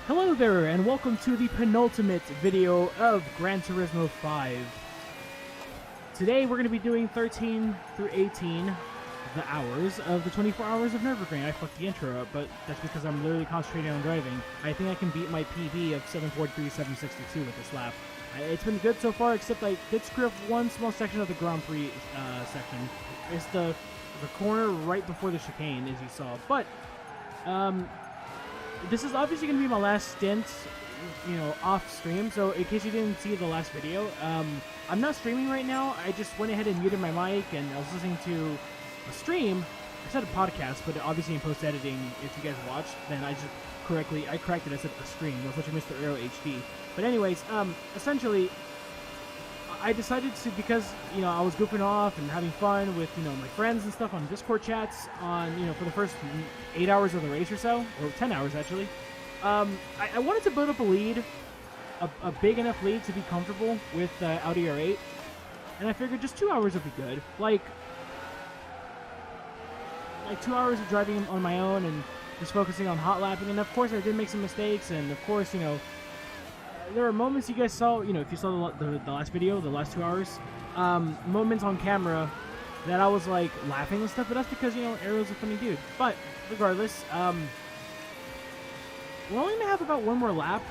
Hello there, and welcome to the penultimate video of Gran Turismo 5. Today we're going to be doing 13 through 18, the hours of the 24 hours of Nürburgring. I fucked the intro up, but that's because I'm literally concentrating on driving. I think I can beat my PB of 743, 762 with this lap. It's been good so far, except I did screw up one small section of the Grand Prix section. It's the corner right before the chicane, as you saw. But, this is obviously going to be my last stint, off stream. So in case you didn't see the last video, I'm not streaming right now. I just went ahead and muted my mic, and I was listening to a stream. I said a podcast, but obviously in post-editing, if you guys watched, then I corrected, I said a stream. That's what you missed, the Arrow HD. But anyways, essentially, I decided to, because, I was goofing off and having fun with, my friends and stuff on Discord chats on, for the first 8 hours of the race or so, or 10 hours actually. I wanted to build up a lead, a big enough lead to be comfortable with Audi R8, and I figured just 2 hours would be good. Like 2 hours of driving on my own and just focusing on hot lapping, and of course I did make some mistakes, and of course, there are moments you guys saw, if you saw the last video, the last 2 hours, moments on camera that I was like laughing and stuff, but that's because, Arrow's a funny dude. But regardless, we're only gonna have about one more lap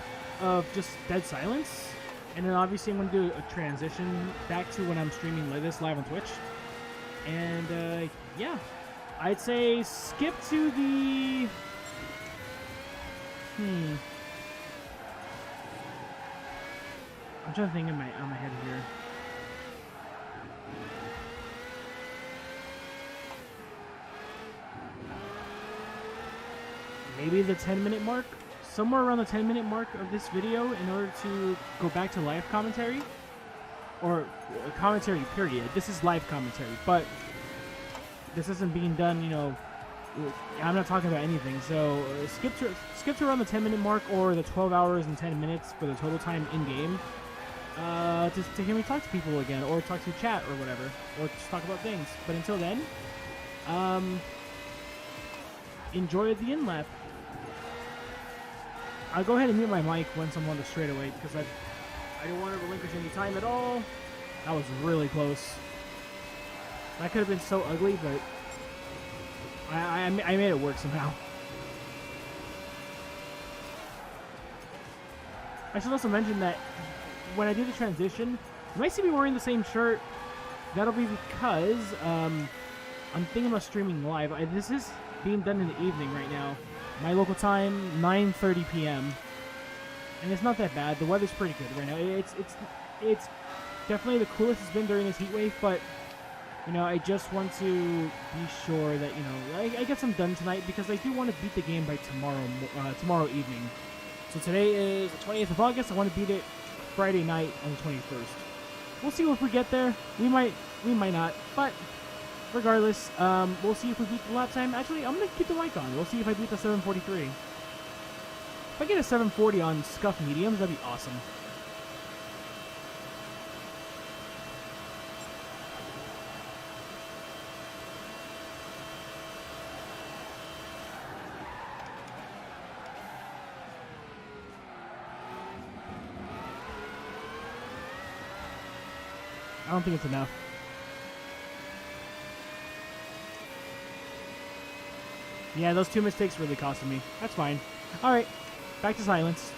of just dead silence, and then obviously I'm gonna do a transition back to when I'm streaming this live on Twitch. And yeah, I'd say skip to the I'm trying to think on my head here. Maybe the 10-minute mark? Somewhere around the 10-minute mark of this video in order to go back to live commentary. Or commentary, period. This is live commentary, but this isn't being done, I'm not talking about anything. So skip to around the 10-minute mark or the 12 hours and 10 minutes for the total time in-game. To hear me talk to people again, or talk to chat, or whatever, or just talk about things. But until then, enjoy the in-lap. I'll go ahead and mute my mic once I'm on the straightaway, because I don't want to relinquish any time at all. That was really close. That could have been so ugly, but I made it work somehow. I should also mention that when I do the transition, you might see me wearing the same shirt. That'll be because I'm thinking about streaming live. This is being done in the evening right now. My local time, 9:30 p.m. And it's not that bad. The weather's pretty good right now. It's definitely the coolest it's been during this heat wave, but I just want to be sure that I get some done tonight, because I do want to beat the game by tomorrow evening. So today is the 20th of August. I want to beat it Friday night on the 21st. We'll see if we get there. We might not. But regardless, we'll see if we beat the lap time. Actually, I'm gonna keep the mic on. We'll see if I beat the 743. If I get a 740 on scuff mediums, that'd be awesome. I don't think it's enough. Yeah, those two mistakes really costed me. That's fine. Alright, back to silence.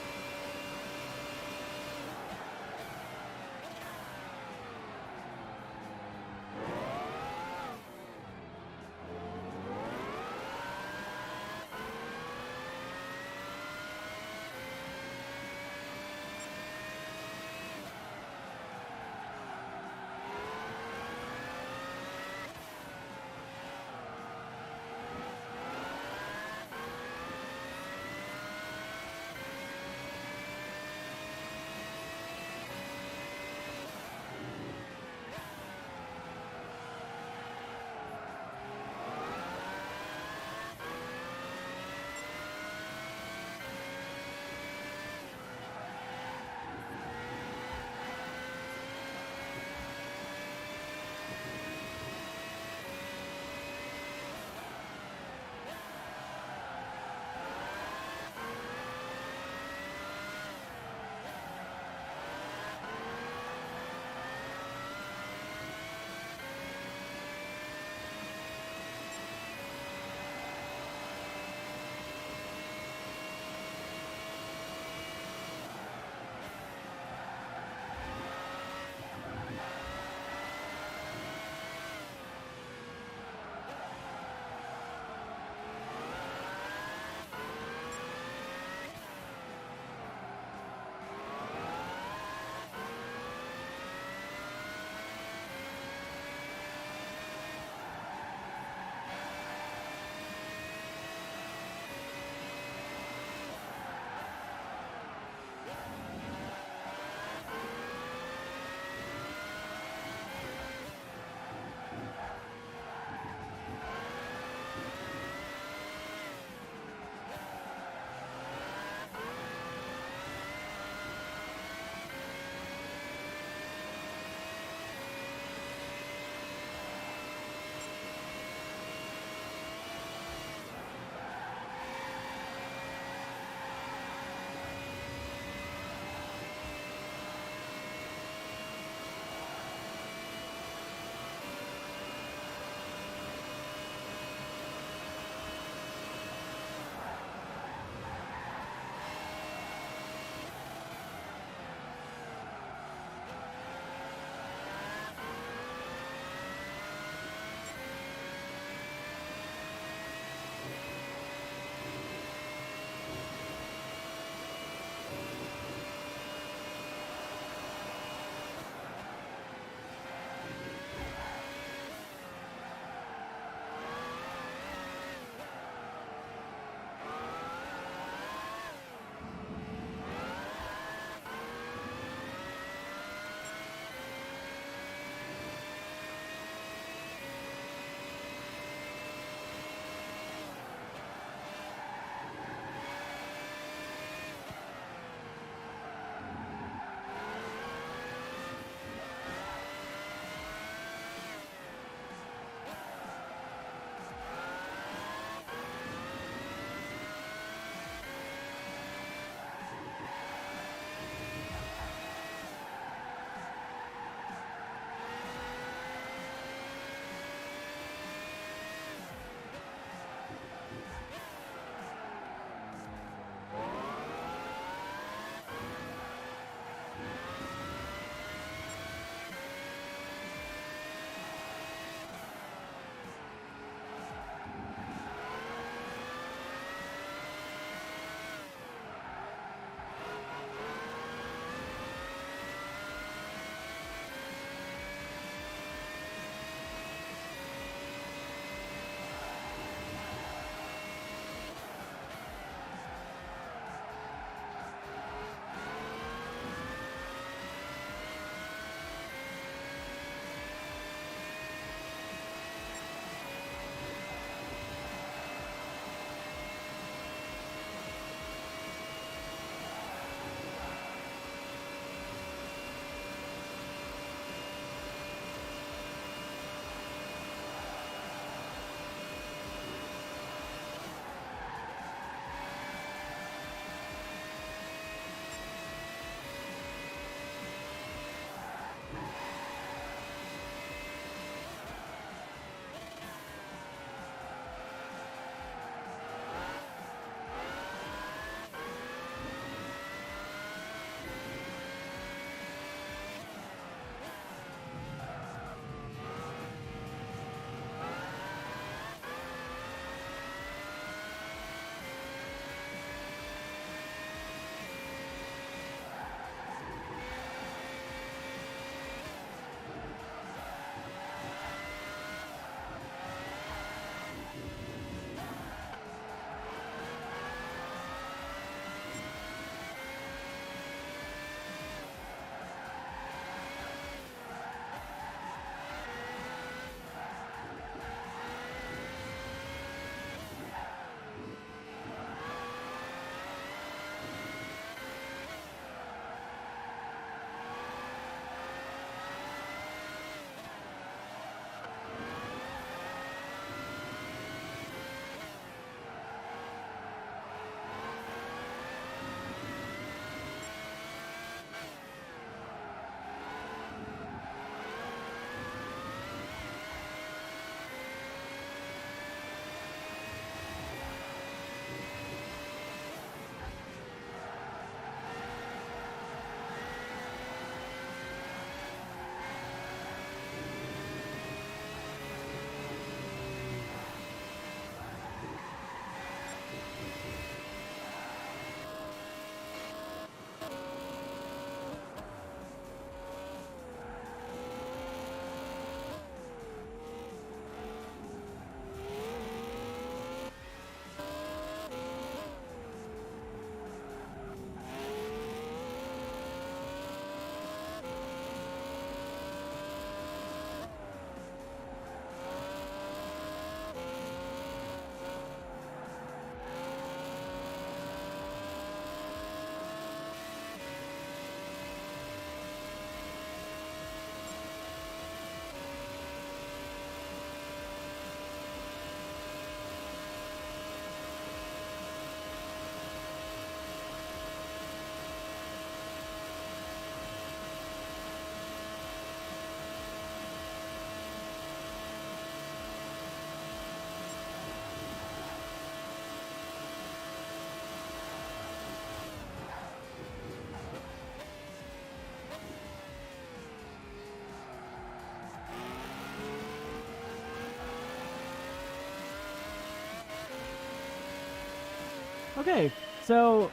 Okay, so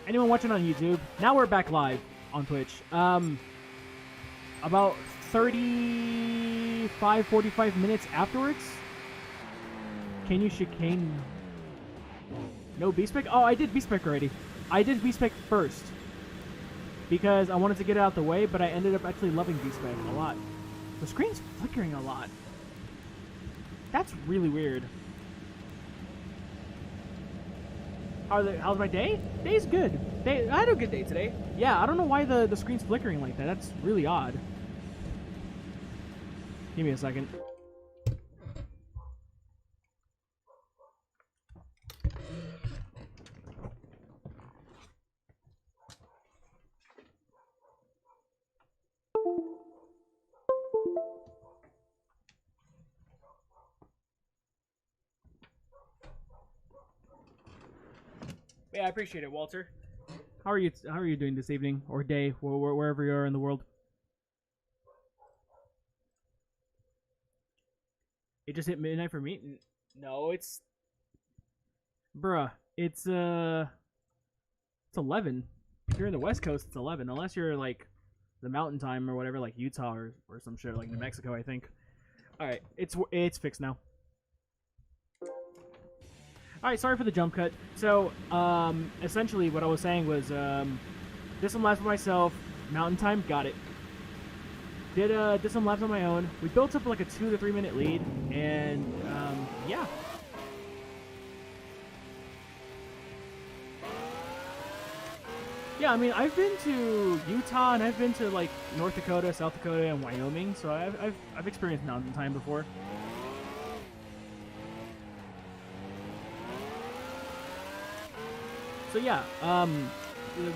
anyone watching on YouTube, now we're back live on Twitch. About 35, 45 minutes afterwards, can you chicane? No B-Spec? Oh, I did B-Spec already. I did B-Spec first because I wanted to get it out the way, but I ended up actually loving B-Spec a lot. The screen's flickering a lot. That's really weird. How's my day? Day's good. I had a good day today. Yeah, I don't know why the screen's flickering like that. That's really odd. Give me a second. Yeah, I appreciate it, Walter. How are you doing this evening or day, wherever you are in the world? It just hit midnight for me. No, it's bruh. It's 11. If you're in the West Coast, it's 11. Unless you're like the Mountain Time or whatever, like Utah or some shit, like New Mexico, I think. All right, it's fixed now. Alright, sorry for the jump cut. So, essentially what I was saying was, did some laps by myself, Mountain Time, got it. Did some laps on my own. We built up like a 2 to 3 minute lead, and, yeah. Yeah, I mean, I've been to Utah, and I've been to, like, North Dakota, South Dakota, and Wyoming, so I've experienced Mountain Time before. So yeah,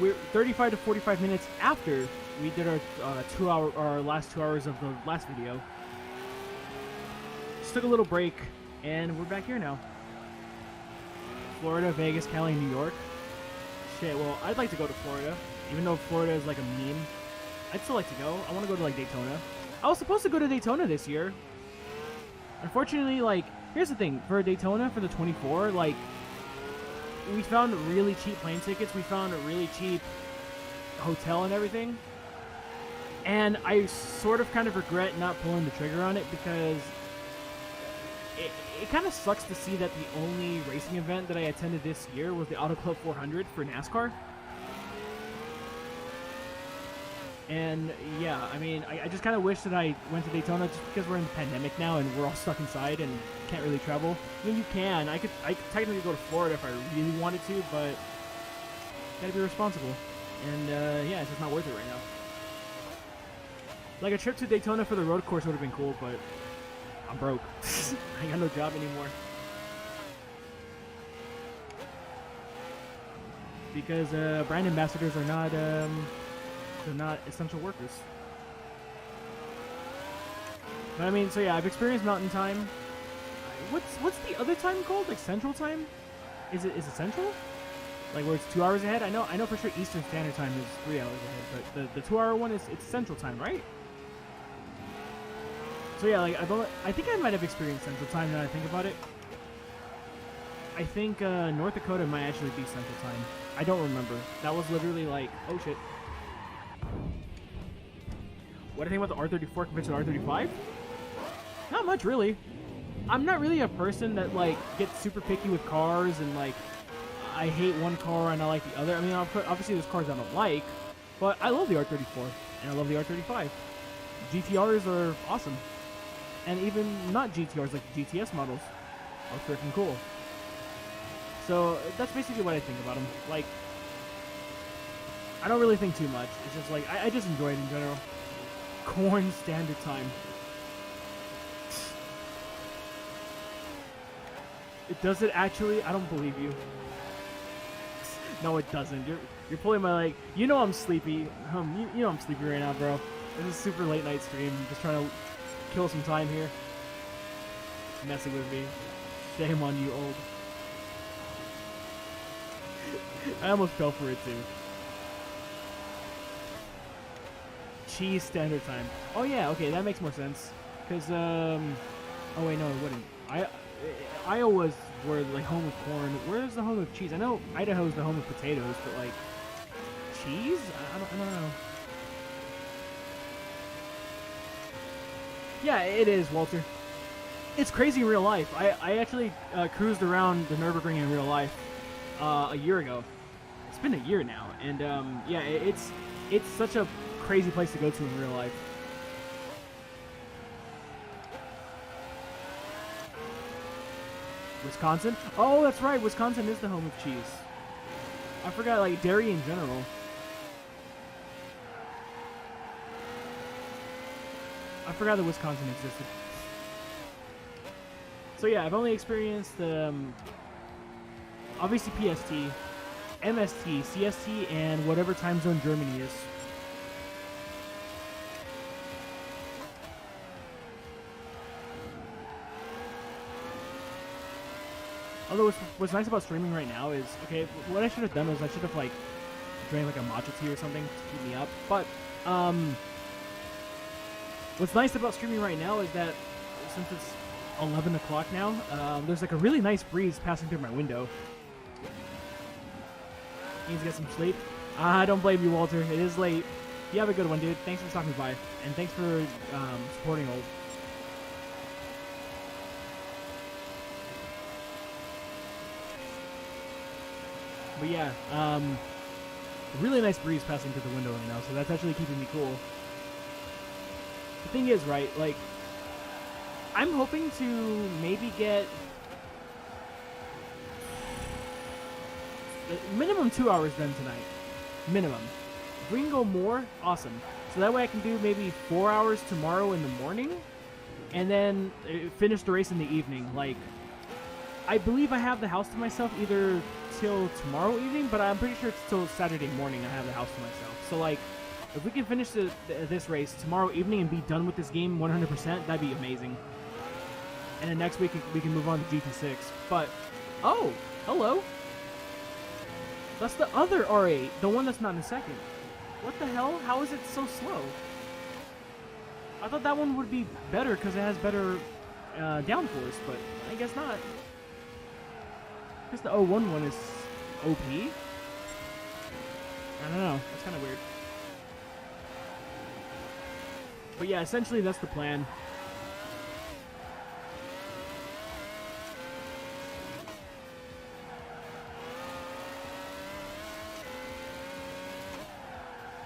we're 35 to 45 minutes after we did our last 2 hours of the last video. Just took a little break, and we're back here now. Florida, Vegas, Cali, New York. Shit, well, I'd like to go to Florida, even though Florida is like a meme. I'd still like to go. I want to go to like Daytona. I was supposed to go to Daytona this year. Unfortunately, like, here's the thing: for Daytona, for the 24, like, we found really cheap plane tickets. We found a really cheap hotel and everything. And I sort of kind of regret not pulling the trigger on it because it kind of sucks to see that the only racing event that I attended this year was the Auto Club 400 for NASCAR. And yeah, I mean, I just kind of wish that I went to Daytona just because we're in the pandemic now and we're all stuck inside and can't really travel. I mean, you can. I could technically go to Florida if I really wanted to, but gotta be responsible. And yeah, it's just not worth it right now. Like a trip to Daytona for the road course would have been cool, but I'm broke. I got no job anymore. Because brand ambassadors are not they're not essential workers. But I mean, so yeah, I've experienced Mountain Time. What's the other time called? Like Central Time? Is it Central? Like where it's 2 hours ahead? I know for sure Eastern Standard Time is 3 hours ahead, but the 2 hour one it's Central Time, right? So yeah, like I think I might have experienced Central Time now that I think about it. I think North Dakota might actually be Central Time. I don't remember. That was literally like, oh shit. What do I think about the R34 compared to the R35? Not much, really. I'm not really a person that, like, gets super picky with cars and, like, I hate one car and I like the other. I mean, obviously there's cars I don't like, but I love the R34 and I love the R35. GTRs are awesome. And even not GTRs, like the GTS models are freaking cool. So that's basically what I think about them. Like, I don't really think too much. It's just like, I just enjoy it in general. Corn Standard Time. It does it actually? I don't believe you. No, it doesn't. You're pulling my leg. You know I'm sleepy. You know I'm sleepy right now, bro. This is a super late night stream. I'm just trying to kill some time here. Messing with me. Shame on you, old. I almost fell for it too. Cheese Standard Time. Oh yeah, okay, that makes more sense. Cause oh wait, no, it wouldn't. Iowa's we're like home of corn. Where's the home of cheese? I know Idaho's the home of potatoes, but like cheese? I don't know. Yeah, it is, Walter. It's crazy in real life. I actually cruised around the Nürburgring in real life a year ago. It's been a year now, and yeah, it's such a crazy place to go to in real life. Wisconsin? Oh, that's right. Wisconsin is the home of cheese. I forgot, like, dairy in general. I forgot that Wisconsin existed. So yeah, I've only experienced obviously PST, MST, CST, and whatever time zone Germany is. Although what's nice about streaming right now is, okay, what I should have done was I should have like drank like a matcha tea or something to keep me up. But what's nice about streaming right now is that since it's 11 o'clock now, there's like a really nice breeze passing through my window. Needs to get some sleep. I don't blame you, Walter. It is late. You have a good one, dude. Thanks for stopping by, and thanks for supporting old. But yeah, really nice breeze passing through the window right now, so that's actually keeping me cool. The thing is, right, like, I'm hoping to maybe get minimum 2 hours done tonight. Minimum. If we can go more, awesome. So that way I can do maybe 4 hours tomorrow in the morning, and then finish the race in the evening. Like, I believe I have the house to myself either till tomorrow evening, but I'm pretty sure it's till Saturday morning I have the house to myself. So like, if we can finish this race tomorrow evening and be done with this game 100%, that'd be amazing. And then next week we can move on to GT6. But, oh, hello. That's the other R8, the one that's not in second. What the hell? How is it so slow? I thought that one would be better because it has better downforce, but I guess not. I guess the 01 one is OP? I don't know. That's kind of weird. But yeah, essentially that's the plan.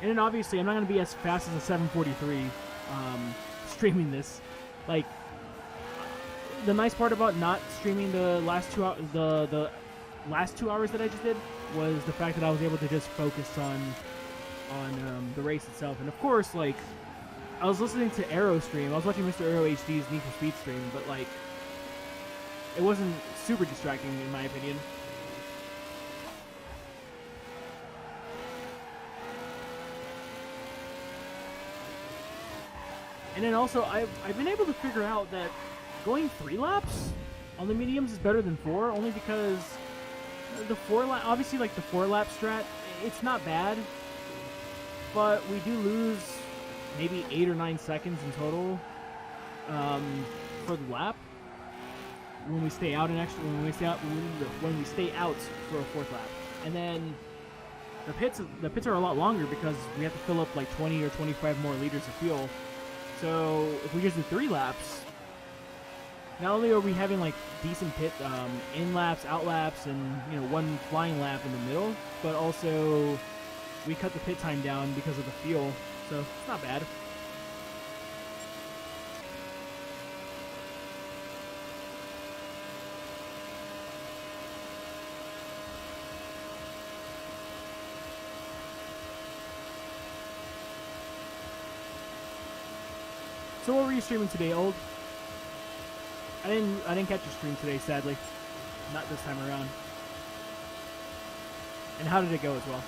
And then obviously I'm not going to be as fast as a 743 streaming this. Like, the nice part about not streaming the last 2 hours, the last 2 hours that I just did, was the fact that I was able to just focus on the race itself. And of course, like, I was listening to Aero stream. I was watching Mr. Aero HD's Need for Speed stream, but like, it wasn't super distracting in my opinion. And then also, I've been able to figure out that going 3 laps on the mediums is better than 4, only because the 4 lap, obviously like the 4 lap strat, it's not bad, but we do lose maybe 8 or 9 seconds in total for the lap when we stay out when we stay out for a 4th lap. And then the pits are a lot longer because we have to fill up like 20 or 25 more liters of fuel. So if we just do 3 laps, not only are we having like decent pit in laps, out laps, and 1 flying lap in the middle, but also we cut the pit time down because of the fuel, so it's not bad. So what were you streaming today, old? I didn't catch your stream today, sadly. Not this time around. And how did it go as well?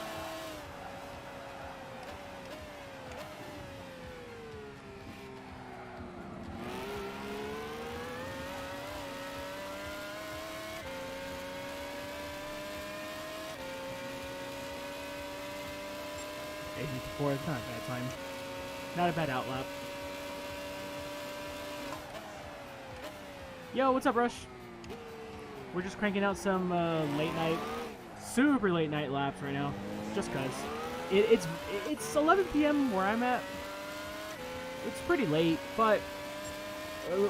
Before, it's not a bad time. Not a bad outlap. Yo, what's up, Rush? We're just cranking out some late night, super late night laps right now, just cause it's 11 p.m. where I'm at. It's pretty late, but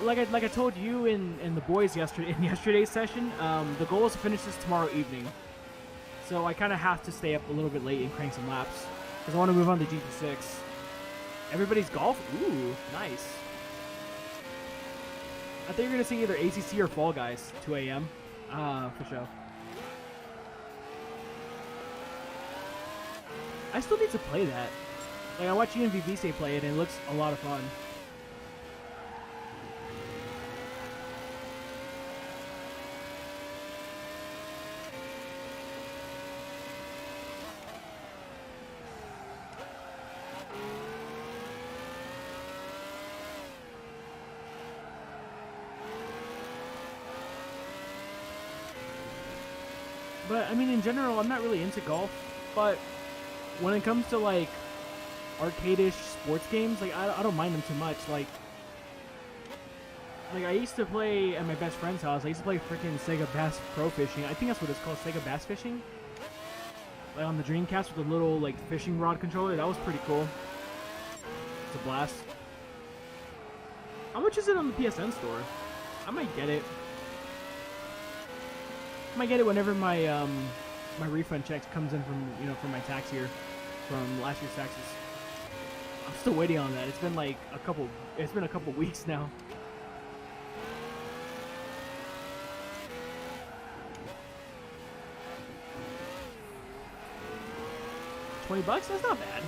like I told you and the boys in yesterday's session, the goal is to finish this tomorrow evening. So I kind of have to stay up a little bit late and crank some laps because I want to move on to GP6. Everybody's golf. Ooh, nice. I think you're gonna see either ACC or Fall Guys 2 a.m. For sure. I still need to play that. Like, I watch Ian VVC play it, and it looks a lot of fun. But, I mean, in general, I'm not really into golf, but when it comes to, like, arcade-ish sports games, like, I don't mind them too much. Like, I used to play at my best friend's house. I used to play freaking Sega Bass Pro Fishing. I think that's what it's called, Sega Bass Fishing. Like, on the Dreamcast with the little, like, fishing rod controller. That was pretty cool. It's a blast. How much is it on the PSN store? I might get it. I might get it whenever my my refund check comes in from my tax year, from last year's taxes. I'm still waiting on that. It's been like a couple weeks now. $20? That's not bad.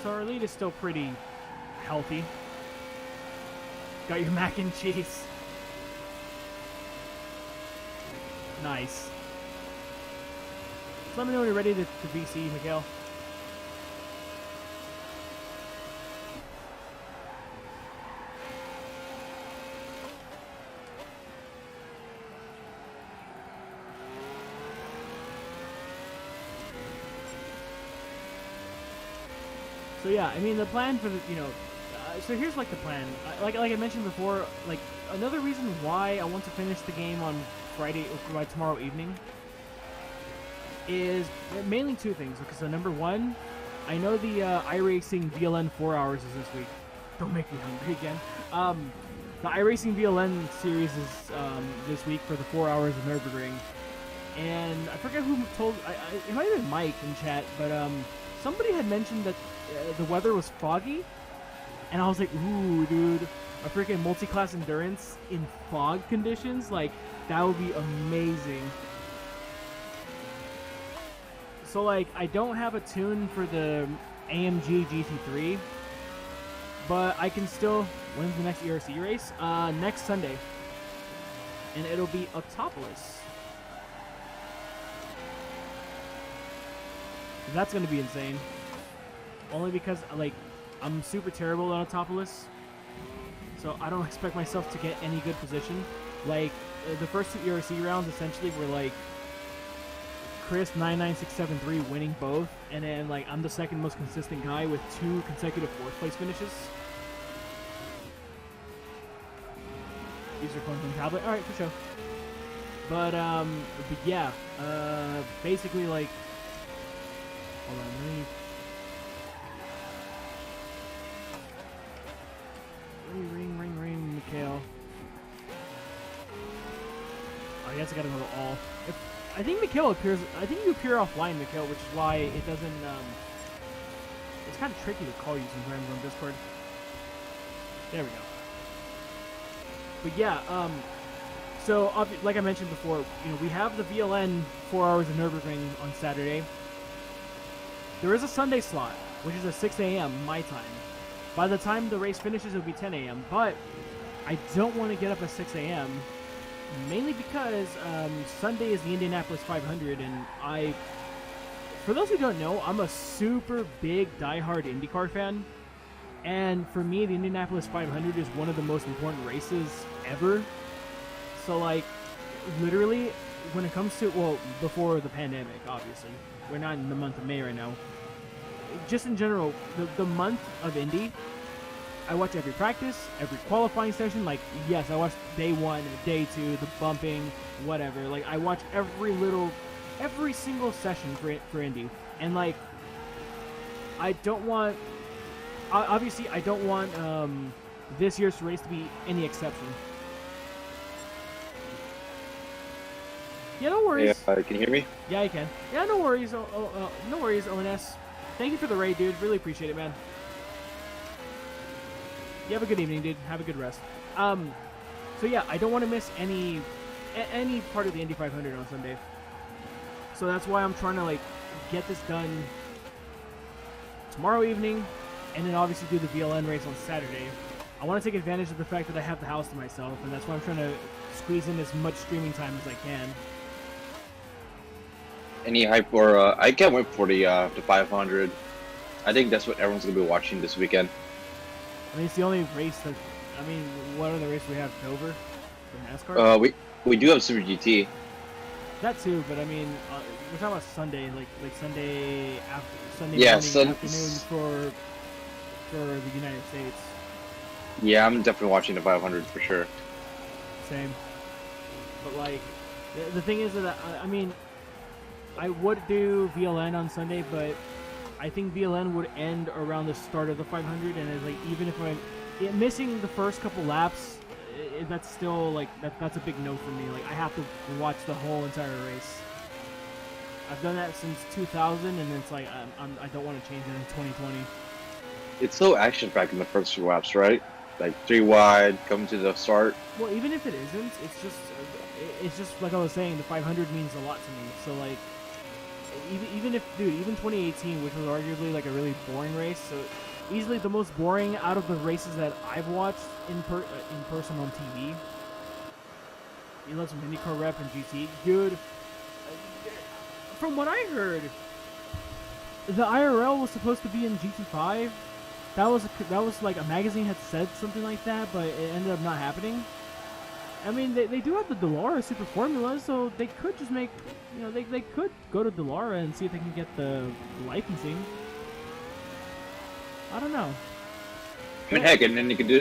So our lead is still pretty healthy. Got your mac and cheese. Nice. So let me know when you're ready to VC, Miguel. So yeah, I mean the plan for the so here's like the plan. Like I mentioned before, like another reason why I want to finish the game on Friday or by tomorrow evening is mainly two things. Okay, so number one, I know the iRacing VLN 4 hours is this week. Don't make me hungry again. The iRacing VLN series is this week for the 4 hours of Nürburgring, and I forget who told. It might have been Mike in chat, but somebody had mentioned that the weather was foggy, and I was like, ooh, dude, a freaking multi-class endurance in fog conditions, like, that would be amazing. So, like, I don't have a tune for the AMG GT3, but I can still, when's the next ERC race? Next Sunday, and it'll be Octopolis. That's going to be insane. Only because, like, I'm super terrible at Autopolis, so I don't expect myself to get any good position. Like, the first two ERC rounds essentially were, like, Chris 99673 winning both, and then, like, I'm the second most consistent guy with 2 consecutive 4th place finishes. Use your phone and tablet. Alright, for sure. But yeah, basically, like, hold on, ring, Mikhail. Oh, I guess I gotta go to all. I think Mikhail appears. I think you appear offline, Mikhail, which is why it doesn't. It's kind of tricky to call you sometimes on Discord. There we go. But yeah, so like I mentioned before, we have the VLN 4 hours of Nürburgring on Saturday. There is a Sunday slot, which is at 6 a.m. my time. By the time the race finishes, it'll be 10 a.m. But I don't want to get up at 6 a.m. mainly because Sunday is the Indianapolis 500, and for those who don't know, I'm a super big diehard IndyCar fan, and for me, the Indianapolis 500 is one of the most important races ever. So, like, literally, when it comes to, well, before the pandemic, obviously, we're not in the month of May right now. Just in general, the month of Indy, I watch every practice, every qualifying session. Like, yes, I watch day 1, day 2, the bumping, whatever. Like, I watch every single session for Indy. And, like, I don't want, obviously, I don't want this year's race to be any exception. Yeah, no worries. Yeah, can you hear me? Yeah, I can. Yeah, no worries. No worries, ONS. Thank you for the raid, dude. Really appreciate it, man. You have a good evening, dude. Have a good rest. So yeah, I don't want to miss any part of the Indy 500 on Sunday. So that's why I'm trying to like get this done tomorrow evening, and then obviously do the VLN race on Saturday. I want to take advantage of the fact that I have the house to myself, and that's why I'm trying to squeeze in as much streaming time as I can. Any hype for? I can't wait for the 500. I think that's what everyone's gonna be watching this weekend. I mean, it's the only race that. I mean, what other race we have? Dover for NASCAR. We do have Super GT. That too, but I mean, we're talking about Sunday, like Sunday morning, afternoon for the United States. Yeah, I'm definitely watching the 500 for sure. Same. But like, the thing is that I mean, I would do VLN on Sunday, but I think VLN would end around the start of the 500, and it's like even if I'm missing the first couple laps, that's still like that's a big no for me. Like I have to watch the whole entire race. I've done that since 2000, and it's like I don't want to change it in 2020. It's so action-packed in the first few laps, right? Like 3 wide, coming to the start. Well, even if it isn't, it's just like I was saying, the 500 means a lot to me. So like, even 2018, which was arguably like a really boring race, so easily the most boring out of the races that I've watched in person on TV. You love some IndyCar rep and GT, dude. From what I heard, the IRL was supposed to be in GT5. That was like a magazine had said something like that, but it ended up not happening. I mean, they do have the Dallara Super Formula, so they could just make, you know, they could go to Dallara and see if they can get the licensing. I don't know. I mean, heck, and then they could do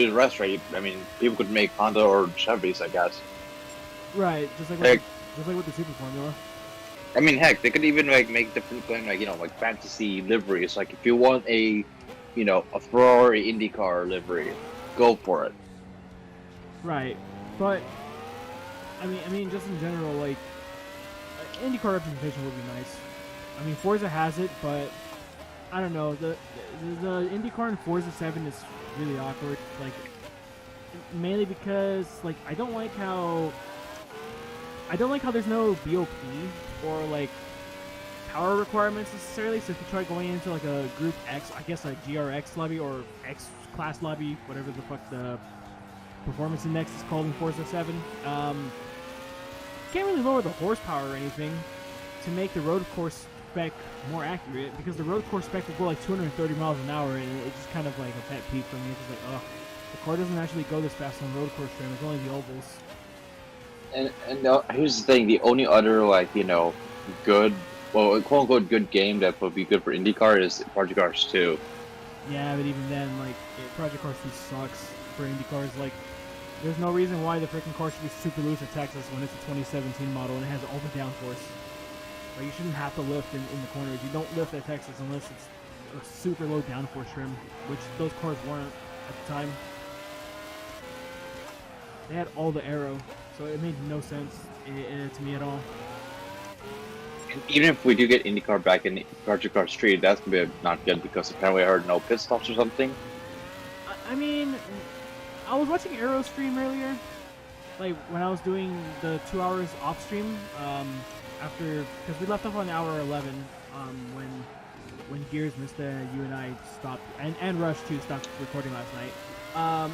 the rest, right? I mean, people could make Honda or Chevys, I guess. Right, just like with the Super Formula. I mean, heck, they could even like make different things, like, you know, like fantasy liveries. Like if you want a, you know, a Ferrari IndyCar livery, go for it. Right, but I mean, just in general, like IndyCar representation would be nice. I mean, Forza has it, but I don't know. The IndyCar in Forza 7 is really awkward. Like, mainly because like I don't like how there's no BOP or like power requirements necessarily. So if you try going into like a Group X, I guess a GRX lobby or X class lobby, whatever the fuck the performance index is called in Forza 7, you can't really lower the horsepower or anything to make the road course spec more accurate, because the road course spec will go like 230 miles an hour, and it's just kind of like a pet peeve for me. It's just like, the car doesn't actually go this fast on road course trim. It's only the ovals. And here's the thing: the only other, like, you know, good, well, quote unquote good game that would be good for IndyCar is Project Cars 2. Yeah, but even then, like, Project Cars 2 sucks for IndyCars. Like, there's no reason why the freaking car should be super loose at Texas when it's a 2017 model and it has all the downforce. Like, you shouldn't have to lift in the corners. You don't lift at Texas unless it's a super low downforce trim, which those cars weren't at the time. They had all the aero, so it made no sense to me at all. And even if we do get IndyCar back in Project Cars 3, that's gonna be not good, because apparently I heard no pit stops or something. I mean, I was watching Aero stream earlier, like when I was doing the 2 hours off stream, after, because we left off on hour 11, when Gears, Mista, you and I stopped, and Rush too stopped recording last night.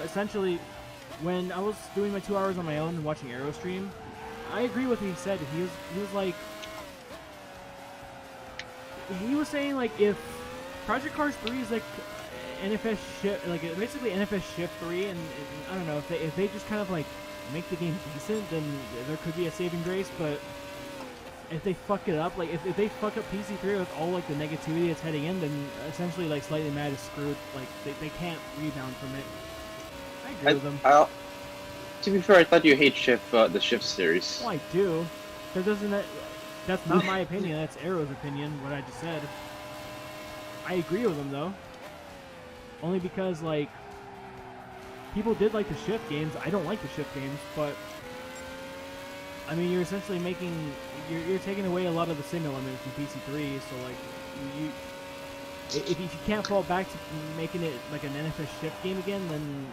Essentially, when I was doing my 2 hours on my own and watching Aero stream, I agree with what he said. He was saying like, if Project Cars 3 is like NFS shift, like basically NFS shift 3, and I don't know, if they just kind of like make the game decent, then there could be a saving grace. But if they fuck it up, like if they fuck up PC3 with all like the negativity that's heading in, then essentially like Slightly Mad is screwed. Like they can't rebound from it. I agree with them. To be fair, I thought you hate the Shift series. Well, I do. That's not my opinion. That's Arrow's opinion. What I just said. I agree with them though. Only because like people did like the Shift games. I don't like the Shift games, but I mean, you're essentially you're taking away a lot of the sim elements from PC3. So like if you can't fall back to making it like an NFS Shift game again, then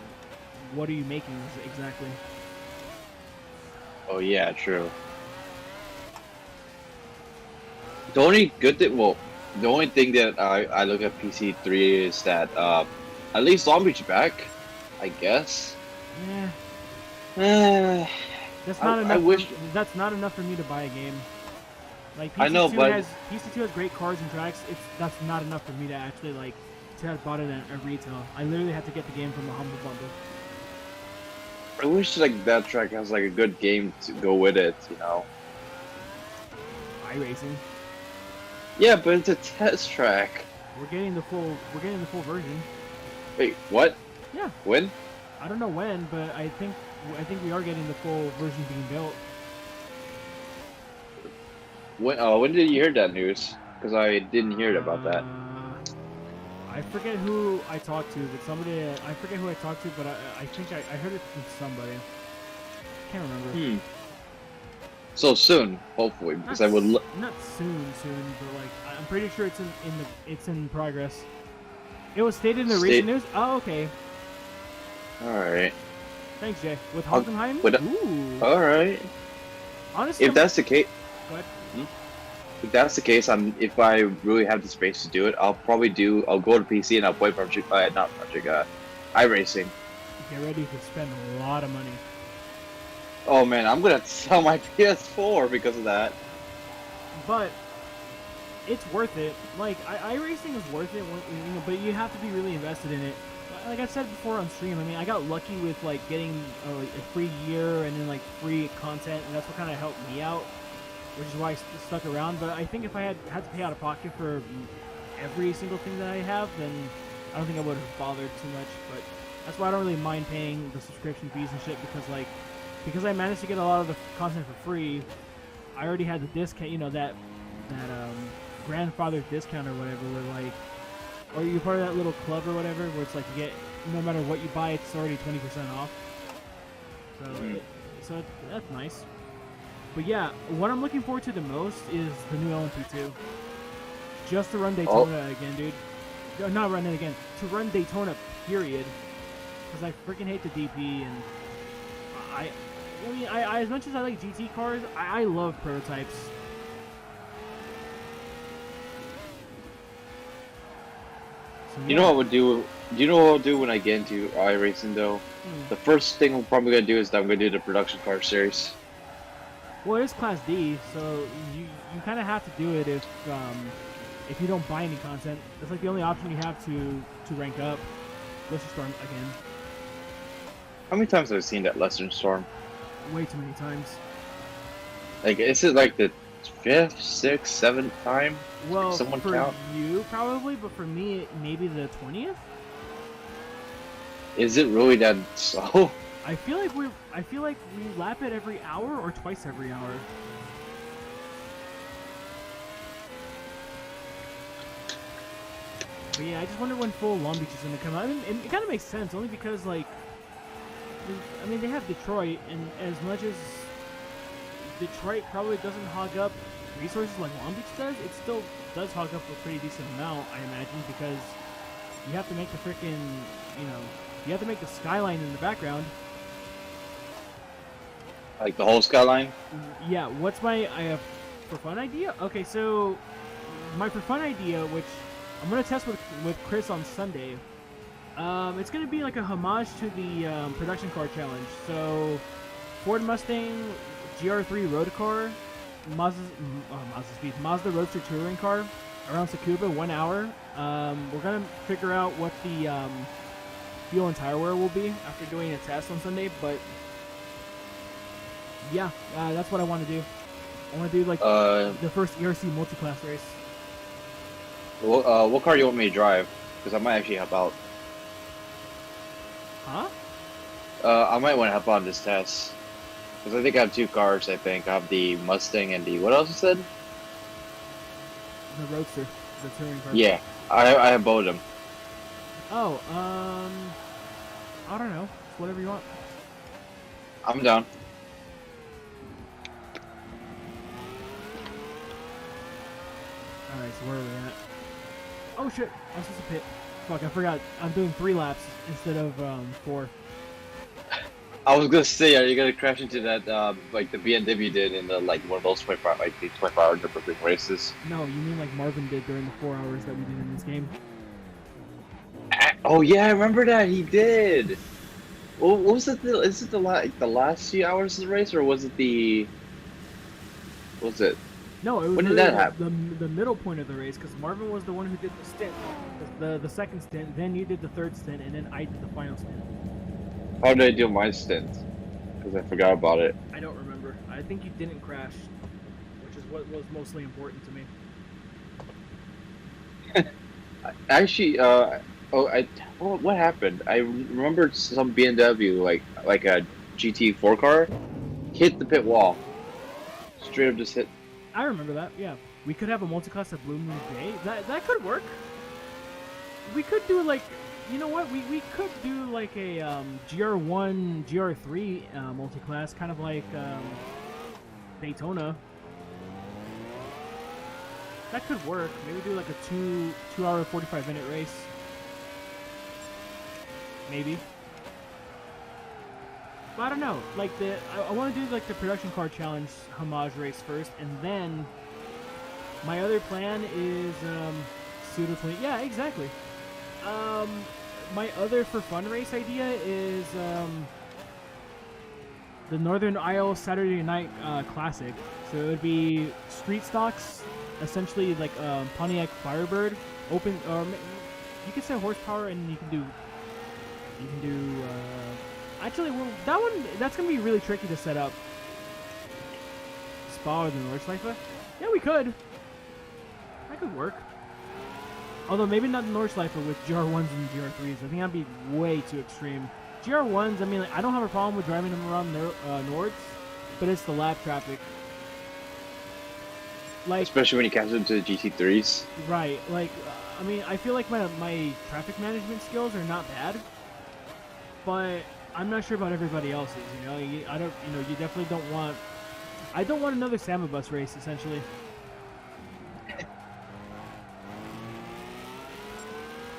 what are you making exactly? Oh yeah, true. The only good thing, the only thing that I look at PC3 is that at least Zombie's back, I guess. Yeah. That's not enough. I wish that's not enough for me to buy a game. Like PC2 I know, but PC2 has great cars and tracks. That's not enough for me to actually like to have bought it at retail. I literally had to get the game from the Humble Bundle. I wish like that track has like a good game to go with it, you know. iRacing. Yeah, but it's a test track. We're getting the full version. Wait, what? Yeah. When? I don't know when, but I think we are getting the full version being built. When did you hear that news? Because I didn't hear about that. I forget who I talked to, but somebody. I forget who I talked to, but I think I heard it from somebody. Can't remember. So soon, hopefully, because I would. Not soon, but like I'm pretty sure it's in progress. It was stated in the recent news. Oh, okay. All right. Thanks, Jay. With Hockenheim? Ooh. All right. Honestly, if that's the case. Go ahead. If that's the case, if I really have the space to do it, I'll go to PC and I'll play iRacing. Get ready to spend a lot of money. Oh man, I'm gonna sell my PS4 because of that. But it's worth it. Like iRacing is worth it, but you have to be really invested in it. Like I said before on stream, I mean, I got lucky with like getting a free year and then like free content, and that's what kind of helped me out, which is why I stuck around. But I think if I had to pay out of pocket for every single thing that I have, then I don't think I would have bothered too much. But that's why I don't really mind paying the subscription fees and shit, because I managed to get a lot of the content for free. I already had the discount, you know, that grandfather discount or whatever, where like, or you're part of that little club or whatever, where it's like you get, no matter what you buy, it's already 20% off. So that's nice. But yeah, what I'm looking forward to the most is the new LMP2. Just to run Daytona again, dude. Not run it again. To run Daytona, period. Because I freaking hate the DP, and I mean, as much as I like GT cars, I love prototypes. So, yeah. You know what I would do? Do you know what I'll do when I get into iRacing though? The first thing I'm probably gonna do is that I'm gonna do the production car series. Well, it is Class D, so you kind of have to do it if you don't buy any content. That's like the only option you have to rank up. Lesser Storm again. How many times have I seen that Lesser Storm? Way too many times. Like, is it like the 5th, 6th, 7th time? Well, someone for count? you probably, but for me, maybe the 20th. Is it really that slow? I feel like we lap it every hour or twice every hour. But yeah, I just wonder when full Long Beach is going to come out. I mean, it kind of makes sense, only because, like, I mean, they have Detroit, and as much as Detroit probably doesn't hog up resources like Long Beach does, it still does hog up a pretty decent amount, I imagine, because you have to make the freaking, you know, you have to make the skyline in the background. Like the whole skyline? Yeah, what's my for fun idea? Okay, so my for fun idea, which I'm gonna test with Chris on Sunday. It's gonna be like a homage to the production car challenge. So Ford Mustang GR3 road car, Mazda Roadster touring car around Tsukuba, 1 hour. We're gonna figure out what the fuel and tire wear will be after doing a test on Sunday, but Yeah, that's what I want to do. I want to do like the first ERC multi-class race. What car do you want me to drive? Because I might actually help out. Huh? I might want to help on this test. Because I think I have two cars, I think. I have the Mustang and the... What else you said? The Roadster. The touring car. Yeah, I have both of them. Oh, I don't know. It's whatever you want. I'm down. Alright, so where are we at? Oh shit, I'm supposed to pit. Fuck, I forgot. I'm doing 3 laps instead of 4. I was gonna say, are you gonna crash into that, like the BMW did in the, like, one of those 24, like, the 24-hour Nürburgring races? No, you mean like Marvin did during the 4 hours that we did in this game. Oh yeah, I remember that, he did! Well, what was it, is it the last few hours of the race, or was it the... What was it? No, it was when did that happen? the middle point of the race, because Marvin was the one who did the stint. The second stint, then you did the third stint, and then I did the final stint. How did I do my stint? Because I forgot about it. I don't remember. I think you didn't crash, which is what was mostly important to me. Actually, what happened? I remembered some BMW, like a GT4 car, hit the pit wall. Straight up just hit. I remember that, yeah. We could have a multi-class at Blue Moon Day. That could work. We could do like, you know what? We could do like a GR1, GR3 multi-class, kind of like Daytona. That could work. Maybe do like a 2 hour 45-minute race. Maybe. But I don't know. Like I want to do like the production car challenge homage race first, and then my other plan is pseudo 20. Yeah, exactly. My other for fun race idea is the Northern Isle Saturday Night Classic. So it would be street stocks, essentially like Pontiac Firebird, open, or you can say horsepower, and you can do. Actually, well, that's gonna be really tricky to set up. Spa or the Nordschleife? Yeah, we could. That could work. Although maybe not the Nordschleife with GR1s and GR3s. I think that'd be way too extreme. GR1s, I mean, like, I don't have a problem with driving them around Nords, but it's the lap traffic. Like, especially when you catch them to the GT3s. Right. Like, I mean, I feel like my traffic management skills are not bad, but I'm not sure about everybody else's. You know, you definitely don't want. I don't want another Samba bus race, essentially.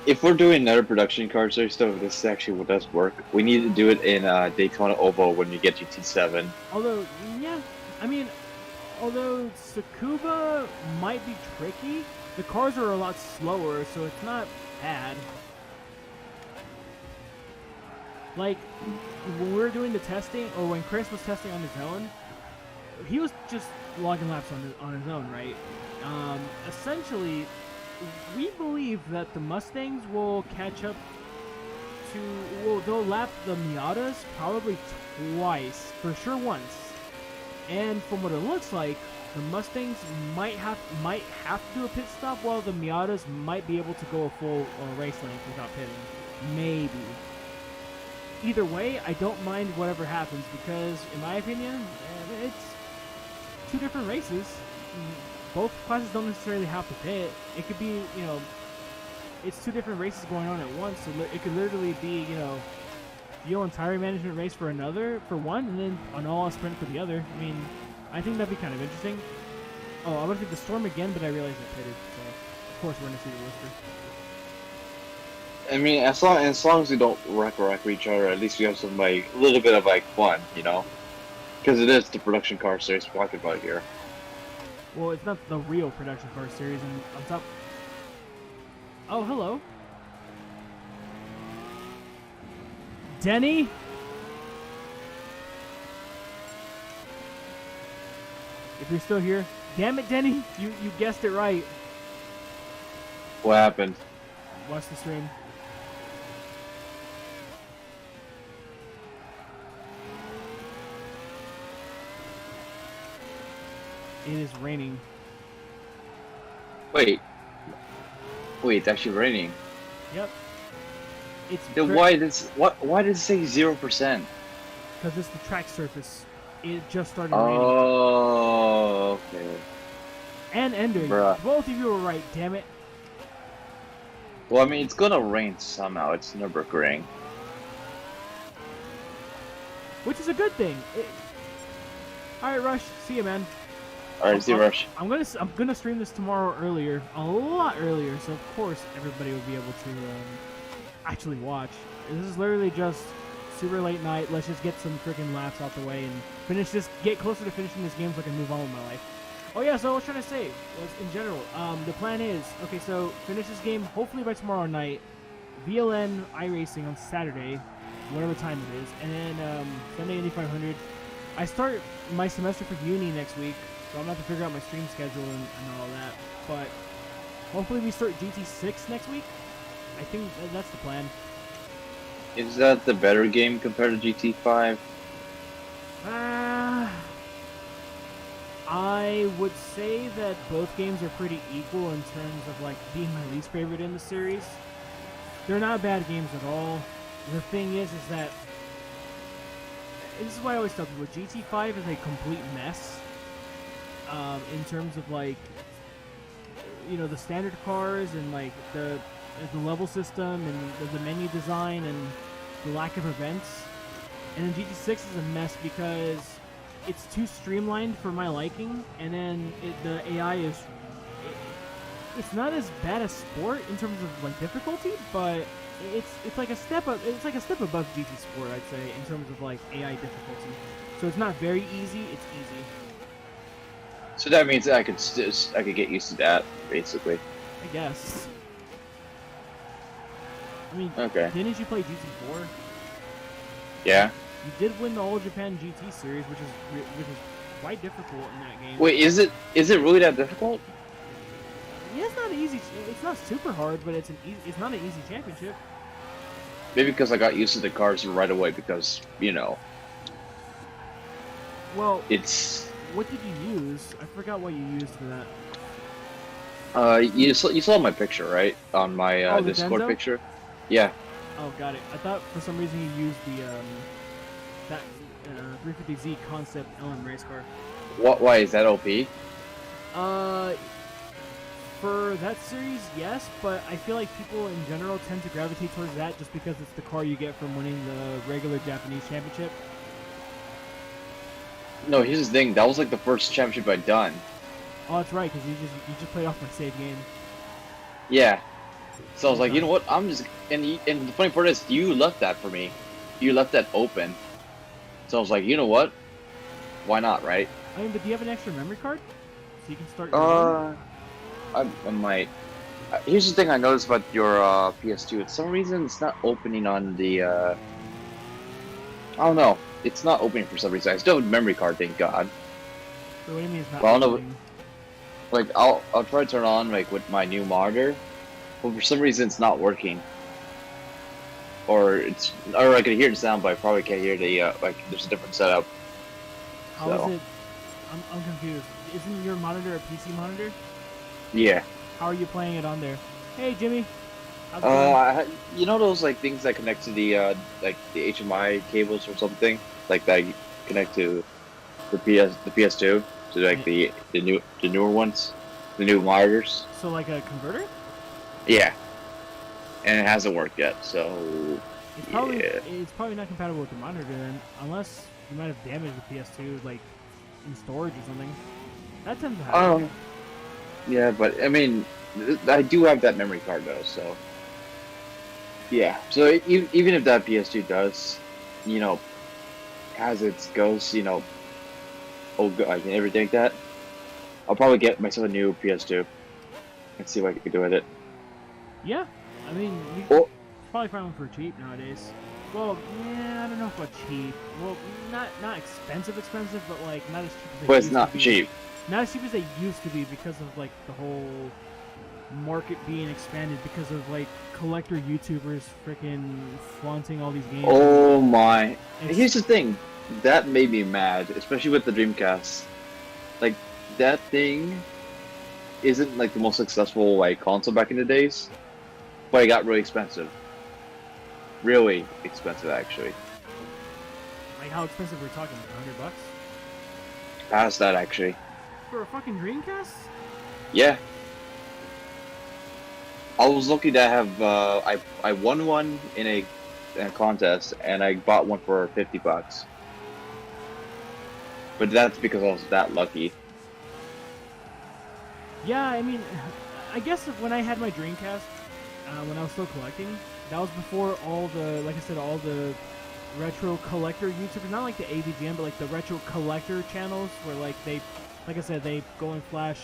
If we're doing another production car series stuff, this actually what does work. We need to do it in Daytona Oval when you get GT7. Although, yeah, I mean, although Tsukuba might be tricky, the cars are a lot slower, so it's not bad. Like, when we were doing the testing, or when Chris was testing on his own, he was just logging laps on his own, right? Essentially, we believe that the Mustangs will catch up to, well, they'll lap the Miatas probably twice, for sure once. And from what it looks like, the Mustangs might have to do a pit stop, while the Miatas might be able to go a full race length without pitting. Maybe. Either way, I don't mind whatever happens, because, in my opinion, it's 2 different races. Both classes don't necessarily have to pit. It could be, you know, it's 2 different races going on at once, so it could literally be, you know, fuel and tire management race for one, and then an all-out sprint for the other. I mean, I think that'd be kind of interesting. Oh, I was going to the Storm again, but I realized I pitted, so of course we're going to see the Worcester. I mean, as long as we don't wreck each other, at least we have some, like, a little bit of, like, fun, you know? Because it is the production car series we're talking about here. Well, it's not the real production car series, and on top... Oh, hello. Denny? If you're still here, damn it, Denny, you guessed it right. What happened? Watch the stream. It is raining. Wait, it's actually raining. Yep. It's Then why does it say 0%? because it's the track surface. It just started raining. Oh, okay. And Ender, Bruh. both of you were right. Damn it. Well, I mean, it's gonna rain somehow. It's Nürburgring. Which is a good thing. All right, Rush. See you, man. All right, see you, Rush. I'm gonna stream this tomorrow earlier, a lot earlier, so of course everybody will be able to actually watch. This is literally just super late night. Let's just get some freaking laps out the way and finish this. Get closer to finishing this game so I can move on with my life. Oh yeah, so I was trying to say was in general. The plan is okay. So finish this game hopefully by tomorrow night. VLN iRacing on Saturday, whatever time it is, and then Sunday Indy 500. I start my semester for uni next week. So I'm going to have to figure out my stream schedule and all that. But hopefully we start GT6 next week. I think that's the plan. Is that the better game compared to GT5? I would say that both games are pretty equal in terms of like being my least favorite in the series. They're not bad games at all. The thing is that this is why I always tell people GT5 is a complete mess. In terms of like, you know, the standard cars and like the level system and the menu design and the lack of events, and then GT6 is a mess because it's too streamlined for my liking, and then the AI is it's not as bad as sport in terms of like difficulty, but it's like a step up. It's like a step above GT Sport, I'd say, in terms of like AI difficulty. So it's not very easy. It's easy. So that means I could get used to that, basically. I guess. I mean, okay. Didn't you play GT4? Yeah. You did win the All Japan GT series, which is quite difficult in that game. Wait, is it really that difficult? Yeah, it's not easy. It's not super hard, but it's not an easy championship. Maybe because I got used to the cars right away because, you know. Well, it's. What did you use? I forgot what you used for that. You saw my picture, right? On my Discord Denso? picture? Yeah. Oh, got it. I thought for some reason you used the that 350Z concept LM race car. Why is that OP? For that series, yes, but I feel like people in general tend to gravitate towards that just because it's the car you get from winning the regular Japanese championship. No, here's the thing. That was like the first championship I'd done. Oh, that's right, because you just played off my save game. Yeah. So I was like, you know what? I'm just and the funny part is, you left that for me. You left that open. So I was like, you know what? Why not, right? I mean, but do you have an extra memory card so you can start? Your I might. Here's the thing I noticed about your PS2. For some reason, it's not opening on the. I don't know. It's not opening for some reason. I still have a memory card, thank God. So what do you mean it's not well, I don't opening? know. Like I'll try to turn on like with my new monitor, but for some reason it's not working. Or I can hear the sound, but I probably can't hear the like. There's a different setup. How is it? I'm confused. Isn't your monitor a PC monitor? Yeah. How are you playing it on there? Hey, Jimmy. How's it going? You know those like things that connect to the like the HMI cables or something, like that you connect to the PS2 to like the newer ones, the new monitors. So like a converter? Yeah. And it hasn't worked yet, so it's probably not compatible with the monitor then, unless you might have damaged the PS2 like in storage or something. That tends to happen. Yeah, but I mean, I do have that memory card though, so yeah. So even if that PS2 does, you know, has its ghosts, you know, oh god, I can never take that. I'll probably get myself a new PS2 and see what I can do with it. Yeah, I mean, you can probably find one for cheap nowadays. Well, yeah, I don't know about cheap. Well, not expensive, but like not as cheap as they but it's used not to be. cheap. Not as cheap as they used to be because of like the whole market being expanded because of like collector YouTubers freaking flaunting all these games. Oh my! Here's the thing, that made me mad, especially with the Dreamcast. Like that thing isn't like the most successful like console back in the days, but it got really expensive. Really expensive, actually. Like, how expensive we're talking? Like $100 Past that, actually. for a fucking Dreamcast? Yeah. I was lucky to have I won one in a contest, and I bought one for $50. But that's because I was that lucky. Yeah, I mean, I guess when I had my Dreamcast, when I was still collecting, that was before all the, like I said, all the retro collector YouTubers, not like the AVGN, but like the retro collector channels, where like they, like I said, they go and flash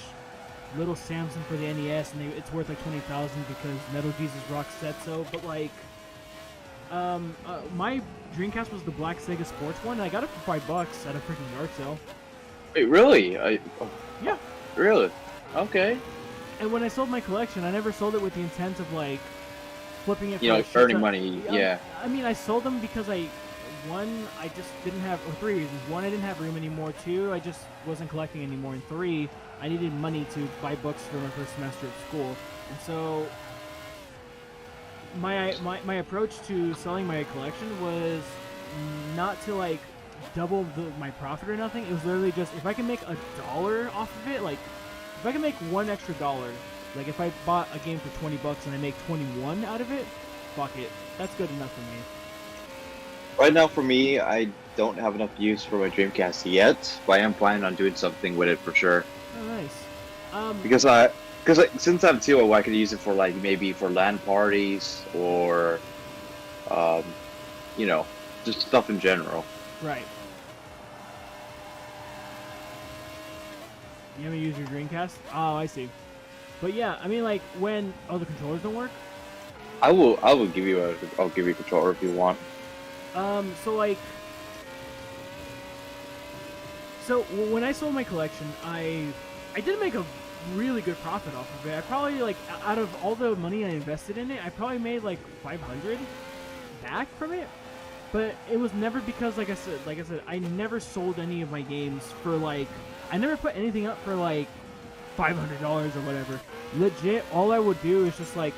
Little Samson for the NES, and it's worth like 20,000 because Metal Jesus Rock said so. But like, my Dreamcast was the Black Sega Sports one, and I got it for $5 at a freaking yard sale. Wait, really? Yeah. Really? Okay. And when I sold my collection, I never sold it with the intent of like flipping it for You know, a shit earning ton. money. Yeah. I mean, I sold them because I just didn't have, or three reasons. One, I didn't have room anymore. Two, I just wasn't collecting anymore. And three, I needed money to buy books for my first semester at school. And so my approach to selling my collection was not to like double my profit or nothing. It was literally just, if I can make $1 off of it, like if I can make $1 extra, like if I bought a game for $20 and I make 21 out of it, fuck it, that's good enough for me. Right now, for me, I don't have enough use for my Dreamcast yet, but I am planning on doing something with it for sure. Oh, nice. Because since I'm two, I could use it for like maybe for LAN parties or, you know, just stuff in general. Right. You haven't used your Dreamcast? Oh, I see. But yeah, I mean, like when the controllers don't work. I'll give you a controller if you want. So like, so when I sold my collection, I did make a really good profit off of it. I probably, like, out of all the money I invested in it, I probably made like 500 back from it. But it was never because, like I said, I never sold any of my games for like, I never put anything up for like $500 or whatever. Legit, all I would do is just like,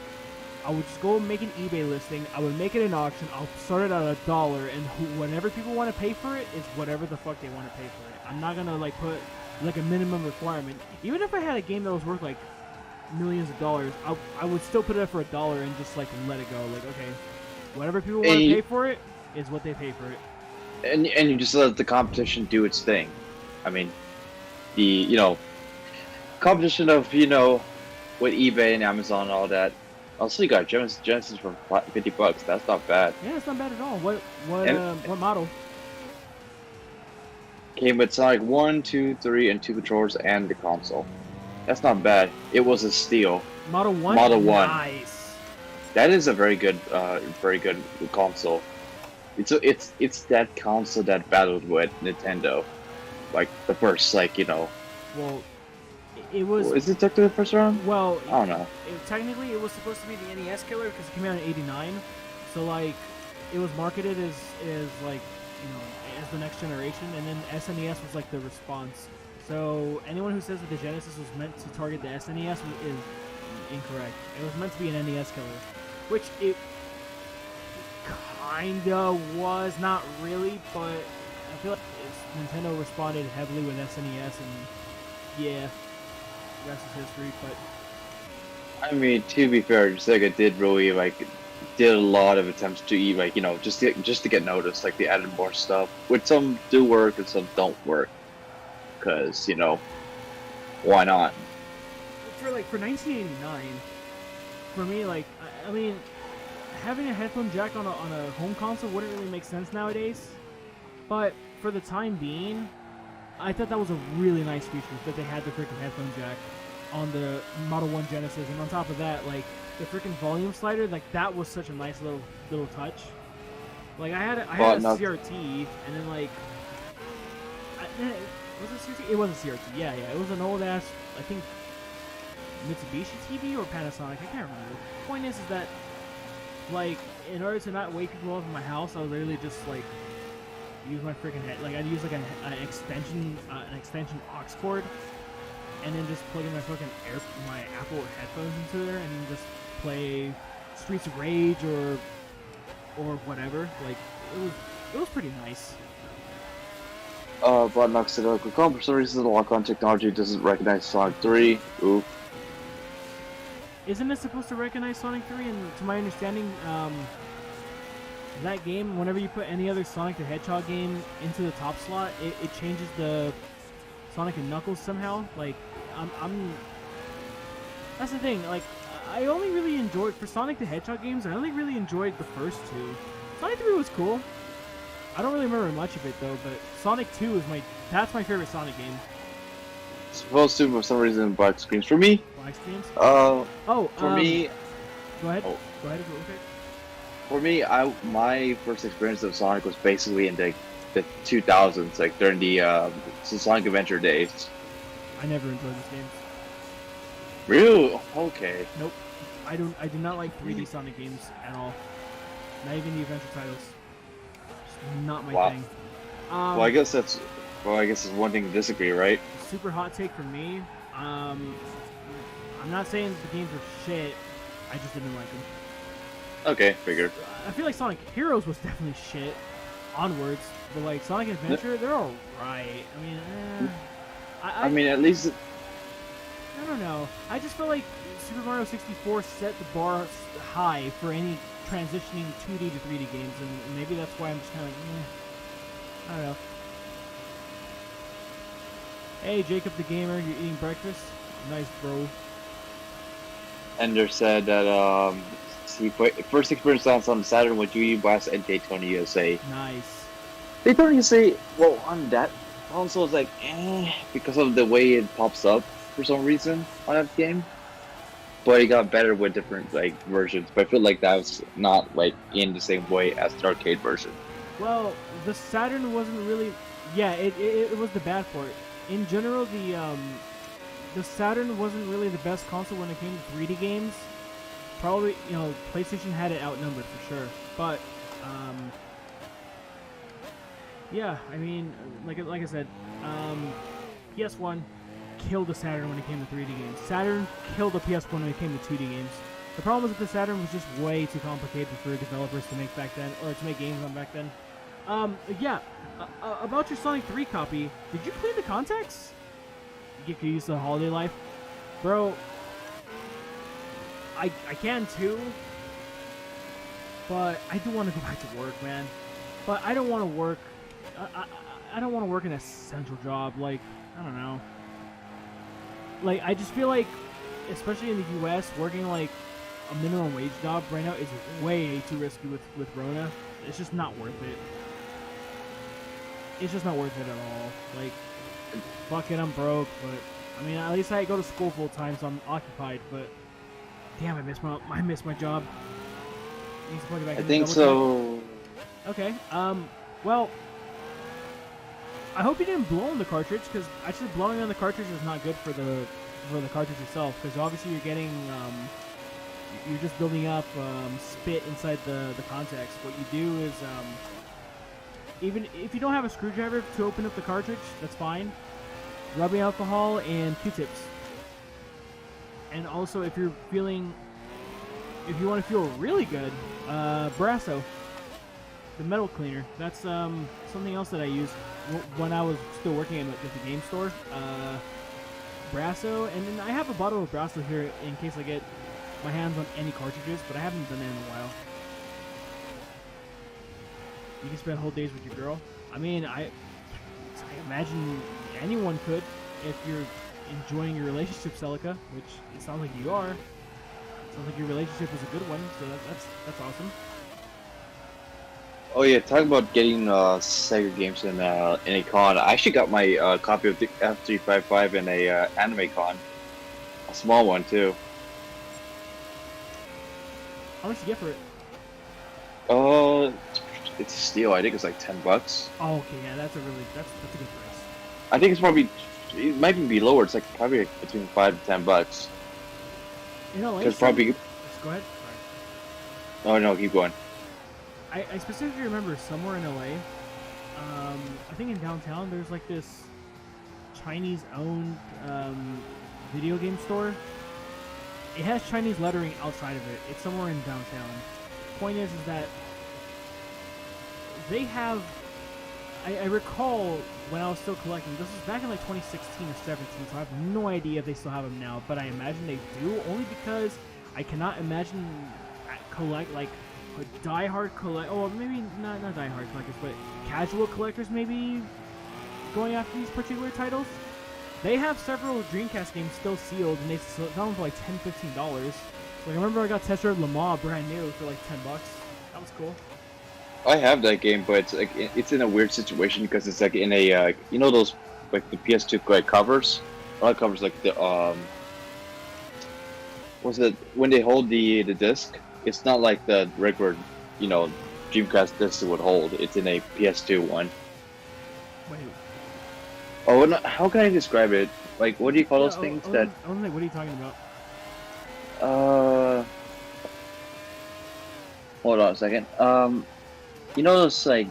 I would just go make an eBay listing. I would make it an auction. I'll start it at $1, and whatever people want to pay for it is whatever the fuck they want to pay for it. I'm not gonna like put like a minimum requirement. Even if I had a game that was worth like millions of dollars, I would still put it up for $1 and just like let it go. Like, okay, whatever people want to pay for it is what they pay for it. And you just let the competition do its thing. I mean, the competition of with eBay and Amazon and all that. Also, you got Genesis for $50. That's not bad. Yeah, it's not bad at all. What model? Came with Sonic 1, 2, 3, and 2 controllers and the console. That's not bad. It was a steal. Model 1? Model 1. Nice. That is a very good console. It's that console that battled with Nintendo, like the first, Well, it was. Is it technically the first round? Well, I don't know. Technically, it was supposed to be the NES killer because it came out in '89. So like, it was marketed as like, as the next generation, and then SNES was like the response. So anyone who says that the Genesis was meant to target the SNES is incorrect. It was meant to be an NES killer, which it kinda was, not really, but I feel like Nintendo responded heavily with SNES, and yeah, rest is history. But I mean, to be fair, Sega did really did a lot of attempts to just to get noticed. Like, they added more stuff, which some do work and some don't work. Cause why not? For 1989, for me, like, I mean, having a headphone jack on a home console wouldn't really make sense nowadays. But for the time being, I thought that was a really nice feature that they had the freaking headphone jack on the Model 1 Genesis, and on top of that, like, the freaking volume slider, like, that was such a nice little touch. Like, I had a CRT, and then like, was it CRT? It was a CRT. Yeah. It was an old ass, I think, Mitsubishi TV or Panasonic. I can't remember. The point is that, like, in order to not wake people up in my house, I would literally just like use my freaking head. Like, I'd use like an extension aux cord and then just plug in my Apple headphones into there, and just play Streets of Rage or whatever. Like it was pretty nice. But Knox said, for some reason, the lock-on technology doesn't recognize Sonic 3. Ooh. Isn't it supposed to recognize Sonic 3? And to my understanding, that game, whenever you put any other Sonic the Hedgehog game into the top slot, it changes the Sonic and Knuckles somehow. Like, that's the thing. Like, I only really enjoyed, for Sonic the Hedgehog games, I only really enjoyed the first two. Sonic 3 was cool. I don't really remember much of it though, but Sonic 2 is that's my favorite Sonic game. Supposed to, for some reason, black screens. For me, Black screens? For me... Go ahead. Oh. Go ahead. Okay. For me, my first experience of Sonic was basically in the 2000s, like during the Sonic Adventure days. I never enjoyed this game. Really? Okay. Nope. I do not like 3D Sonic games at all. Not even the adventure titles. Just not my thing. Well, I guess it's one thing to disagree, right? Super hot take from me. I'm not saying the games were shit. I just didn't like them. Okay, figured. I feel like Sonic Heroes was definitely shit. Onwards, but like Sonic Adventure, they're all right. I mean, I mean, at least. I don't know. I just feel like Super Mario 64 set the bar high for any transitioning 2D to 3D games, and maybe that's why I'm just kind of like, I don't know. Hey, Jacob the Gamer, you eating breakfast? Nice, bro. Ender said that he first experience on Saturn with UE Blast and Daytona USA. Nice. Daytona USA, well, on that console is like, because of the way it pops up for some reason on that game. But it got better with different like versions. But I feel like that was not like in the same way as the arcade version. Well, the Saturn wasn't really. Yeah, it was the bad port. In general, the Saturn wasn't really the best console when it came to 3D games. Probably, PlayStation had it outnumbered for sure. But yeah, I mean, like I said, PS1 killed the Saturn when it came to 3D games. Saturn killed the PS1 when it came to 2D games. The problem was that the Saturn was just way too complicated for developers to make back then, or to make games on back then. Yeah, about your Sonic 3 copy, did you clean the contacts? You get used to the holiday life? Bro, I can too, but I do want to go back to work, man. But I don't want to work, I don't want to work an essential job, like, I don't know. Like, I just feel like, especially in the US, working like a minimum wage job right now is way too risky with Rona. It's just not worth it. It's just not worth it at all. Like, fuck it, I'm broke, but I mean, at least I go to school full time, so I'm occupied. But damn, I miss my job. Need to plug it back I in think so. Okay. Well, I hope you didn't blow on the cartridge, because actually blowing on the cartridge is not good for the cartridge itself, because obviously you're getting you're just building up spit inside the contacts. What you do is even if you don't have a screwdriver to open up the cartridge, that's fine. Rubbing alcohol and Q-tips. And also, if you want to feel really good, Brasso, the metal cleaner. That's something else that I used when I was still working at the game store. Brasso, and then I have a bottle of Brasso here in case I get my hands on any cartridges, but I haven't done it in a while. You can spend whole days with your girl. I mean, I imagine anyone could if you're enjoying your relationship, Celica, which it sounds like you are. It sounds like your relationship is a good one, so that's awesome. Oh yeah, talking about getting Sega games in a con. I actually got my copy of the F355 in a anime con, a small one too. How much did you get for it? It's a steal. I think it's like $10. Oh, okay, yeah, that's a good price. I think it might even be lower. It's like probably between $5 to $10. You know, Because probably. Let's go ahead. Oh no, keep going. I specifically remember somewhere in LA, I think in downtown, there's like this Chinese-owned video game store. It has Chinese lettering outside of it. It's somewhere in downtown. Point is that they have. I recall when I was still collecting. This was back in like 2016 or 17, so I have no idea if they still have them now. But I imagine they do, only because I cannot imagine collect like a diehard collect. Oh, maybe not diehard collectors, but casual collectors maybe going after these particular titles. They have several Dreamcast games still sealed, and they sell them for like $10-15. Like I remember I got Test Drive Le Mans brand new for like $10. That was cool. I have that game, but it's like it's in a weird situation because it's like in a you know those like the PS2 like covers, not covers like the was it when they hold the disc? It's not like the regular Dreamcast disc would hold. It's in a PS2 one. Wait. Oh, how can I describe it? Like, what do you call those things that? I don't think. What are you talking about? Hold on a second. You know those like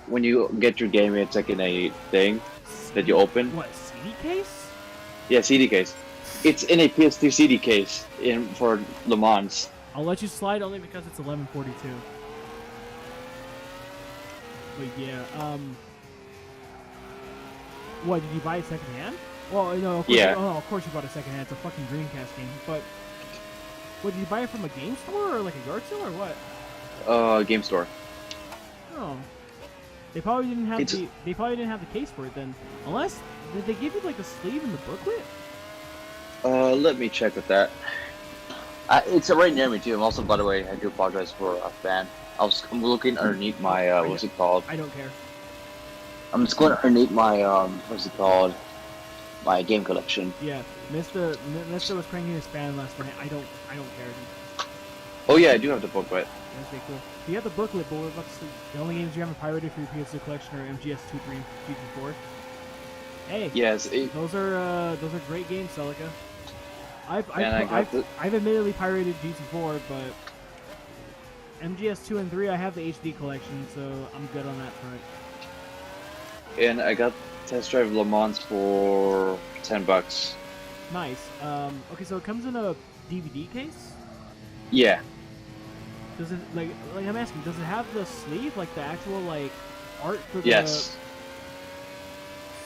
when you get your game, it's like in a thing that you open. What, CD case? Yeah, CD case. It's in a PS2 CD case for Le Mans. I'll let you slide only because it's 11:42. But yeah, what, did you buy it secondhand? Well, no, of course, yeah. Of course you bought it secondhand. It's a fucking Dreamcast game. But what, did you buy it from a game store or like a yard sale or what? Game store. Oh, they probably didn't have they probably didn't have the case for it then. Unless did they give you like the sleeve and the booklet? Let me check with that. It's right near me too. I'm also, by the way, I do apologize for a fan. I'm looking underneath my what's it called? I don't care. I'm just going underneath my what's it called? My game collection. Yeah, Mister was cranking his fan last night. I don't care. Dude. Oh yeah, I do have the booklet. That's pretty cool. You have the booklet, but we're about to see the only games you haven't pirated for your PS2 collection are MGS 2, 3, and 4. Hey, yes, those are great games, Celica. I've admittedly pirated GT4, but MGS 2 and 3 I have the HD collection, so I'm good on that front. And I got Test Drive Le Mans for $10. Nice. Okay, so it comes in a DVD case. Yeah. Does it like I'm asking? Does it have the sleeve, like the actual like art for the? Yes.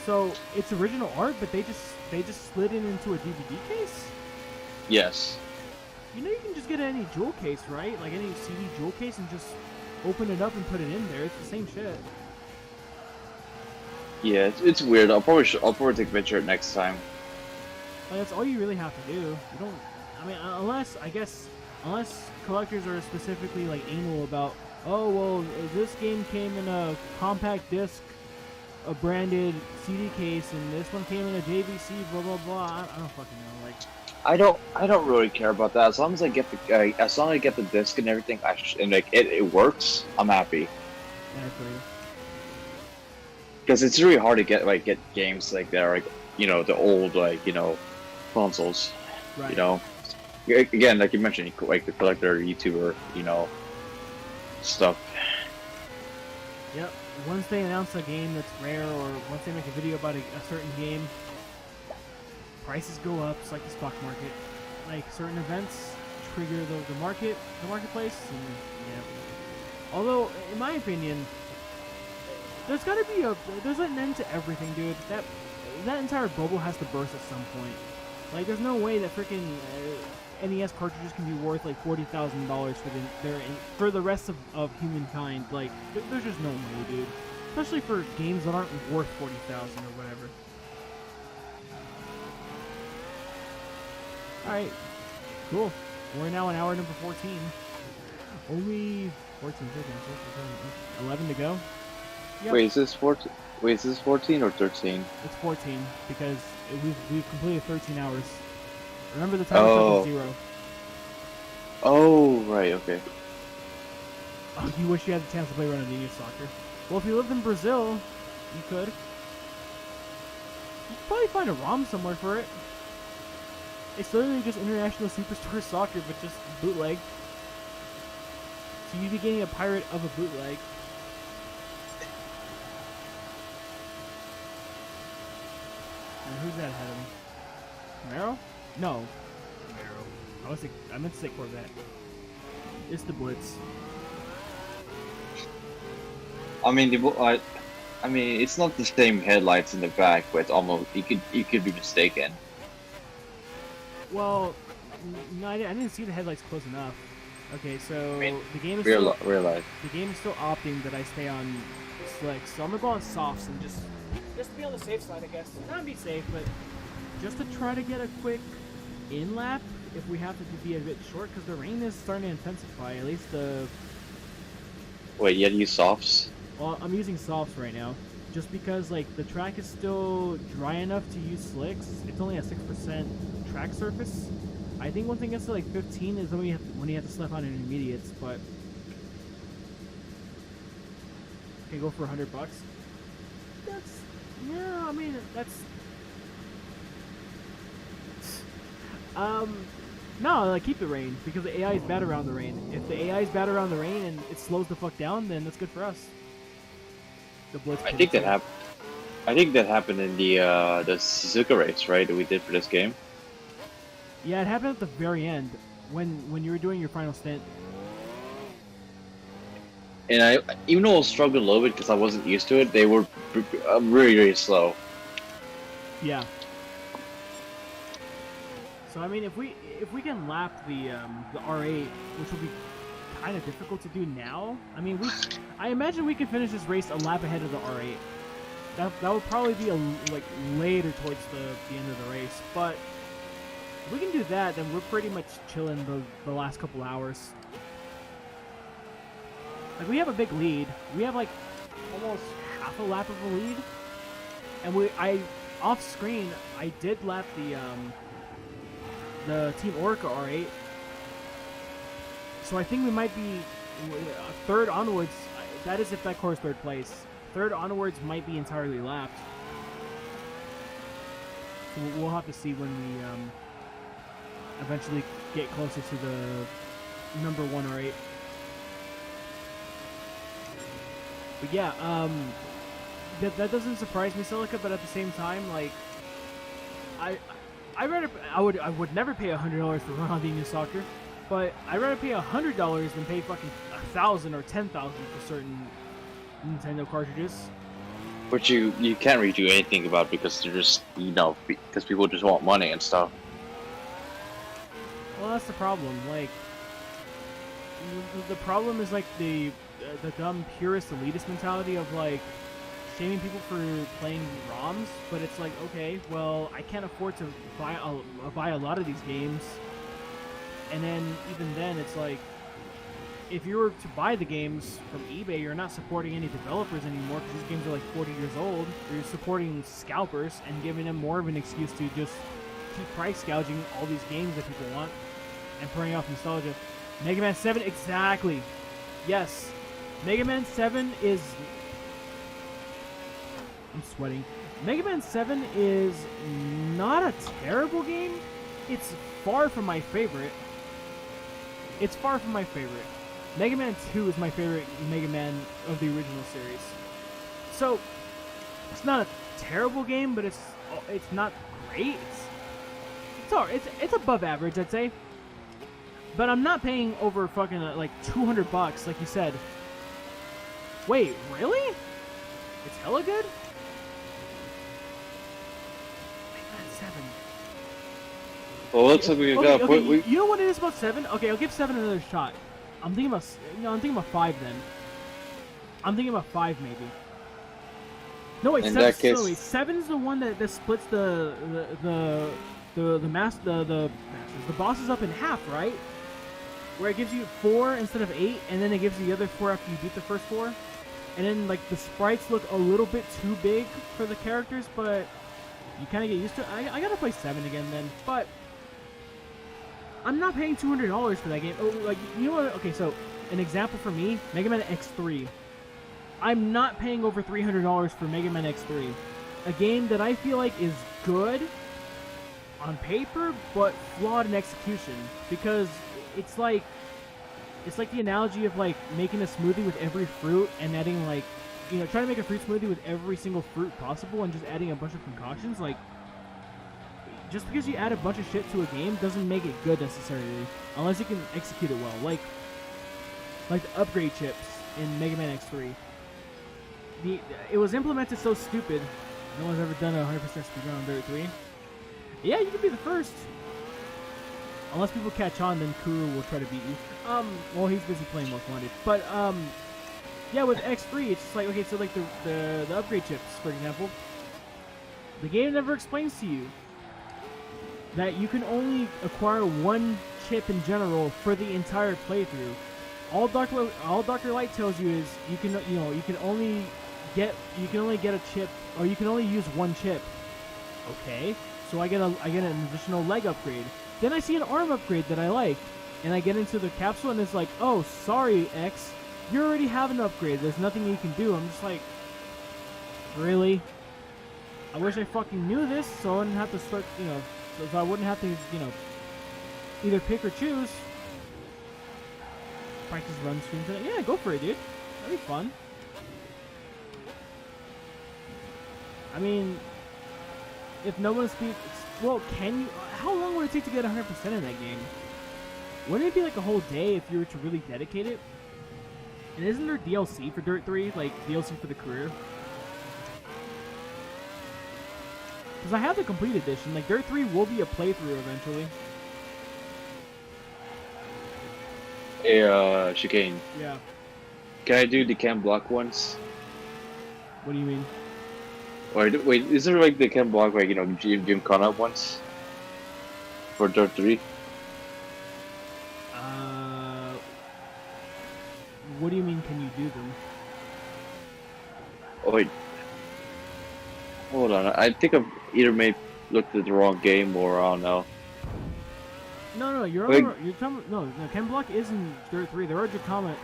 So it's original art, but they just slid it into a DVD case. Yes. You know you can just get any jewel case, right? Like any CD jewel case, and just open it up and put it in there. It's the same shit. Yeah, it's weird. I'll probably take a picture of it next time. Like, that's all you really have to do. You don't. I mean, unless collectors are specifically like anal about, oh well, this game came in a compact disc, a branded CD case, and this one came in a JVC, blah blah blah. I don't fucking know. Like, I don't really care about that. As long as I get the disc and everything, and like it works, I'm happy. Yeah, for you. Because it's really hard to get games like that, like the old consoles. Right. Again, like you mentioned, like the collector, YouTuber, stuff. Yep. Once they announce a game that's rare, or once they make a video about a certain game, prices go up. It's like the stock market. Like certain events trigger the marketplace, and yeah. Although, in my opinion, there's gotta be there's an end to everything, dude. That entire bubble has to burst at some point. Like, there's no way that freaking NES cartridges can be worth like $40,000 for the rest of humankind. Like, there's just no way, dude. Especially for games that aren't worth $40,000 or whatever. All right, cool. We're now on hour number 14. Only 14, 15, 16, 17, 11 to go. Yep. Wait, is this 14? Wait, is this 14 or 13? It's 14 because we've completed 13 hours. Remember the time was 0. Oh, right, okay. Oh, you wish you had the chance to play Ronaldinho soccer. Well, if you lived in Brazil, you could. You could probably find a ROM somewhere for it. It's literally just International Superstar Soccer, but just bootleg. So you'd be getting a pirate of a bootleg. Who's that ahead of him? Camaro? No. Camaro. I meant to say Corvette. It's the Blitz. I mean, it's not the same headlights in the back, but it's almost you could be mistaken. Well, no, I didn't see the headlights close enough. Okay, so the game is the game is still opting that I stay on slicks, so I'm gonna go on softs and just to be on the safe side, I guess. Not be safe, but just to try to get a quick in lap if we have to be a bit short, because the rain is starting to intensify. At least the. Wait, you had to use softs? Well, I'm using softs right now, just because like the track is still dry enough to use slicks. It's only a 6% track surface. I think once it gets to like 15 is when you have to slap on intermediates, but okay, go for $100. Yeah, I mean that's no, like keep the rain because the AI is bad around the rain. If the AI is bad around the rain and it slows the fuck down, then that's good for us. The Blitz. I think that happened in the Suzuka race, right? That we did for this game. Yeah, it happened at the very end when you were doing your final stint. And I, even though I was struggling a little bit because I wasn't used to it, they were really, really slow. Yeah. So I mean, if we can lap the R8, which will be kind of difficult to do now. I mean, I imagine we can finish this race a lap ahead of the R8. That would probably be like later towards the end of the race, but if we can do that, then we're pretty much chilling the last couple hours. Like, we have a big lead. We have, like, almost half a lap of a lead. And off screen, I did lap the Team Orca R8. So I think we might be third onwards. That is if that car is third place. Third onwards might be entirely lapped. So we'll have to see when we eventually get closer to the number 1 R8. But yeah, that doesn't surprise me, Silica. But at the same time, like, I would never pay $100 for Ronaldinho Soccer, but I'd rather pay $100 than pay fucking 1,000 or 10,000 for certain Nintendo cartridges. Which you can't really do anything about because they're just because people just want money and stuff. Well, that's the problem. Like, the problem is like the dumb purist elitist mentality of like shaming people for playing ROMs, but it's like, okay, well, I can't afford to buy a lot of these games, and then even then, it's like, if you were to buy the games from eBay, you're not supporting any developers anymore because these games are like 40 years old. You're supporting scalpers and giving them more of an excuse to just keep price gouging all these games that people want and pouring off nostalgia. Mega Man 7, exactly. Yes. Mega Man 7 is... I'm sweating. Mega Man 7 is not a terrible game. It's far from my favorite. It's far from my favorite. Mega Man 2 is my favorite Mega Man of the original series. So, it's not a terrible game, but it's not great. It's above average, I'd say. But I'm not paying over fucking like $200, like you said. Wait, really? It's hella good? Mega Man 7. Well, looks like we got. Okay, you know what it is about 7? Okay, I'll give 7 another shot. I'm thinking about 5 then. I'm thinking about 5 maybe. No wait, 7's the one that splits the bosses up in half, right? Where it gives you 4 instead of 8, and then it gives you the other 4 after you beat the first 4. And then like the sprites look a little bit too big for the characters, but you kind of get used to it. I gotta play 7 again then, but I'm not paying $200 for that game. Oh, like, you know what? Okay, so an example for me, Mega Man X3. I'm not paying over $300 for Mega Man X3, a game that I feel like is good on paper, but flawed in execution. Because it's like the analogy of like making a smoothie with every fruit and adding like, trying to make a fruit smoothie with every single fruit possible and just adding a bunch of concoctions. Like, just because you add a bunch of shit to a game doesn't make it good necessarily, unless you can execute it well. Like the upgrade chips in Mega Man X3. It was implemented so stupid. No one's ever done a 100% speedrun on Dirt 3. Yeah, you can be the first. Unless people catch on, then Kuru will try to beat you. Well, he's busy playing Most Wanted. But, yeah, with X3, it's just like, okay, so like the upgrade chips, for example, the game never explains to you that you can only acquire one chip in general for the entire playthrough. All Dr. Light tells you is you can only get a chip, or you can only use one chip. Okay, so I get an additional leg upgrade. Then I see an arm upgrade that I like, and I get into the capsule, and it's like, oh, sorry, X, you already have an upgrade. There's nothing you can do. I'm just like, really? I wish I fucking knew this, so I wouldn't have to start, so I wouldn't have to, either pick or choose. Practice run streams. Yeah, go for it, dude. That'd be fun. I mean, if no one speaks, well, can you? How long would it take to get 100% in that game? Wouldn't it be like a whole day if you were to really dedicate it? And isn't there DLC for Dirt 3? Like, DLC for the career? Because I have the complete edition. Like, Dirt 3 will be a playthrough eventually. Hey, Chicane. Yeah. Can I do the cam block once? What do you mean? Or wait, is there like the cam block like Gymkhana up once for Dirt 3? What do you mean? Can you do them? Oh wait, hold on. I think I've either looked at the wrong game or I don't know. No, you're talking. No, Chem Block is in Dirt 3. There are Gymkhana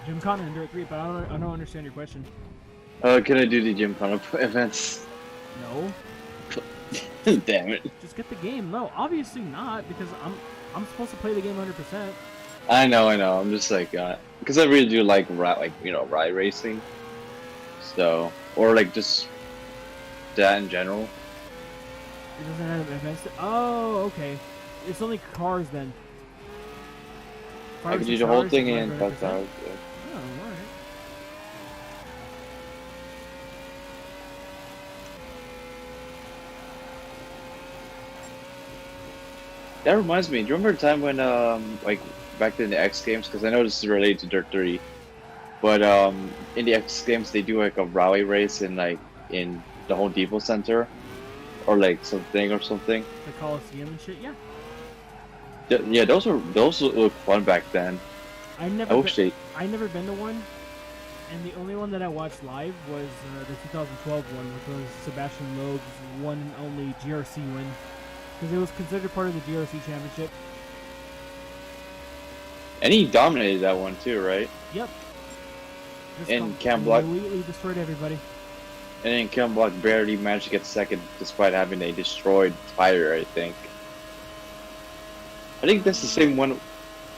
in Dirt 3, but I don't understand your question. Can I do the Gymkhana events? No. Damn it. Just get the game. No, obviously not, because I'm supposed to play the game 100%. I know. I'm just like, because I really do like ride racing. So, or like just that in general. It doesn't have events. Oh, okay. It's only cars then. I can do the whole thing in 5 hours. Yeah. Oh, alright. That reminds me. Do you remember the time when like back in the X Games? Because I know this is related to Dirt 3, but in the X Games they do like a rally race in the Home Depot Center, or like something. The Coliseum and shit. Yeah. Yeah, those look fun back then. I never been to one, and the only one that I watched live was the 2012 one, which was Sebastian Loeb's one and only GRC win, because it was considered part of the GRC championship. And he dominated that one too, right? Yep. And Cam Block completely destroyed everybody. And then Cam Block barely managed to get second, despite having a destroyed tire, I think. I think that's the same one.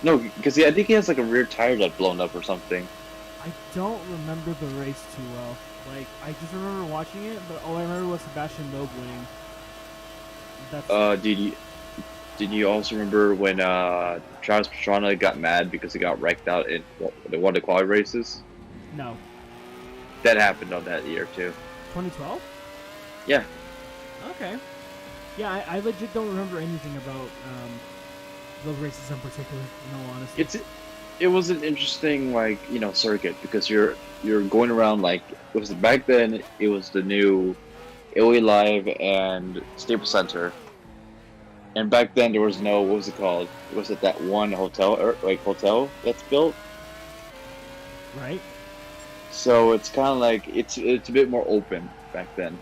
No, because I think he has like a rear tire that blown up or something. I don't remember the race too well. Like, I just remember watching it, but all I remember was Sebastian Loeb winning. Did you also remember when Travis Pastrana got mad because he got wrecked out in one of the quali races? No. That happened on that year too. 2012? Yeah. Okay. Yeah, I legit don't remember anything about those races in particular, in all honesty. It was an interesting circuit, because you're going around back then it was the new Italy Live and Staples Center, and back then there was no, what was it called? Was it that one hotel that's built? Right. So it's kind of like it's a bit more open back then.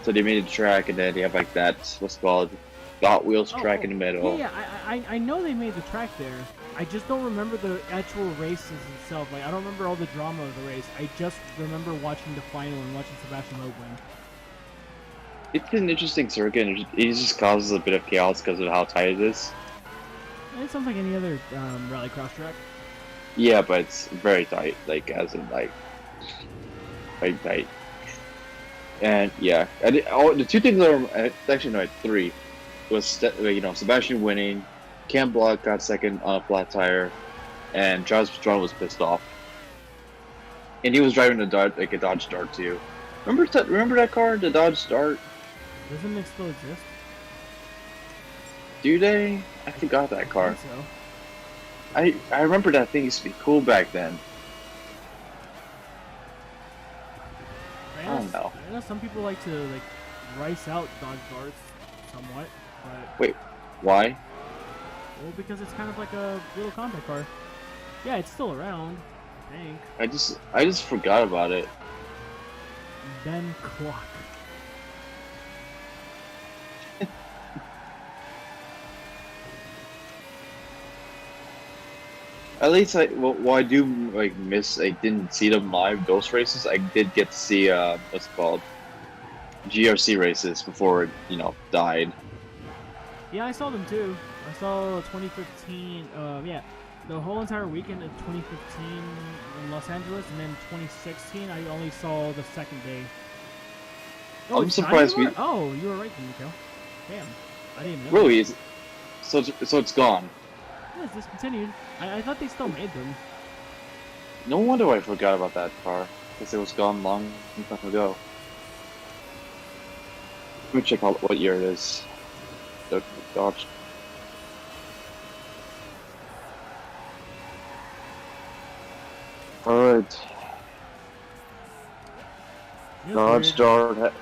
So they made a track, and then they have like that what's called Hot Wheels track in the middle. Yeah, I know they made the track there. I just don't remember the actual races itself. Like, I don't remember all the drama of the race. I just remember watching the final and watching Sebastian Loeb win. It's an interesting circuit, and it just causes a bit of chaos because of how tight it is. It sounds like any other rallycross track. Yeah, but it's very tight, very tight. And yeah, the two things are actually no, three. Sebastian winning, Cam Block got second on a flat tire, and Travis Pastrana was pissed off, and he was driving a Dodge Dart too. Remember that car, the Dodge Dart? Doesn't it still exist? Do they? I forgot that car. I think so. I remember that thing used to be cool back then. I don't know. I know some people like to rice out Dodge Darts somewhat, but Wait, why? well, because it's kind of like a little compact car. Yeah, it's still around, I think. I just forgot about it. Ben Clock. At least I do miss. I didn't see them live, those races. I did get to see what's it called, GRC races before it died. Yeah, I saw them too. I saw 2015. Yeah, the whole entire weekend of 2015 in Los Angeles, and then 2016 I only saw the second day. Oh, I'm surprised we. Oh, you were right, Nico. Damn, I didn't even know. Really? So it's gone. Yeah, it's discontinued. I thought they still made them. No wonder I forgot about that car, because it was gone long time ago. Let me check out what year it is. The Dodge. Alright. Dodge Dart.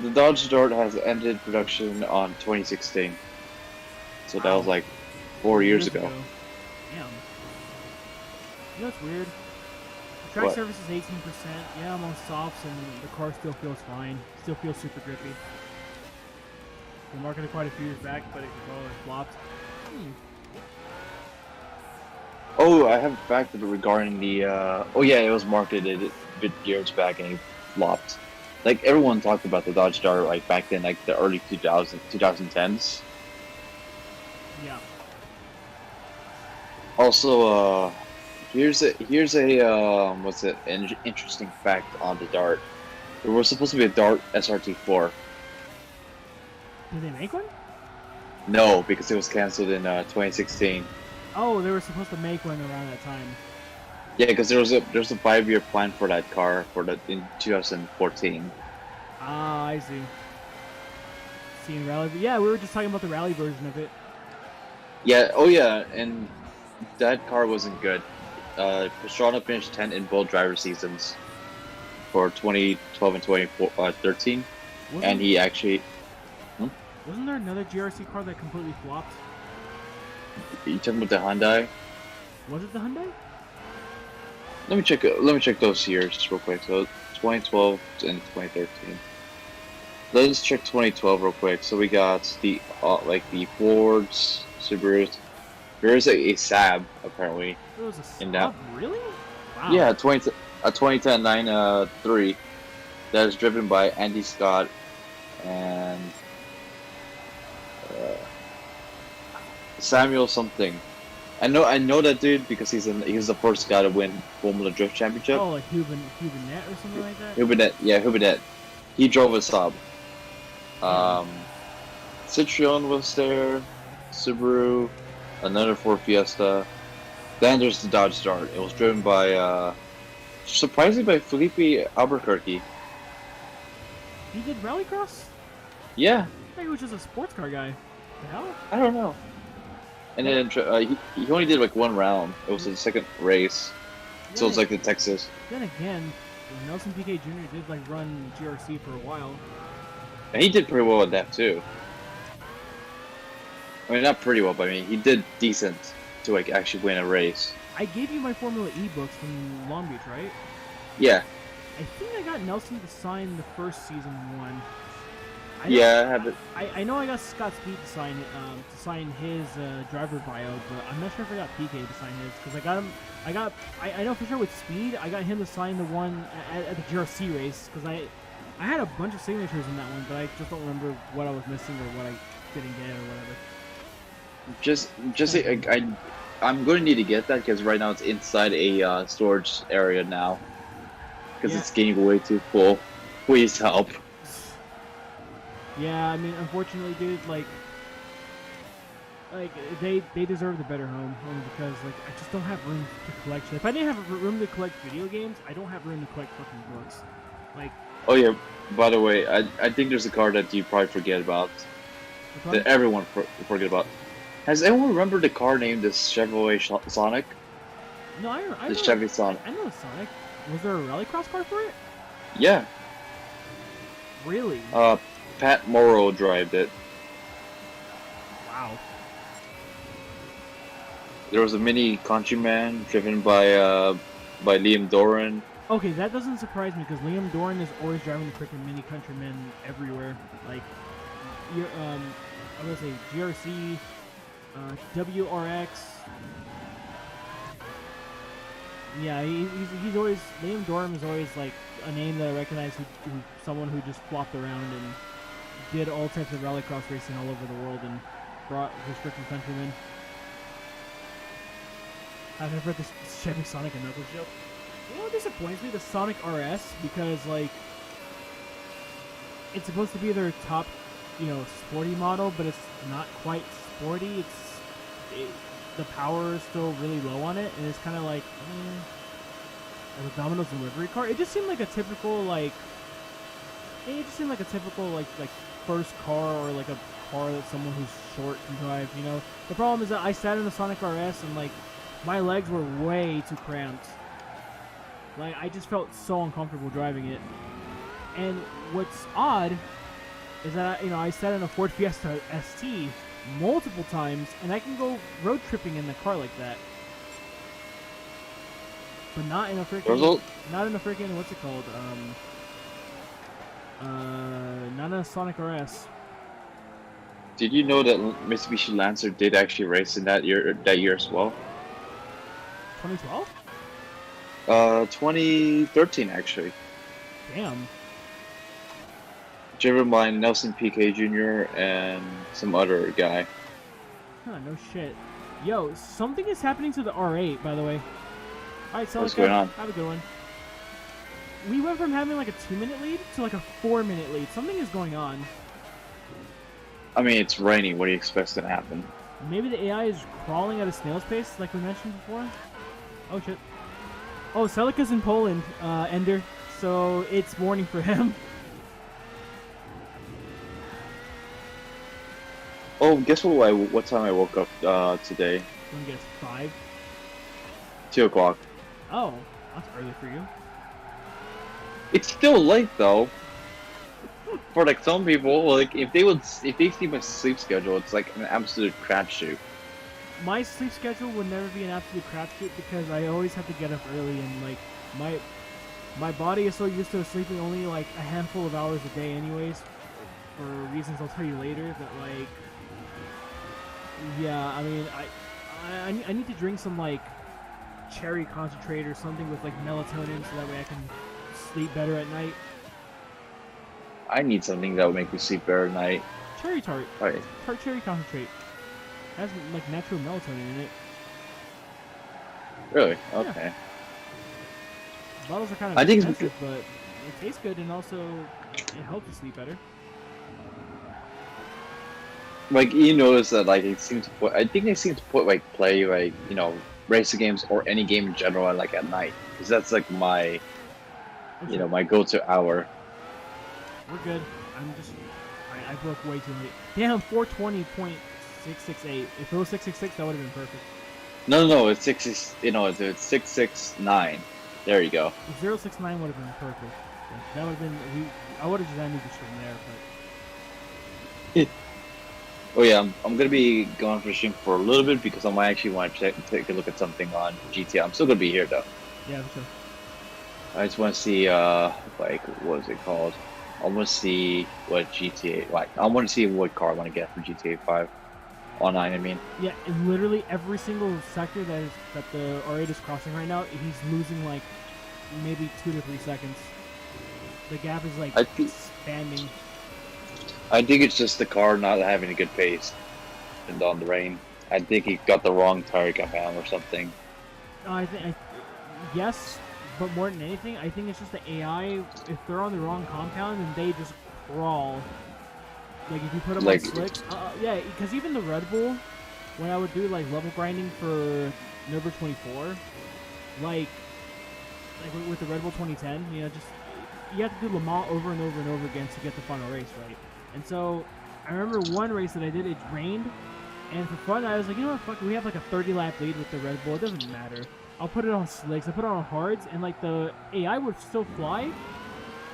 The Dodge Dart has ended production on 2016. So that was like 4 years ago. Damn. You know what's weird? The track surface is 18%. Yeah, I'm on softs and the car still feels fine. Still feels super grippy. We marketed quite a few years back, but it flopped. Oh, I have a fact regarding the. Oh yeah, it was marketed a bit years back and it flopped. Like everyone talked about the Dodge Dart like back then, like the early 2010s. Yeah. Also, here's a interesting fact on the Dart. There was supposed to be a Dart SRT4. Did they make one? No, because it was canceled in 2016. Oh, they were supposed to make one around that time. Yeah, because there's a 5-year plan for that car in 2014. Ah, I see. Seeing rally, yeah, we were just talking about the rally version of it. Yeah, oh yeah, and that car wasn't good. Pastrana finished 10th in both driver seasons for 2012 and 2013, and he actually. Wasn't there another GRC car that completely flopped? You talking about the Hyundai? Was it the Hyundai? Let me check those years real quick. So 2012 and 2013. Let's check 2012 real quick. So we got the the Fords, Subarus. There is a Saab apparently. There was a Saab, really? Wow. Yeah, a 2010 9-3 that is driven by Andy Scott and Samuel something. I know that dude because he's the first guy to win Formula Drift Championship. Oh, like Hubinette or something like that? Hubinette. He drove a Saab. Citroen was there, Subaru, another Ford Fiesta. Then there's the Dodge Dart. It was driven by, surprisingly by Felipe Albuquerque. He did rallycross? Yeah. I think he was just a sports car guy. The hell? I don't know. And then he only did like one round. It was the second race, so it's like the Texas. Then again, Nelson Piquet Jr. did like run GRC for a while. And he did pretty well at that too. I mean, not pretty well, but I mean, he did decent to like actually win a race. I gave you my Formula E books from Long Beach, right? Yeah. I think I got Nelson to sign the first season one. I have it. I know I got Scott Speed to sign it, to sign his driver bio, but I'm not sure if I got PK to sign his because I got him. I know for sure with Speed, I got him to sign the one at the GRC race because I had a bunch of signatures in that one, but I just don't remember what I was missing or what I didn't get or whatever. I'm going to need to get that because right now it's inside a storage area now because it's getting way too full. Please help. Yeah, I mean, unfortunately, dude, like, like they deserve the better home only because like I just don't have room to collect shit. If I didn't have room to collect video games, I don't have room to collect fucking books. Like, Oh yeah. By the way, I think there's a car that you probably forget about. That everyone forget about. Has anyone remembered the car named the Chevrolet Sonic? No, I The know. Chevy Sonic. I know Sonic. Was there a rallycross car for it? Yeah. Really? Pat Morrow drove it. Wow. There was a mini Countryman driven by Liam Doran. Okay, that doesn't surprise me because Liam Doran is always driving the freaking Mini Countryman everywhere. Like, I'm gonna say GRC, WRX. Yeah, he's always Liam Doran is always like a name that I recognize who someone who just flopped around and did all types of rallycross racing all over the world and brought his freaking countrymen. I've never heard this Chevy Sonic and Knuckles joke. You know what disappoints me? The Sonic RS, because like it's supposed to be their top, sporty model, but it's not quite sporty. The power is still really low on it, and it's kind of like a Domino's delivery car. It just seemed like a typical like first car or like a car that someone who's short can drive. The problem is that I sat in the Sonic RS and like my legs were way too cramped. Like, I just felt so uncomfortable driving it. And what's odd is that, I sat in a Ford Fiesta ST multiple times, and I can go road tripping in the car like that. But not in a freaking, what's it called? Not in a Sonic RS. Did you know that Mitsubishi Lancer did actually race in that year as well? 2012? 2013 actually. Damn. Driven by Nelson Piquet Jr. and some other guy. Huh, no shit. Yo, something is happening to the R8, by the way. Alright, so what's going on? Have a good one. We went from having like a 2-minute lead to like a 4-minute lead. Something is going on. I mean, it's raining. What do you expect's gonna happen? Maybe the AI is crawling at a snail's pace, like we mentioned before. Oh shit. Oh, Celica's in Poland, Ender, so it's morning for him. Oh, guess what time I woke up today? Let me guess, 5? 2 o'clock. Oh, that's early for you. It's still late though. For like some people, like if they see my sleep schedule, it's like an absolute crapshoot. My sleep schedule would never be an absolute crapshoot because I always have to get up early, and like my body is so used to sleeping only like a handful of hours a day anyways, for reasons I'll tell you later, that like, yeah, I mean, I need to drink some like cherry concentrate or something with like melatonin so that way I can sleep better at night. I need something that would make me sleep better at night. Cherry tart. Right. Tart cherry concentrate. Has like natural melatonin in it. Really? Okay. Yeah. Bottles are kind of expensive, but it tastes good, and also it helps you sleep better. Like you notice that like it seems to put. I think they seem to put like play like racing games or any game in general like at night, because that's like my my go-to hour. We're good. I broke way too late. Damn, 420.668. If it was 666, that would have been perfect. No, it's it's 669. There you go. 069 would have been perfect. That would have been. I would have just ended the stream there, but. Oh yeah, I'm gonna be gone for stream for a little bit because I might actually want to take a look at something on GTA. I'm still gonna be here though. Yeah, for sure. I just want to see like what is it called? I want to see what GTA like. I want to see what car I want to get for GTA 5 online. I mean. Yeah, and literally every single sector that the R8 is crossing right now, he's losing like maybe 2 to 3 seconds. The gap is like expanding. I think it's just the car not having a good pace and on the rain. I think he got the wrong tire compound or something. Yes, but more than anything, I think it's just the AI. If they're on the wrong compound, then they just crawl. Like if you put them on slicks, yeah, because even the Red Bull when I would do like level grinding for Nürburgring 24, like with the Red Bull 2010, you know, just you have to do Le Mans over and over and over again to get the final race, right? And so I remember one race that I did, it rained, and for fun I was like, you know what, fuck, we have like a 30 lap lead with the Red Bull, it doesn't matter. I'll put it on slicks, I put it on hards, and like the AI would still fly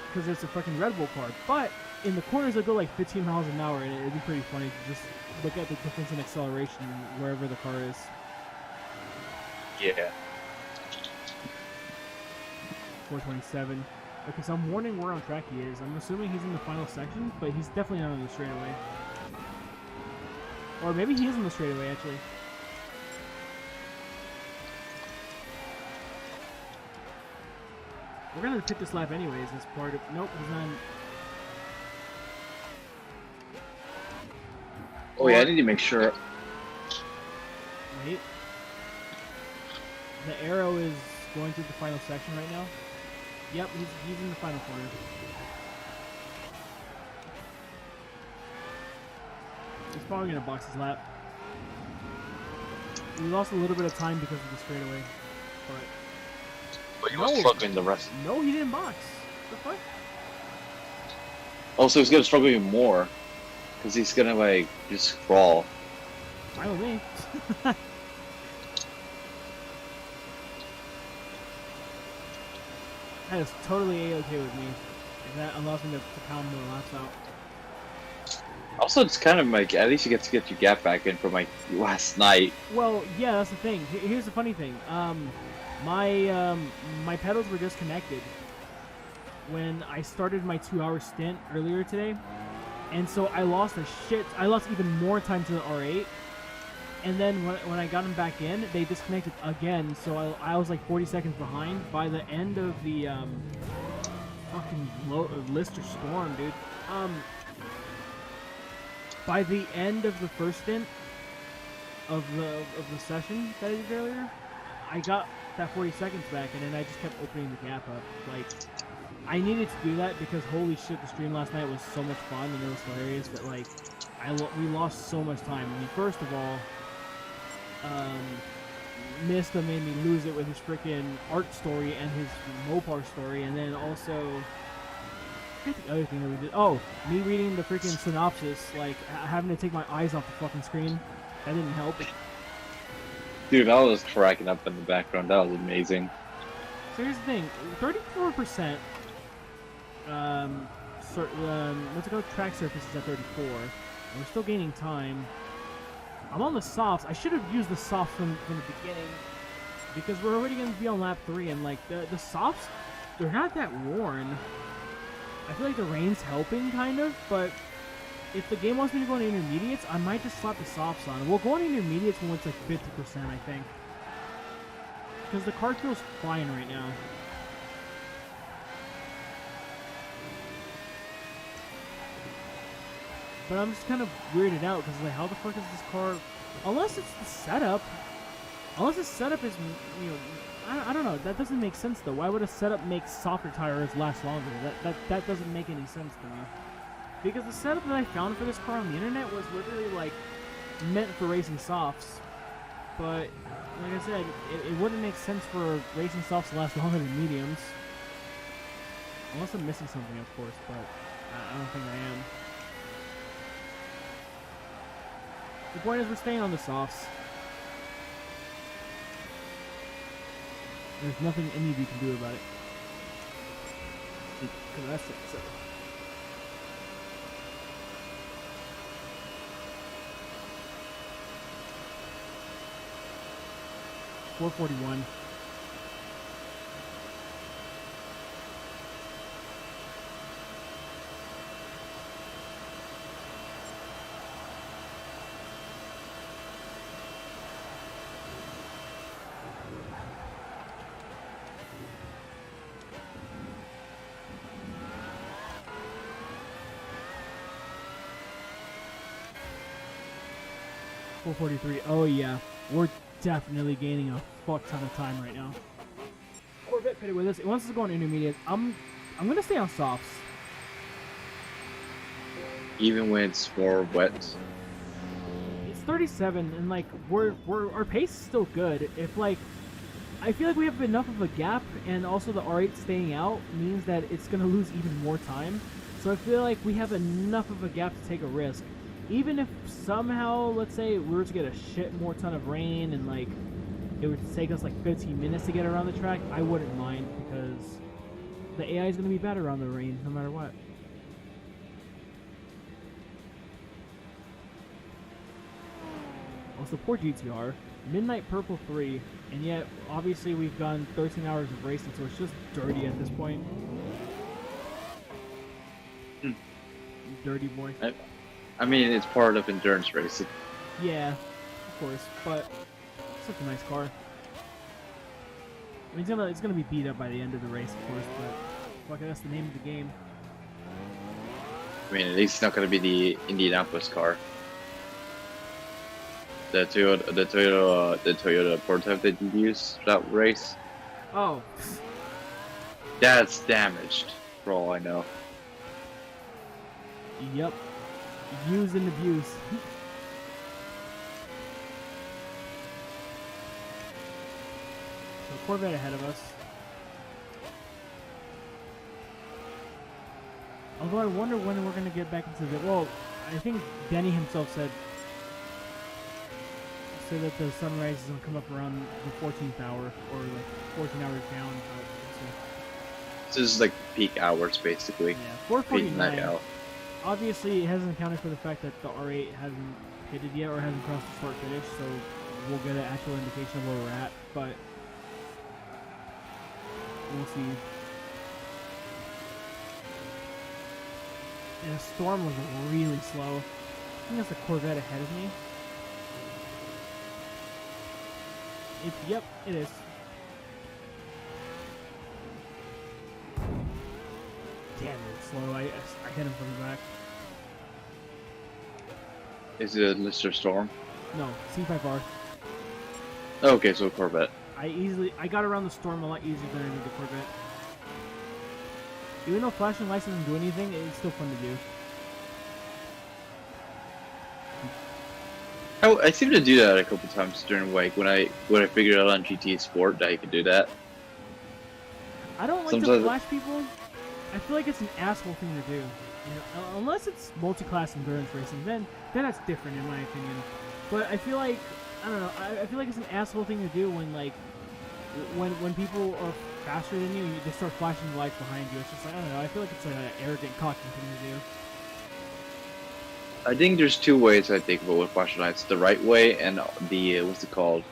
because it's a fucking Red Bull car, but in the corners it'll go like 15 miles an hour, and it'd be pretty funny to just look at the difference in acceleration wherever the car is. Yeah. 427. Okay, so I'm wondering where on track he is. I'm assuming he's in the final section, but he's definitely not on the straightaway. Or maybe he is in the straightaway, actually. We're gonna pit this lap anyways as part of... Nope, he's not... Oh yeah, I need to make sure. Wait. The arrow is going through the final section right now. Yep, he's in the final corner. He's probably gonna box his lap. We lost a little bit of time because of the straightaway, But he was struggling the rest. no, he didn't box. The fuck? Oh, so he's gonna struggle even more, because he's gonna like just crawl. Fine with me. That is totally A-okay with me. If that allows me to pound more laps out. Also, it's kind of like at least you get to get your gap back in from like last night. Well, yeah, that's the thing. Here's the funny thing. My pedals were disconnected when I started my 2-hour stint earlier today, and so I lost even more time to the R8. And then when I got them back in, they disconnected again, so I was like 40 seconds behind. By the end of the fucking Lister Storm, dude. By the end of the first stint of the session that I did earlier, I got that 40 seconds back, and then I just kept opening the gap up. Like, I needed to do that because holy shit, the stream last night was so much fun and it was hilarious that like we lost so much time. I mean, first of all, Mista made me lose it with his freaking art story and his Mopar story, and then also I forget the other thing that we did. Oh, me reading the freaking synopsis, like having to take my eyes off the fucking screen. That didn't help. Dude, I was cracking up in the background. That was amazing. So here's the thing: 34%. What's it called? Track surface is at 34. And we're still gaining time. I'm on the softs. I should have used the softs from the beginning because we're already going to be on lap 3, and like the softs, they're not that worn. I feel like the rain's helping kind of, but if the game wants me to go on intermediates, I might just slap the softs on. We'll go on intermediates when it's like 50%, I think, because the car feels fine right now. But I'm just kind of weirded out because like, how the fuck is this car? Unless it's the setup. Unless the setup is, you know, I don't know. That doesn't make sense though. Why would a setup make softer tires last longer? That doesn't make any sense to me. Because the setup that I found for this car on the internet was literally like meant for racing softs. But like I said, it wouldn't make sense for racing softs to last longer than mediums. Unless I'm missing something, of course. But I don't think I am. The point is we're staying on the softs. There's nothing any of you can do about it. Because that's it, so. .441. .443. Oh yeah, we're definitely gaining a fuck ton of time right now. Corvette pitted with us. It wants us to go on intermediate. I'm gonna stay on softs. Even when it's more wet. It's 30% 37, and like we're our pace is still good. If like I feel like we have enough of a gap, and also the R8 staying out means that it's gonna lose even more time. So I feel like we have enough of a gap to take a risk. Even if somehow, let's say, we were to get a shit more ton of rain and like it would take us like 15 minutes to get around the track, I wouldn't mind because the AI is gonna be bad around the rain no matter what. Also, poor GTR. Midnight Purple 3, and yet, obviously, we've gone 13 hours of racing, so it's just dirty at this point. Dirty boy. I mean, it's part of endurance racing. Yeah, of course, but it's such a nice car. I mean, it's gonna be beat up by the end of the race, of course, but fuck it, that's the name of the game. I mean, at least it's not going to be the Indianapolis car. The Toyota prototype they did use for that race. Oh. That's damaged, for all I know. Yep. Use and abuse. So Corvette ahead of us. Although I wonder when we're gonna get back into the. Well, I think Denny himself said that the sunrise is gonna come up around the 14th hour, or like 14 hours down. But This is like peak hours, basically. yeah, Peak night 4:49. out. Obviously, it hasn't accounted for the fact that the R8 hasn't pitted yet or hasn't crossed the start finish, so we'll get an actual indication of where we're at. But we'll see. And the storm was really slow. I think that's the Corvette ahead of me. Yep, it is. Damn, it's slow. I hit him from the back. Is it a Lister Storm? No, C5R. Oh, okay, so Corvette. I got around the storm a lot easier than I did the Corvette. Even though flashing lights doesn't do anything, it's still fun to do. I seem to do that a couple times during like when I figured out on GT Sport that you could do that. I don't like Sometimes to flash people. I feel like it's an asshole thing to do. You know, unless it's multi-class endurance racing, then that's different in my opinion. But I feel like I don't know. I feel like it's an asshole thing to do when like when people are faster than you, they start flashing lights behind you. It's just like I don't know. I feel like it's like an arrogant, cocky thing to do. I think there's two ways I think about with flashing lights: the right way and the what's it called?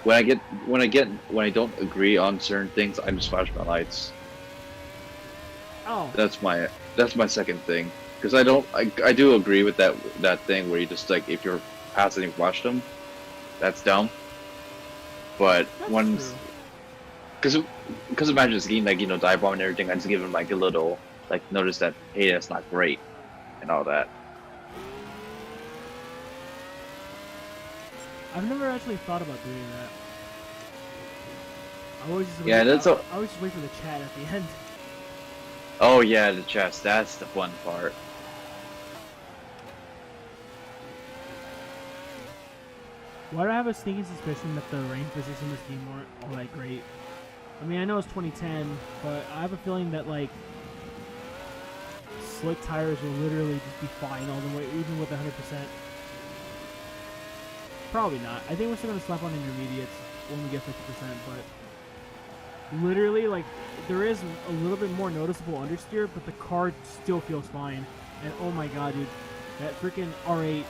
When I don't agree on certain things, I just flash my lights. Oh. That's my second thing, because I do agree with that thing where you just like if you're passing and flash them, that's dumb. But That's true. because imagine just getting like dive bomb and everything, I just give him like a little like notice that hey that's not great and all that. I've never actually thought about doing that. I always just I always just wait for the chat at the end. Oh yeah, the chest, that's the fun part. Why do I have a sneaking suspicion that the rain physics in this game weren't all that great? I mean, I know it's 2010, but I have a feeling that like slick tires will literally just be fine all the way, even with 100%. Probably not. I think we're still gonna slap on intermediates when we get 50%, but literally, like, there is a little bit more noticeable understeer, but the car still feels fine. And oh my god, dude, that freaking R8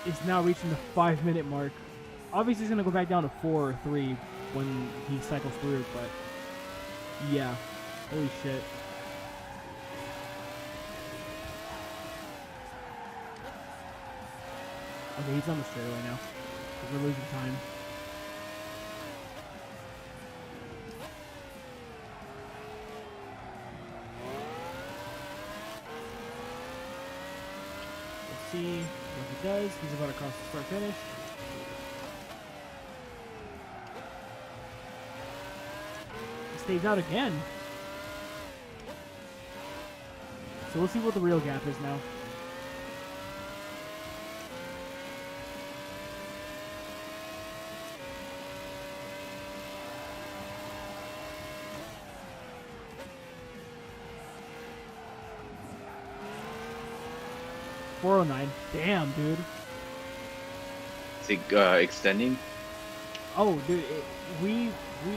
is now reaching the 5-minute mark. Obviously, he's gonna go back down to 4 or 3 when he cycles through, but yeah, holy shit. Okay, he's on the straightaway now. We're losing time. Let's see what he does. He's about to cross the start finish. He stays out again. So we'll see what the real gap is now. 409. Damn, dude. Is it extending? Oh, dude, we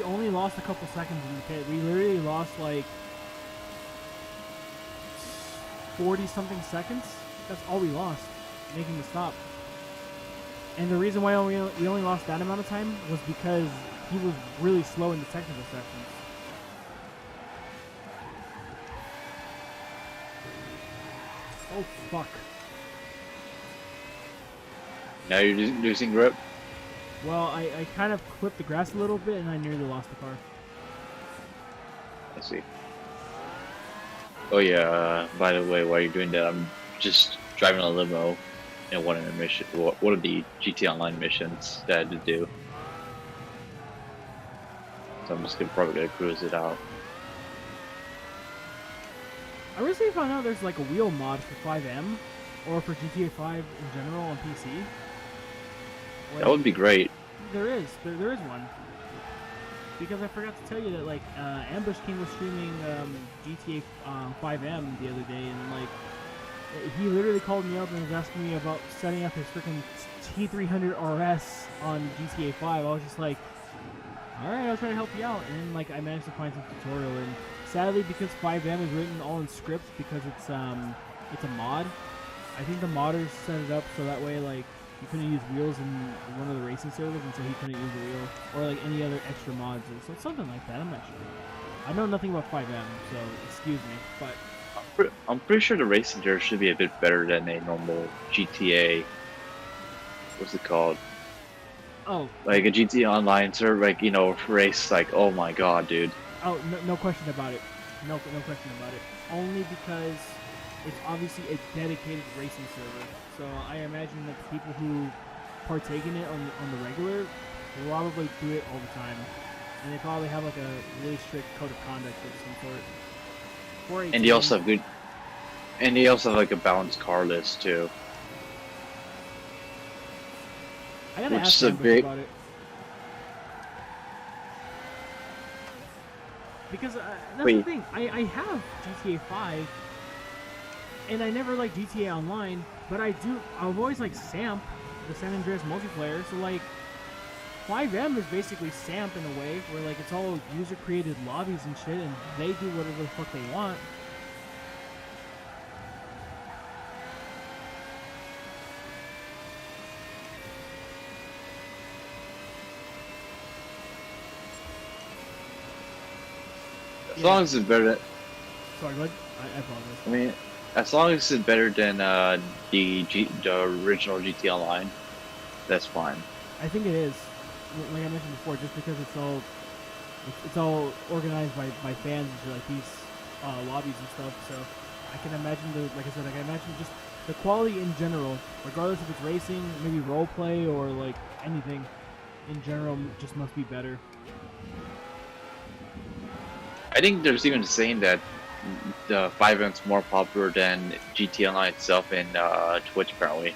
only lost a couple seconds in the pit. We literally lost like 40-something seconds. That's all we lost, making the stop. And the reason why we only lost that amount of time was because he was really slow in the technical sections. Oh, fuck. Now you're just losing grip? Well, I kind of clipped the grass a little bit and I nearly lost the car. I see. Oh yeah, by the way, while you're doing that, I'm just driving a limo in one of the mission, one of the GT Online missions that I had to do. So I'm just probably gonna cruise it out. I recently found out there's like a wheel mod for 5M, or for GTA 5 in general on PC. That would be great. There is one. Because I forgot to tell you that like Ambush King was streaming GTA 5M the other day, and like he literally called me up and was asking me about setting up his freaking T300 RS on GTA 5. I was just like, all right, I'll try to help you out, and then, like I managed to find some tutorial. And sadly, because 5M is written all in script because it's a mod, I think the modders set it up so that way like you couldn't use wheels in one of the racing servers, and so he couldn't use the wheel, or like any other extra mods, or so something like that. I'm not sure. I know nothing about 5M, so excuse me, but I'm pretty sure the racing there should be a bit better than a normal GTA. What's it called? oh, Like a GTA Online server, like, you know, race, like, oh my god, dude. oh, no question about it. No question about it. Only because it's obviously a dedicated racing server. So I imagine that the people who partake in it on the regular probably do it all the time, and they probably have like a really strict code of conduct of some sort. 418, And they also have good, and they also have like a balanced car list too. I gotta which ask is a Ambush big- about it. Because that's the Wait. thing. I have GTA 5, and I never like GTA Online, but I've always like SAMP, the San Andreas multiplayer. So like 5M is basically SAMP in a way, where like it's all user created lobbies and shit, and they do whatever the fuck they want. As long as it's better, Sorry, what? I apologize. I mean, as long as it's better than the original GT Online, that's fine. I think it is. Like I mentioned before, just because it's all organized by fans and shit, like these lobbies and stuff. So I can imagine like I said, like I imagine just the quality in general, regardless if it's racing, maybe role play, or like anything in general, just must be better. I think there's even saying that the 5M is more popular than GT Online itself in Twitch apparently.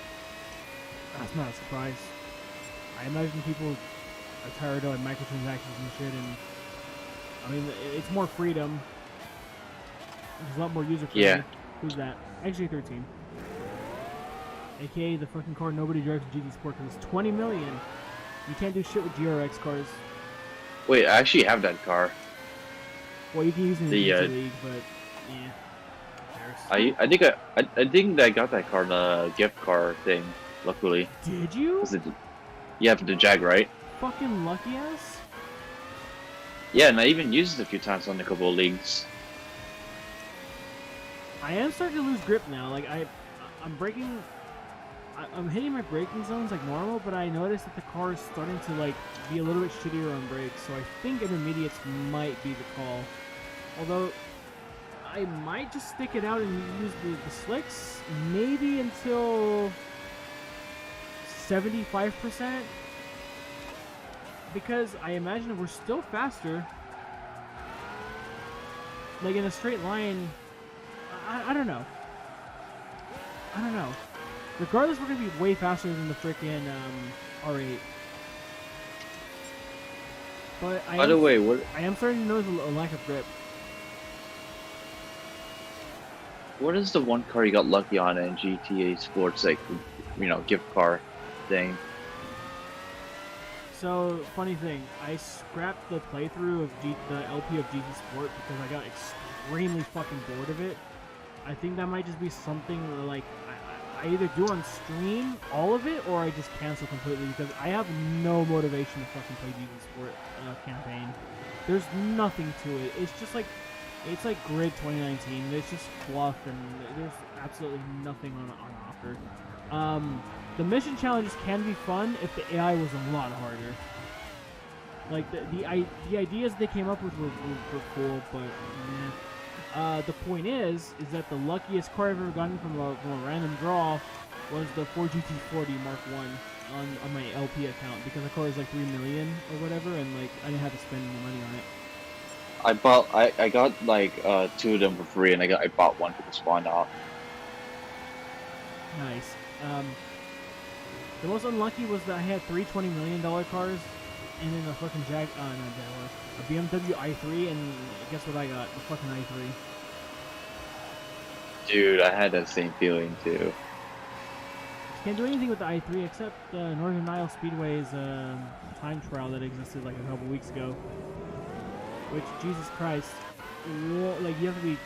That's not a surprise. I imagine people are tired of like microtransactions and shit, and I mean it's more freedom. There's a lot more user friendly. Yeah. Who's that? Actually 13. AKA the fucking car nobody drives in GT Sport because it's 20 million. You can't do shit with GRX cars. Wait, I actually have that car. Well, you can use it in The, the GT League, but yeah. I think that I got that car in the gift car thing. Luckily, Did you? you have the Jag, right? Fucking lucky ass. Yeah, and I even used it a few times on a couple of leagues. I am starting to lose grip now. Like I'm braking. I'm hitting my braking zones like normal, but I noticed that the car is starting to like be a little bit shittier on brakes. So I think intermediates might be the call. Although I might just stick it out and use the slicks maybe until 75%, because I imagine we're still faster. Like in a straight line, I don't know. I don't know. Regardless, we're gonna be way faster than the frickin' R8. But By the way, what? I am starting to notice a lack of grip. What is the one car you got lucky on in GTA Sports, like, gift car thing? So, funny thing, I scrapped the playthrough of the LP of GT Sport because I got extremely fucking bored of it. I think that might just be something where, like, I either do on stream all of it or I just cancel completely because I have no motivation to fucking play GT Sport campaign. There's nothing to it. It's like Grid 2019. It's just fluff and there's absolutely nothing on offer. The mission challenges can be fun if the AI was a lot harder. Like the ideas they came up with were cool, but the point is that the luckiest car I've ever gotten from a random draw was the Ford GT40 Mark 1 on my LP account because the car is like 3 million or whatever, and like I didn't have to spend any money on it. I got like 2 of them for free, and I bought one for the spawn off. Nice. The most unlucky was that I had 3 $20 million cars, and then a fucking a BMW i3, and guess what I got? The fucking i3. Dude, I had that same feeling too. Can't do anything with the i3 except Northern Isle Speedway's time trial that existed like a couple weeks ago. Which, Jesus Christ, like you have to be,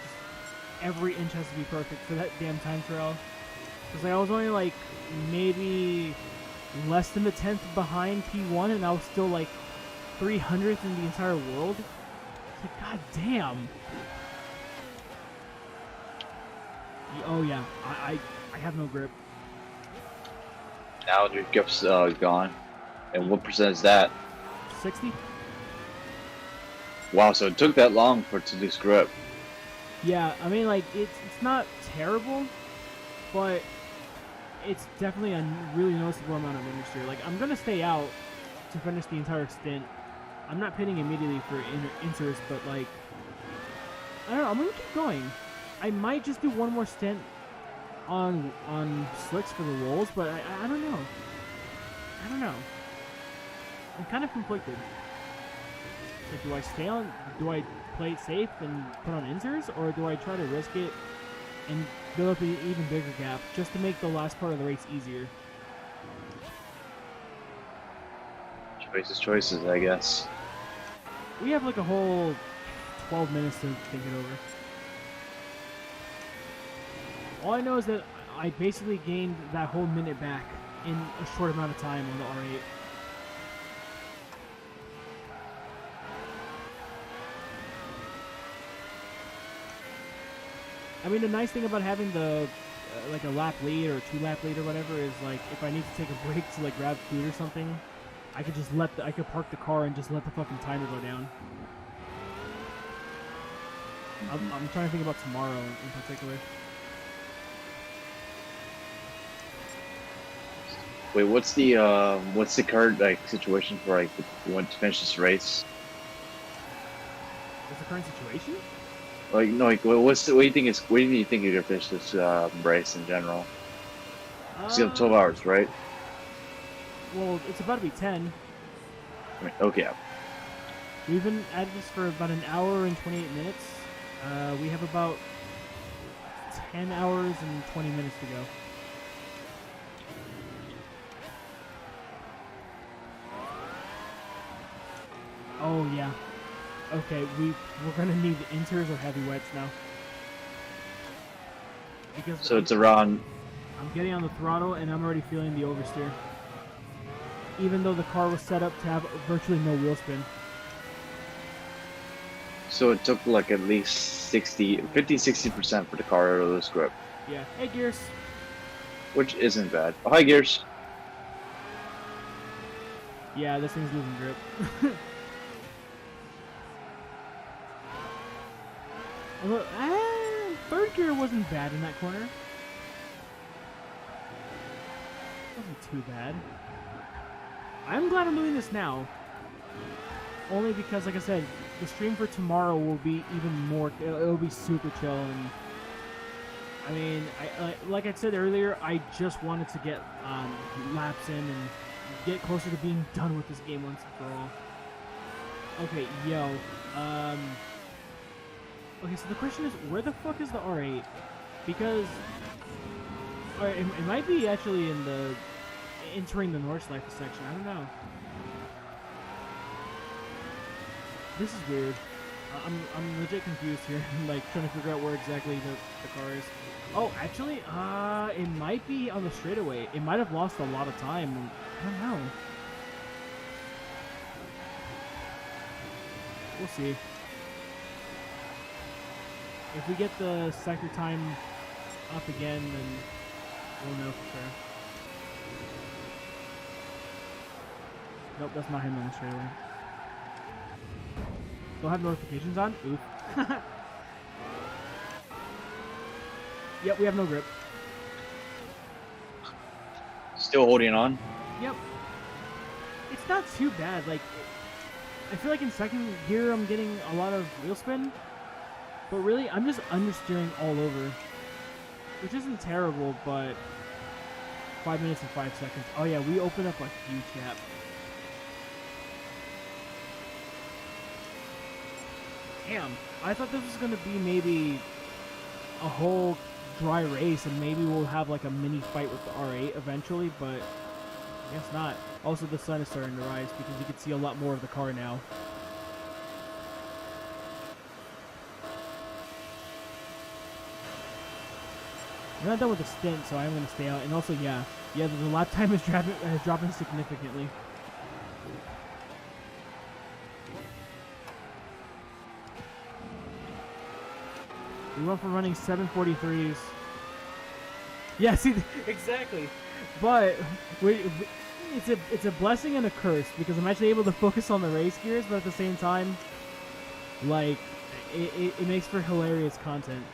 every inch has to be perfect for that damn time trial. Because I was only like maybe less than the 10th behind P1, and I was still like 300th in the entire world. It's like, god damn. Oh yeah, I have no grip. Now your grip's gone. And what percent is that? 60? Wow, so it took that long for it to lose grip. Yeah, I mean, like, it's not terrible, but it's definitely a really noticeable amount of industry. Like, I'm gonna stay out to finish the entire stint. I'm not pitting immediately for interest, but, like, I don't know, I'm gonna keep going. I might just do one more stint on slicks for the rolls, but I don't know. I don't know. I'm kind of conflicted. Like, do I play it safe and put on insers, or do I try to risk it and build up an even bigger gap just to make the last part of the race easier? Choices, I guess. We have like a whole 12 minutes to think it over. All I know is that I basically gained that whole minute back in a short amount of time on the R8. I mean, the nice thing about having the like a lap lead or 2 lap lead or whatever is like if I need to take a break to like grab food or something, I could just I could park the car and just let the fucking timer go down. I'm trying to think about tomorrow in particular. Wait, what's the current like situation for like you want to finish this race? What's the current situation? Like no, like what do you think you're gonna finish this race in general? You have 12 hours, right? Well, it's about to be 10. I mean, okay. We've been at this for about an hour and 28 minutes. We have about 10 hours and 20 minutes to go. Oh yeah. Okay, we're gonna need inters or heavy wets now. Because So it's around. I'm getting on the throttle and I'm already feeling the oversteer. Even though the car was set up to have virtually no wheel spin. So it took like at least 50-60% for the car to lose grip. Yeah. Hey, Gears. Which isn't bad. Oh, hi, Gears. Yeah, this thing's losing grip. Although, third gear wasn't bad in that corner. Wasn't too bad. I'm glad I'm doing this now. Only because, like I said, the stream for tomorrow will be even more. It'll be super chill, and I mean, like I said earlier, I just wanted to get laps in and get closer to being done with this game once and for all. Okay, Okay, so the question is, where the fuck is the R8? because or it might be actually in the entering the Nordschleife section. I don't know. This is weird. I'm legit confused here. I'm like trying to figure out where exactly the car is. Oh, actually, it might be on the straightaway. It might have lost a lot of time. I don't know. We'll see. If we get the sector time up again, then we'll know for sure. Nope, that's not him on the straightaway. Still have notifications on? Oof. Yep, we have no grip. Still holding on? Yep. It's not too bad. Like, I feel like in second gear I'm getting a lot of wheel spin, but really I'm just understeering all over, which isn't terrible, but 5 minutes and 5 seconds. Oh yeah, we opened up a huge gap. Damn, I thought this was going to be maybe a whole dry race and maybe we'll have like a mini fight with the R8 eventually, but I guess not. Also, the sun is starting to rise because you can see a lot more of the car now. We're not done with the stint, so I'm going to stay out. And also, yeah, the lap time is dropping significantly. We went from running 743s. Yeah, see, exactly. But it's a blessing and a curse because I'm actually able to focus on the race gears, but at the same time, like, it makes for hilarious content.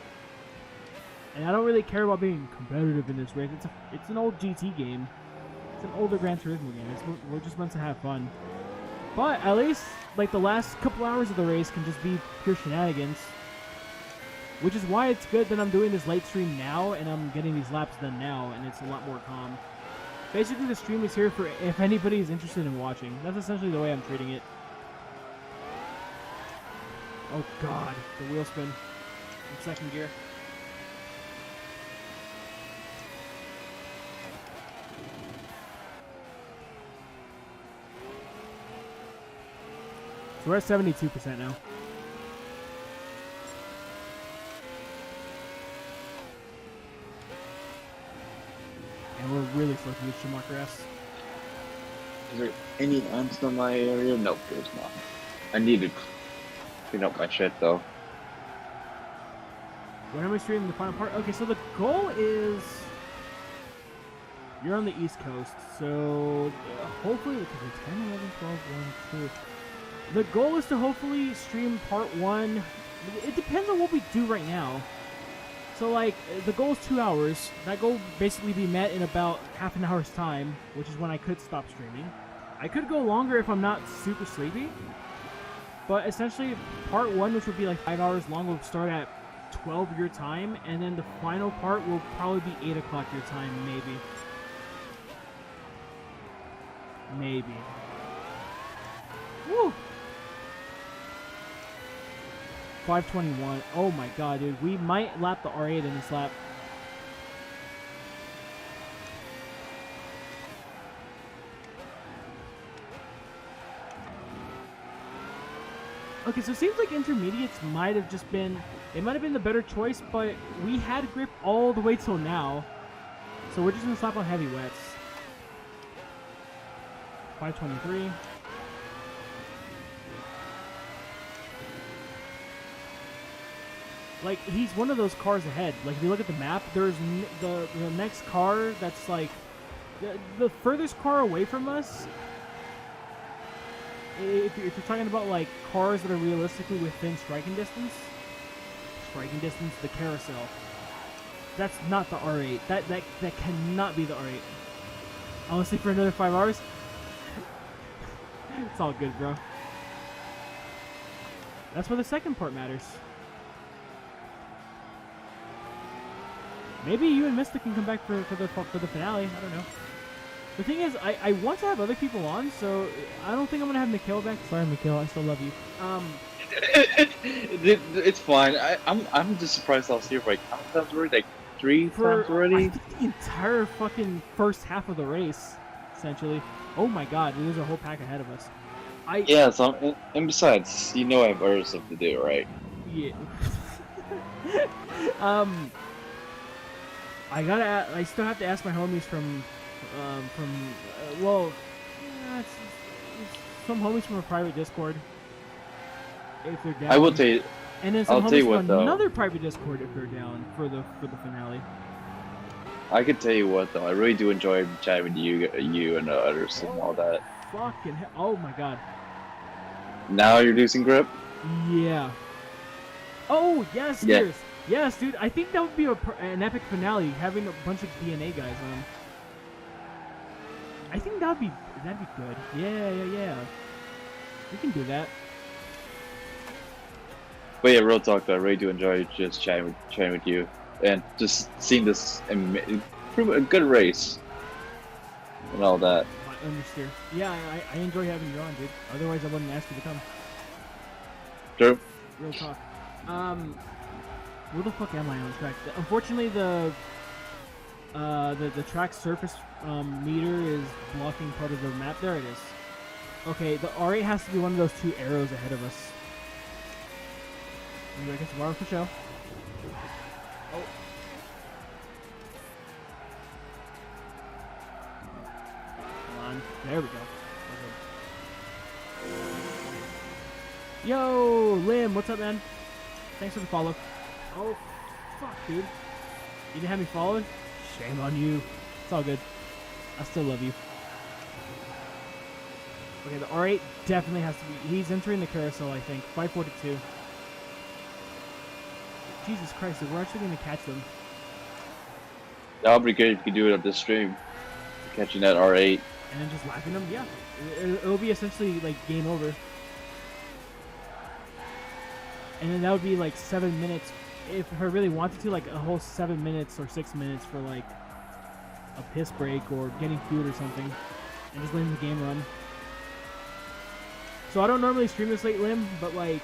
And I don't really care about being competitive in this race. It's an old GT game. It's an older Gran Turismo game. We're just meant to have fun. But at least, like, the last couple hours of the race can just be pure shenanigans. Which is why it's good that I'm doing this late stream now, and I'm getting these laps done now, and it's a lot more calm. Basically, the stream is here for if anybody is interested in watching. That's essentially the way I'm treating it. Oh god, the wheel spin in second gear. So we're at 72% now. And we're really slow to use Schumacher-S. Is there any ants in my area? Nope, there's not. I need to clean up my shit though. When am I streaming the final part? Okay, so the goal is... You're on the East Coast, so hopefully... Okay, 10, 11, 12, 1, 2... The goal is to hopefully stream part 1. It depends on what we do right now. So, like, the goal is 2 hours. That goal will basically be met in about half an hour's time, which is when I could stop streaming. I could go longer if I'm not super sleepy. But essentially, part 1, which would be like 5 hours long, will start at 12 your time. And then the final part will probably be 8 o'clock your time, maybe. Maybe. Woo! 521. Oh my god, dude. We might lap the R8 in this lap. Okay, so it seems like intermediates might have just been... It might have been the better choice, but we had grip all the way till now. So we're just going to slap on heavy wets. 523. Like, he's one of those cars ahead. Like, if you look at the map, there's the next car that's, like, the furthest car away from us, if you're talking about, like, cars that are realistically within striking distance, the Carousel, that's not the R8. That cannot be the R8. Honestly, for another 5 hours, it's all good, bro. That's where the second part matters. Maybe you and Mystic can come back for the finale. I don't know. The thing is, I want to have other people on, so I don't think I'm gonna have Mikhail back. Sorry, Mikhail, I still love you. It's fine. I'm just surprised I was here for like how many times already? Like three for times already. I think the entire fucking first half of the race, essentially. Oh my god, there's a whole pack ahead of us. Yeah, so and besides, you know I have other stuff to do, right? Yeah. I still have to ask my homies well, some homies from a private Discord if they're down. I will tell you. And then some I'll homies tell you from what, though. another private Discord if they're down for the finale. I could tell you what though, I really do enjoy chatting with you and others and all that. Fucking hell. Oh my god. Now you're losing grip. Yeah. Oh yes, Yeah. Gears. Yes, dude. I think that would be an epic finale, having a bunch of DNA guys on. I think that'd be good. Yeah. We can do that. But yeah, real talk though, I really do enjoy just chatting with you and just seeing this a good race and all that. I understand. Yeah, I enjoy having you on, dude. Otherwise, I wouldn't ask you to come. True. Real talk. Where the fuck am I on the track? Unfortunately, the track surface meter is blocking part of the map. There it is. Okay, the R8 has to be one of those two arrows ahead of us. I guess tomorrow for show. Oh. Come on. There we go. Yo, Lim, what's up, man? Thanks for the follow. Oh, fuck, dude. You didn't have me followed? Shame on you. It's all good. I still love you. Okay, the R8 definitely has to be... He's entering the carousel, I think. 542. Jesus Christ, we're actually going to catch them. That would be good if you could do it on this stream. Catching that R8. And then just lapping them? Yeah. It'll be essentially, like, game over. And then that would be, like, 7 minutes. If I really wanted to, like, a whole 7 minutes or 6 minutes for, like, a piss break or getting food or something. And just letting the game run. So I don't normally stream this late, Lim, but, like...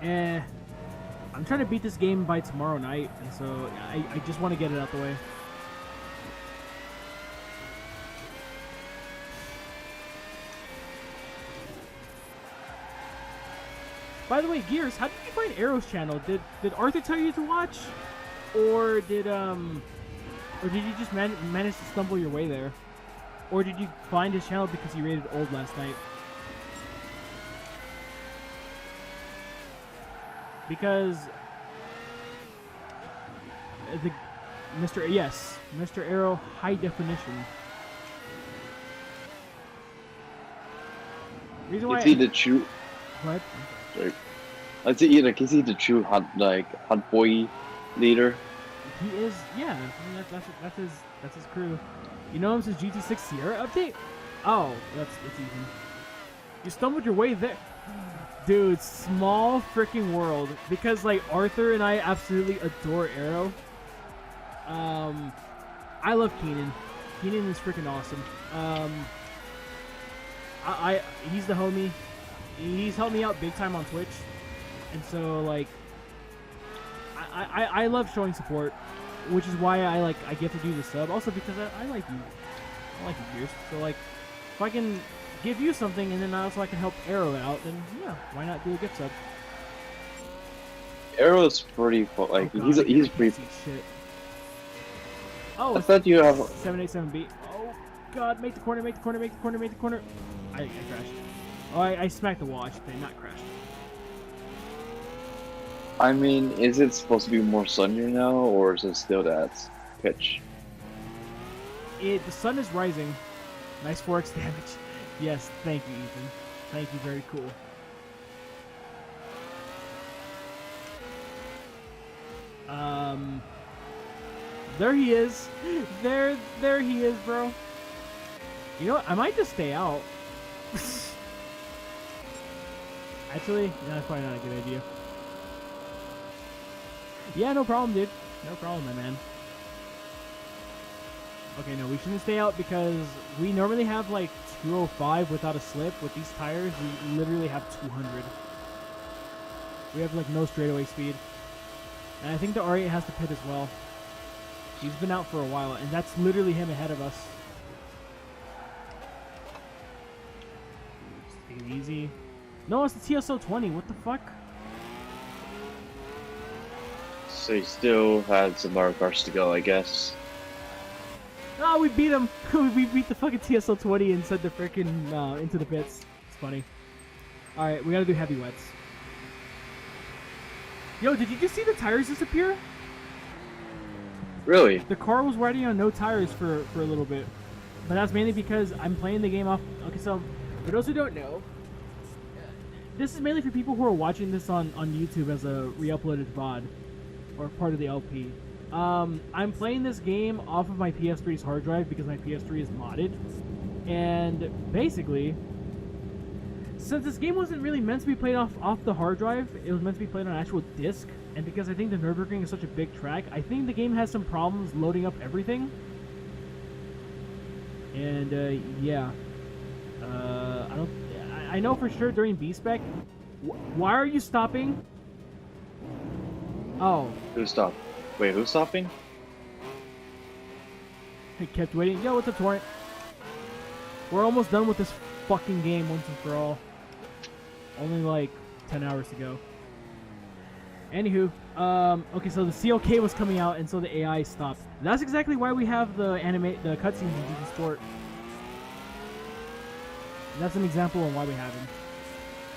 I'm trying to beat this game by tomorrow night, and so I just want to get it out the way. By the way, Gears, how did you find Arrow's channel? Did Arthur tell you to watch, or did you just manage to stumble your way there, or did you find his channel because he rated old last night? Because Mr. Arrow high definition. Reason why Is he the true? What? Sorry. Is he the true hot boy leader? He is. Yeah. I mean, that's his crew. You know him since GT6 Sierra update. Oh, it's even. You stumbled your way there. Dude, small freaking world. Because, like, Arthur and I absolutely adore Arrow. I love Keenan. Keenan is freaking awesome. He's the homie. He's helped me out big time on Twitch. And so, like, I love showing support. Which is why I get to do the sub. Also because I like you. I like you, Gears. So, like, if I can give you something, and then also I can help Arrow out, then yeah, why not do a gift sub? Arrow's pretty fun. Like he's pretty. Shit. Oh, I thought you have 787B. Oh God, make the corner, make the corner, make the corner, make the corner. I crashed. Oh, I smacked the wall. I should say, not crashed. I mean, is it supposed to be more sunnier now, or is it still that pitch? The sun is rising. Nice 4x damage. Yes, thank you, Ethan. Thank you, very cool. There he is. There he is, bro. You know what? I might just stay out. Actually, that's probably not a good idea. Yeah, no problem, dude. No problem, my man. Okay, no, we shouldn't stay out because we normally have like 205 without a slip. With these tires, we literally have 200. We have like no straightaway speed. And I think the R8 has to pit as well. He's been out for a while, and that's literally him ahead of us. Just take it easy. No, it's the TSO 20. What the fuck? So he still had some more cars to go, I guess. Oh, we beat him. We beat the fucking TSO 20 and sent the freaking into the pits. It's funny. All right, we gotta do heavy wets. Yo, did you just see the tires disappear? Really? The car was riding on no tires for a little bit. But that's mainly because I'm playing the game off... Okay, so, for those who don't know, this is mainly for people who are watching this on YouTube as a re-uploaded VOD, or part of the LP. I'm playing this game off of my PS3's hard drive because my PS3 is modded. And, basically, since this game wasn't really meant to be played off the hard drive, it was meant to be played on an actual disc. And because I think the Nürburgring is such a big track, I think the game has some problems loading up everything. And yeah, I know for sure during B-Spec. Why are you stopping? Oh. Who stopped? Wait, who's stopping? I kept waiting. Yo, what's up, Torrent? We're almost done with this fucking game once and for all. Only like 10 hours to go. Anywho, okay, so the CLK was coming out, and so the AI stopped. That's exactly why we have the cutscenes in GT Sport. And that's an example of why we have them.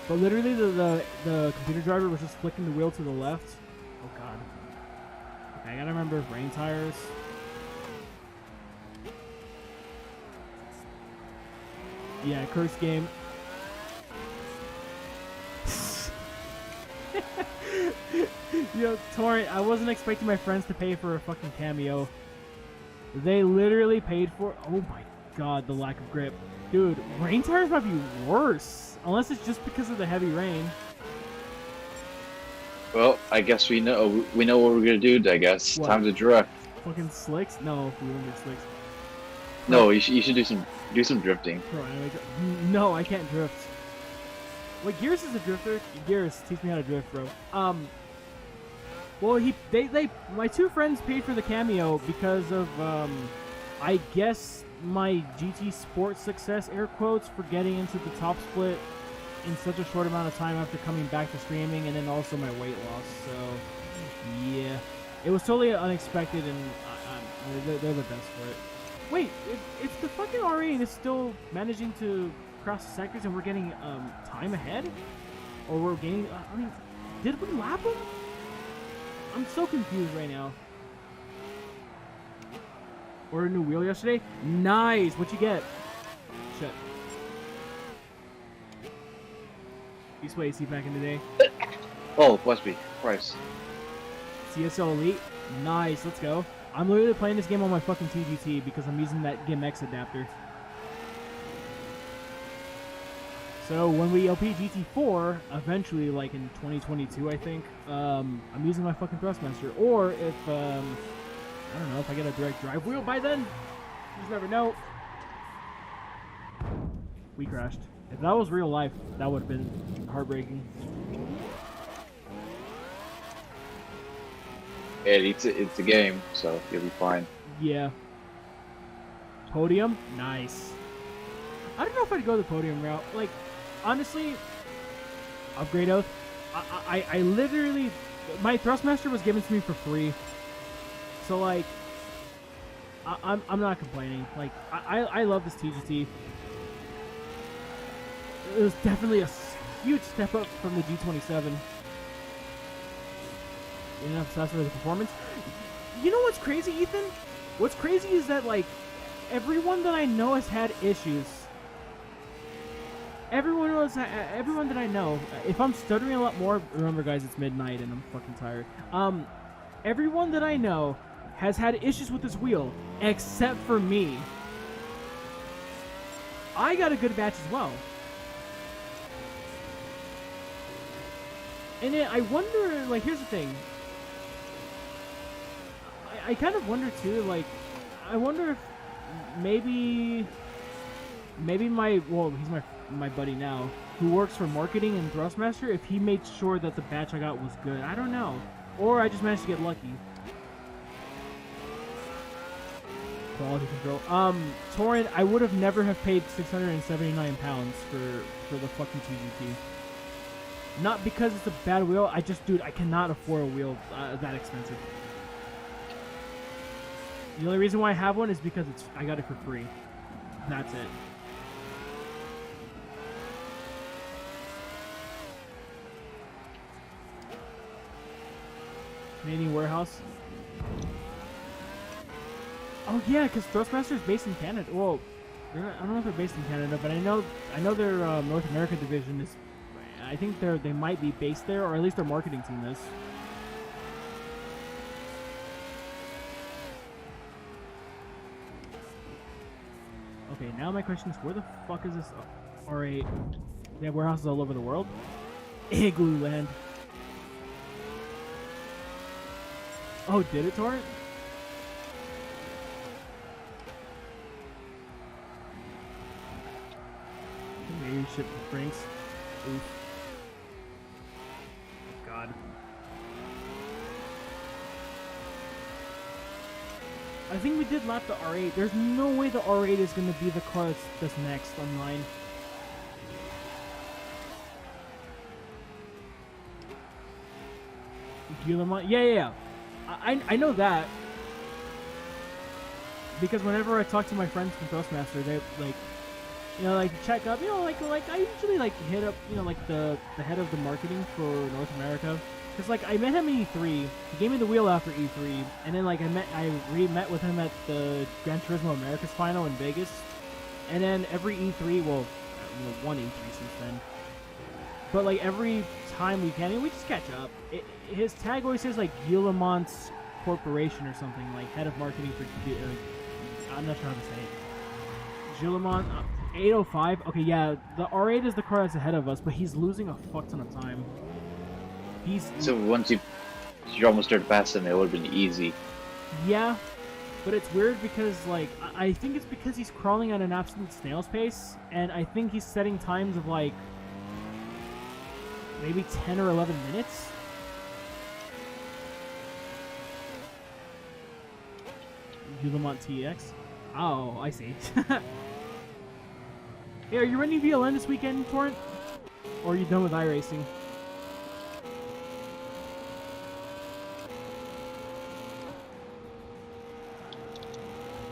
But literally, the computer driver was just flicking the wheel to the left. Oh god. Okay, I gotta remember rain tires. Yeah, curse game. Yo, Torrent, I wasn't expecting my friends to pay for a fucking cameo. They literally paid for... Oh my god, the lack of grip. Dude, rain tires might be worse. Unless it's just because of the heavy rain. Well, I guess we know what we're gonna do, I guess. What? Time to drift. Fucking slicks? No, we won't get slicks. No, you should do some drifting. Bro, no, I can't drift. Wait, Gears is a drifter? Gears, teach me how to drift, bro. Well, my two friends paid for the cameo because of, I guess my GT Sport success, air quotes, for getting into the top split in such a short amount of time after coming back to streaming, and then also my weight loss. So, yeah, it was totally unexpected, and they're the best for it. Wait, it's the fucking R8 and it's still managing to cross the sectors, and we're getting time ahead, or we're gaining. I mean, did we lap them? I'm so confused right now. Ordered a new wheel yesterday. Nice. What you get? Shit. Used to AC back in the day. Oh, must be price. CSL Elite. Nice. Let's go. I'm literally playing this game on my fucking TGT because I'm using that GIMX adapter. So when we LP GT4, eventually, like in 2022, I think, I'm using my fucking Thrustmaster. Or if, I don't know, if I get a direct drive wheel by then, you just never know. We crashed. If that was real life, that would have been heartbreaking. It's a game, so you'll be fine. Yeah. Podium? Nice. I don't know if I'd go the podium route. Like, honestly, upgrade oath. I literally, my Thrustmaster was given to me for free. So like, I'm not complaining. Like, I love this TGT. It was definitely a huge step up from the G27. Enough that's for the performance. You know what's crazy, Ethan? What's crazy is that, like, everyone that I know has had issues. Everyone that I know, if I'm stuttering a lot more, remember guys, it's midnight and I'm fucking tired. Everyone that I know has had issues with this wheel, except for me. I got a good batch as well. And I wonder, like, here's the thing. I kind of wonder too, like, I wonder if maybe he's my buddy now, who works for marketing and Thrustmaster, if he made sure that the batch I got was good. I don't know. Or I just managed to get lucky. Quality control. Torrent, I would have never have paid 679 pounds for the fucking 2GT. Not because it's a bad wheel, dude, I cannot afford a wheel that expensive. The only reason why I have one is because I got it for free. That's it. Canadian warehouse. Oh yeah, because Thrustmaster is based in Canada. Well, I don't know if they're based in Canada, but I know their North America division is. I think they might be based there, or at least their marketing team is. Okay, now my question is, where the fuck is this R8? They have warehouses all over the world? Igloo Land. Oh, did it, Torrent? Maybe ship the Franks. Oof. God. I think we did lap the R8. There's no way the R8 is going to be the car that's next online. Yeah. I know that. Because whenever I talk to my friends from Thrustmaster, they check up, I usually hit up, the head of the marketing for North America. Cause I met him at E3. He gave me the wheel after E3, and then I re-met with him at the Gran Turismo Americas final in Vegas, and then every E3, one E3 since then. But every time we can, we just catch up. His tag always says Guillemont's Corporation or something, head of marketing for. I'm not sure how to say it. Guillemont 805. Okay, yeah, the R8 is the car that's ahead of us, but he's losing a fuck ton of time. So once you almost started passing, it would have been easy. Yeah, but it's weird because I think it's because he's crawling at an absolute snail's pace, and I think he's setting times of maybe 10 or 11 minutes. Guillemont TX. Oh, I see. Hey, are you running VLN this weekend, Torrent? Or are you done with iRacing?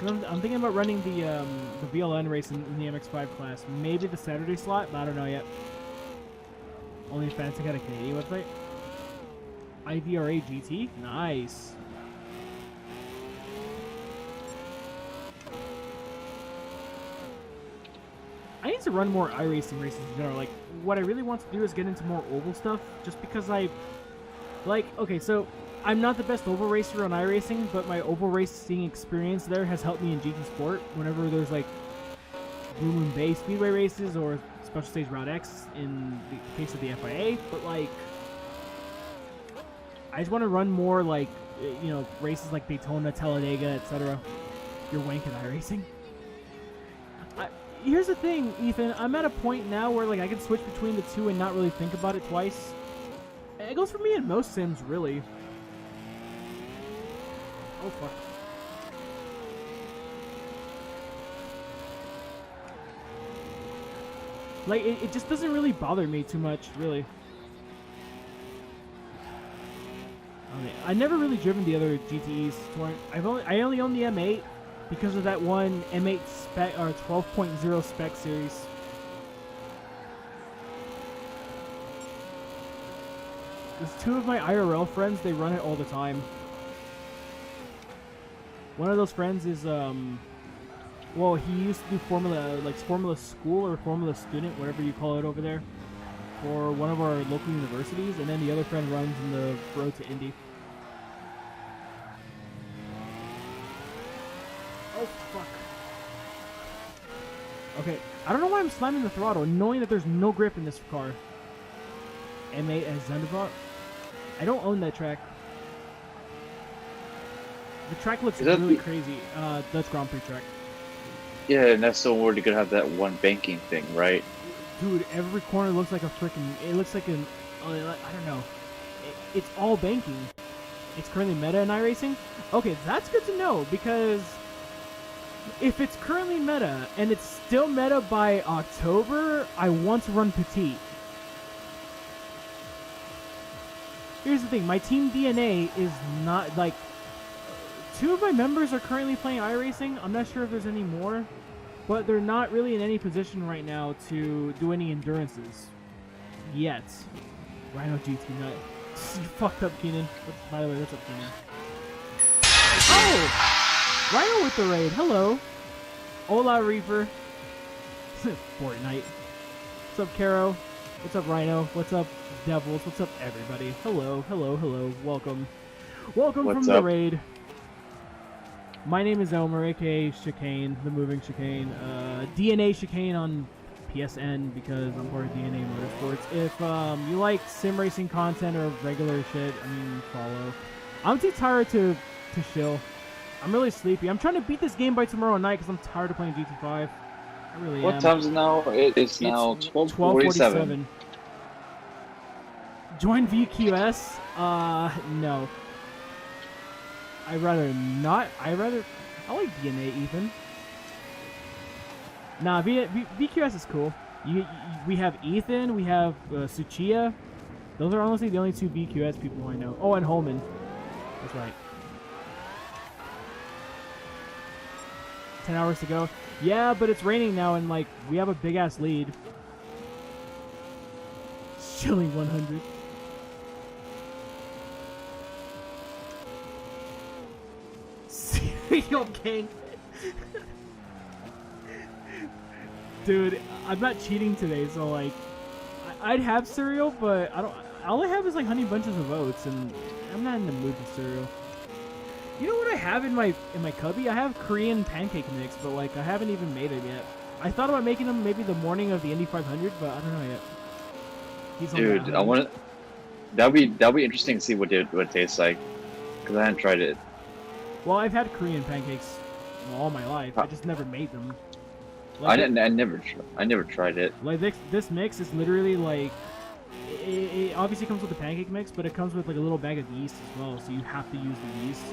I'm thinking about running the VLN race in the MX-5 class. Maybe the Saturday slot, but I don't know yet. Only fans got a Canadian website. IVRA GT? Nice. I need to run more iRacing races in general. What I really want to do is get into more oval stuff, just because okay, so I'm not the best oval racer on iRacing, but my oval racing experience there has helped me in GT Sport whenever there's Blue Moon Bay Speedway races or Special Stage Route X in the case of the FIA, but I just want to run more races like Daytona, Talladega, etc. You're wanking iRacing. Here's the thing, Ethan. I'm at a point now where I can switch between the two and not really think about it twice. It goes for me in most sims, really. Oh fuck. It just doesn't really bother me too much, really. Okay, I never really driven the other GTEs. I only own the M8 because of that one M8 spec or 12.0 spec series. There's two of my IRL friends. They run it all the time. One of those friends is well, he used to do Formula School or Formula Student, whatever you call it over there, for one of our local universities, and then the other friend runs in the Road to Indy. Oh, fuck. Okay, I don't know why I'm slamming the throttle, knowing that there's no grip in this car. M8 as Zendebot. I don't own that track. The track looks really crazy. Dutch Grand Prix track. Yeah, and that's the one where you're gonna have that one banking thing, right? Dude, every corner looks like a freaking. It looks like an. I don't know. It's all banking. it's currently meta in iRacing. Okay, that's good to know, because if it's currently meta and it's still meta by October, I want to run Petite. Here's the thing, my team DNA is not, like, 2 of my members are currently playing iRacing. I'm not sure if there's any more, but they're not really in any position right now to do any endurances. Yet. Rhino GT nut. You fucked up, Keenan. By the way, what's up, Keenan? Oh! Rhino with the raid. Hello. Hola, Reaper. Fortnite. What's up, Caro? What's up, Rhino? What's up, Devils? What's up, everybody? Hello, hello, hello. Welcome. Welcome What's from up? the raid. My name is Elmer, aka Chicane, the moving Chicane. DNA Chicane on PSN because I'm part of DNA Motorsports. If you like sim racing content or regular shit, I mean, follow. I'm too tired to chill. I'm really sleepy. I'm trying to beat this game by tomorrow night because I'm tired of playing GT5. I really am. What time's it now? It's now 12:47. Join VQS? No. I'd rather not. I like DNA, Ethan. Nah, VQS is cool. We have Ethan, we have Suchiya. Those are honestly the only 2 VQS people I know. Oh, and Holman. That's right. 10 hours to go. Yeah, but it's raining now, and like we have a big ass lead. Chilling 100. Serial gang. Dude, I'm not cheating today, so like, I'd have cereal, but I don't. All I have is like Honey Bunches of Oats, and I'm not in the mood for cereal. You know what I have in my cubby? I have Korean pancake mix, but like I haven't even made it yet. I thought about making them maybe the morning of the Indy 500, but I don't know yet. Dude, I want to. That'll be interesting to see what it tastes like, because I haven't tried it. Well, I've had Korean pancakes all my life. I just never made them. Like I never tried it. Like this mix is literally like, it obviously comes with the pancake mix, but it comes with like a little bag of yeast as well, so you have to use the yeast.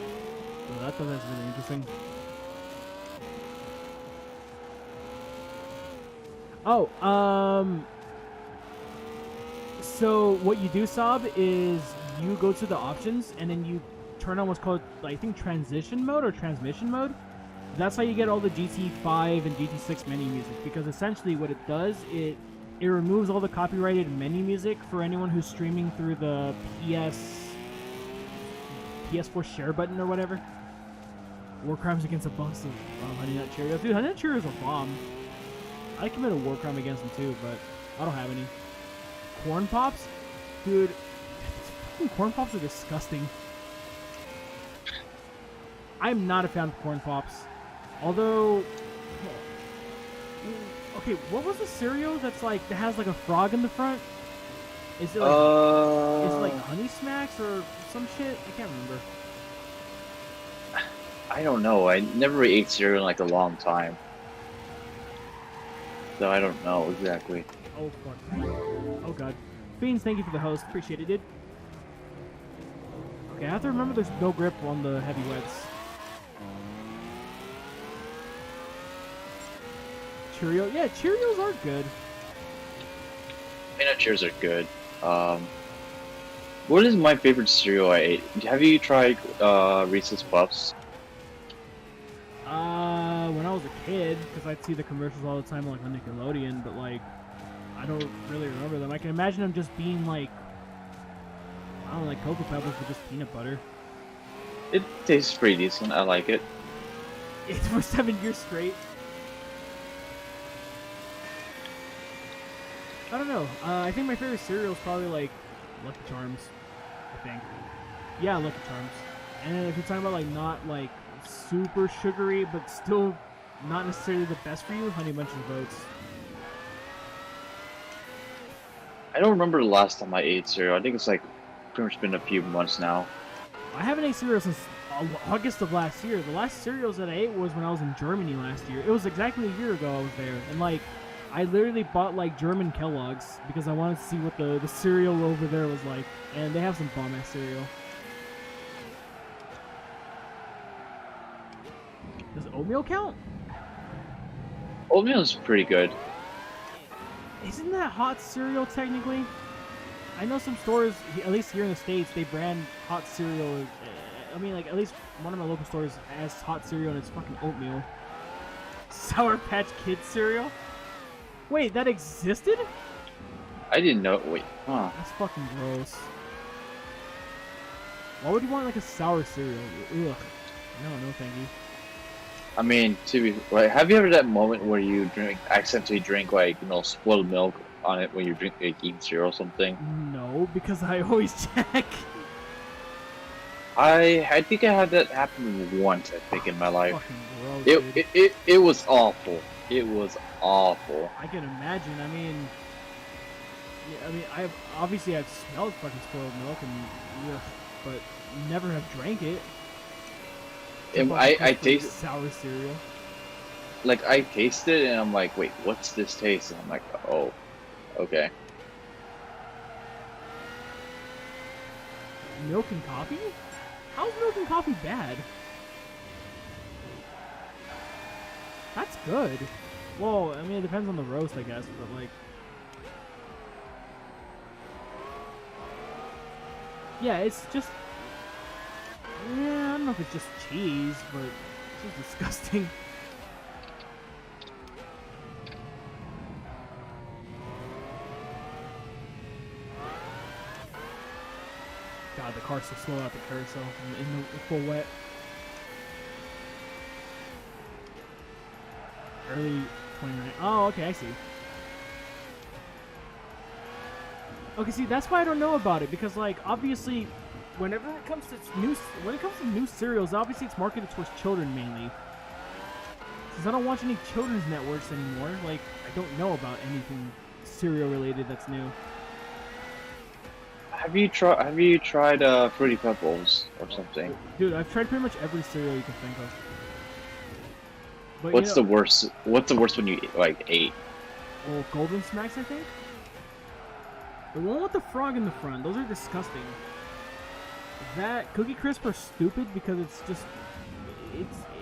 So that's really interesting. Oh, so what you do, Saab, is you go to the options and then you turn on what's called, I think, transition mode or transmission mode. That's how you get all the GT5 and GT6 menu music, because essentially what it does, it removes all the copyrighted menu music for anyone who's streaming through the PS4 share button or whatever. War crimes against a bunch of Honey Nut Cheerios. Dude, Honey Nut Cheerios are a bomb. I commit a war crime against them too, but I don't have any. Corn Pops? Dude, Corn Pops are disgusting. I'm not a fan of Corn Pops. Although, okay, what was the cereal that has like a frog in the front? Is it like Honey Smacks or some shit? I can't remember. I don't know. I never ate cereal in like a long time, so I don't know exactly. Oh fuck. Oh god. Fiends, thank you for the host. Appreciate it, dude. Okay, I have to remember there's no grip on the heavy wets. Cheerio? Yeah, Cheerios are good. Peanut Cheerios are good. What is my favorite cereal I ate? Have you tried Reese's Puffs? When I was a kid, because I'd see the commercials all the time like on Nickelodeon, but like, I don't really remember them. I can imagine them just being like, I don't know, like Cocoa Pebbles with just peanut butter. It tastes pretty decent. I like it. It's for 7 years straight. I don't know. I think my favorite cereal is probably like Lucky Charms. I think. Yeah, Lucky Charms. And if you're talking about like not like super sugary, but still not necessarily the best for you, Honey Bunches of Oats. I don't remember the last time I ate cereal. I think it's like pretty much been a few months now. I haven't ate cereal since August of last year. The last cereals that I ate was when I was in Germany last year. It was exactly a year ago I was there, and like, I literally bought like German Kellogg's because I wanted to see what the cereal over there was like, and they have some bomb-ass cereal. Does oatmeal count? Oatmeal is pretty good. Isn't that hot cereal technically? I know some stores, at least here in the States, they brand hot cereal. I mean, like, at least one of my local stores has hot cereal and it's fucking oatmeal. Sour Patch Kids cereal? Wait, that existed? I didn't know. Wait, huh? That's fucking gross. Why would you want like a sour cereal? Ugh. No, thank you. I mean, to be like, have you ever that moment where you accidentally drink like spoiled milk on it when you drink like eating cereal or something? No, because I always check. I think I had that happen once. I think in my life. Fucking gross, It was awful. It was awful. I can imagine. I mean, I've smelled fucking spoiled milk and ugh, but never have drank it. I taste sour cereal. Like I tasted it and I'm like, wait, what's this taste? And I'm like, oh, okay. Milk and coffee? How's milk and coffee bad? That's good. Well, I mean, it depends on the roast, I guess, but like... Yeah, it's just... Yeah, I don't know if it's just cheese, but it's just disgusting. God, the car's so slow out the carousel in the full wet. Early 29. Oh, okay, I see. Okay, see, that's why I don't know about it, because like obviously, whenever it comes to new cereals, obviously it's marketed towards children mainly. Since I don't watch any children's networks anymore, like I don't know about anything cereal related that's new. Have you tried Fruity Pebbles or something? Dude, I've tried pretty much every cereal you can think of. But, What's the worst? What's the worst one you ate? Well, Golden Smacks, I think. The one with the frog in the front, those are disgusting. That Cookie Crisp are stupid because it's just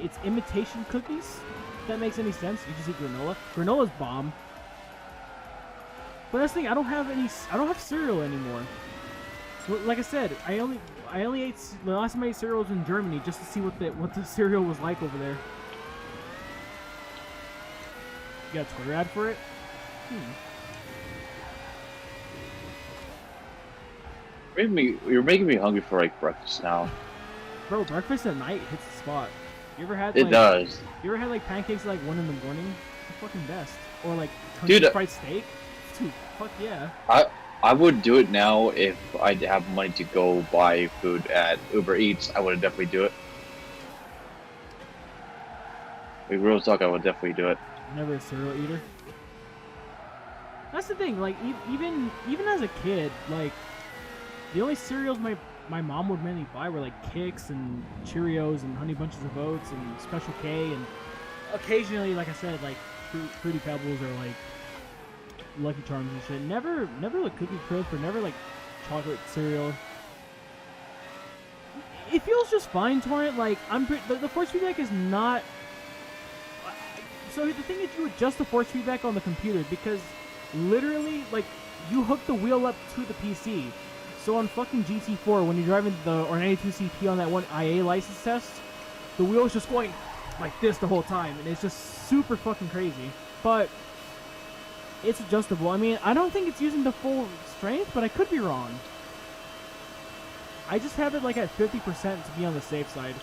it's imitation cookies. If that makes any sense. You just eat granola. Granola's bomb. But that's the thing, I don't have cereal anymore. Well, like I said, I only ate the last time I ate cereal was in Germany just to see what the cereal was like over there. You got a Twitter ad for it? You're making me hungry for like breakfast now. Bro, breakfast at night hits the spot. You ever had It does. You ever had like pancakes at like 1 in the morning? It's the fucking best. Or like Dude, fried steak? Dude, fuck yeah. I would do it now if I'd have money to go buy food at Uber Eats. I would definitely do it. Like real talk, I would definitely do it. Never a cereal eater. That's the thing. Like even as a kid, like the only cereals my mom would mainly buy were like Kix and Cheerios and Honey Bunches of Oats and Special K, and occasionally, like I said, like Fruity Pebbles or like Lucky Charms and shit. Never like Cookie Crisp or never like chocolate cereal. It feels just fine, Torrent. Like the force feedback is not. So the thing is, you adjust the force feedback on the computer because literally, like, you hook the wheel up to the PC. So on fucking GT4, when you're driving or 92CP on that one IA license test, the wheel is just going like this the whole time, and it's just super fucking crazy. But it's adjustable. I mean, I don't think it's using the full strength, but I could be wrong. I just have it like at 50% to be on the safe side.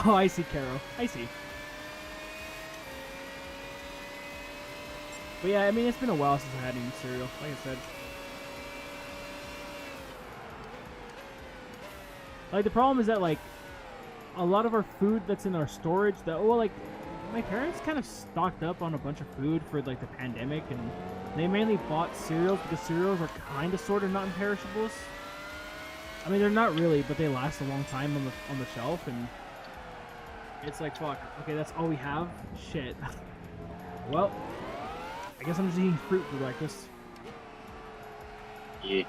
Oh, I see, Caro. I see. But yeah, I mean, it's been a while since I had any cereal, like I said. Like, the problem is that, like, a lot of our food that's in our storage, like, my parents kind of stocked up on a bunch of food for, like, the pandemic, and they mainly bought cereals because cereals are kind of sort of non-perishables. I mean, they're not really, but they last a long time on the shelf, and It's like, fuck. Okay, that's all we have? Shit. Well, I guess I'm just eating fruit for breakfast. Yeah.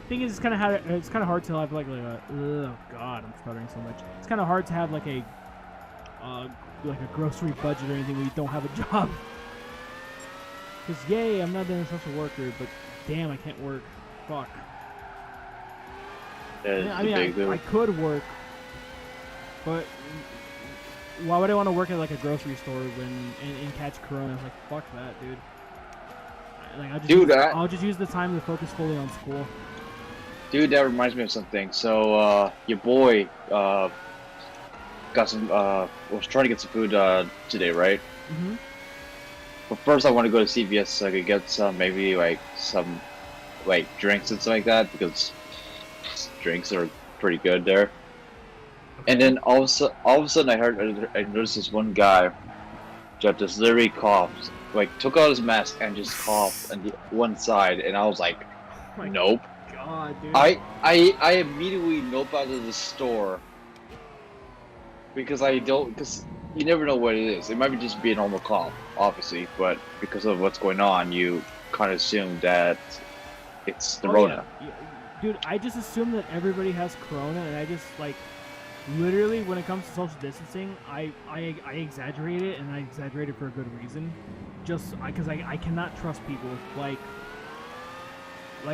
Thing is, it's kind of hard to have like a oh god, I'm stuttering so much. It's kind of hard to have like a grocery budget or anything when you don't have a job. Cause yay, I'm not an essential worker, but damn, I can't work. Fuck. I mean, I could work, but why would I want to work at like a grocery store and catch Corona? I was like, fuck that, dude. Like, I'll just use the time to focus fully on school. Dude, that reminds me of something. So, your boy got some was trying to get some food today, right? Mm-hmm. But first, I want to go to CVS so I could get some maybe like some drinks and stuff like that because drinks are pretty good there. Okay. And then all of a sudden, I noticed this one guy that just literally coughed, like took out his mask and just coughed on the one side, and I was like, nope. God, dude. I immediately nope out of the store because you never know what it is. It might be just be a normal cough, obviously, but because of what's going on, you kind of assume that it's the Rona. Yeah. Dude, I just assume that everybody has Corona, and I just like literally when it comes to social distancing, I exaggerate it, and I exaggerate it for a good reason. Just because I cannot trust people. Like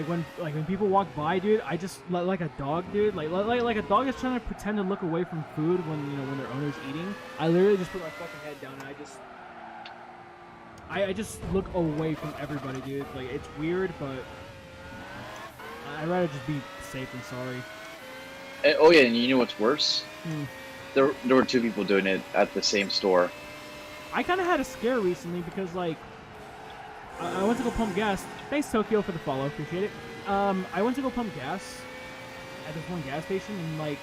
when people walk by, dude, I just like a dog, dude. Like a dog is trying to pretend to look away from food when their owner's eating. I literally just put my fucking head down and I just look away from everybody, dude. Like it's weird, but I'd rather just be safe than sorry. Oh yeah, and you know what's worse? There were two people doing it at the same store. I kind of had a scare recently because like. I went to go pump gas. Thanks, Tokyo, for the follow. Appreciate it. I went to go pump gas at this one gas station, and like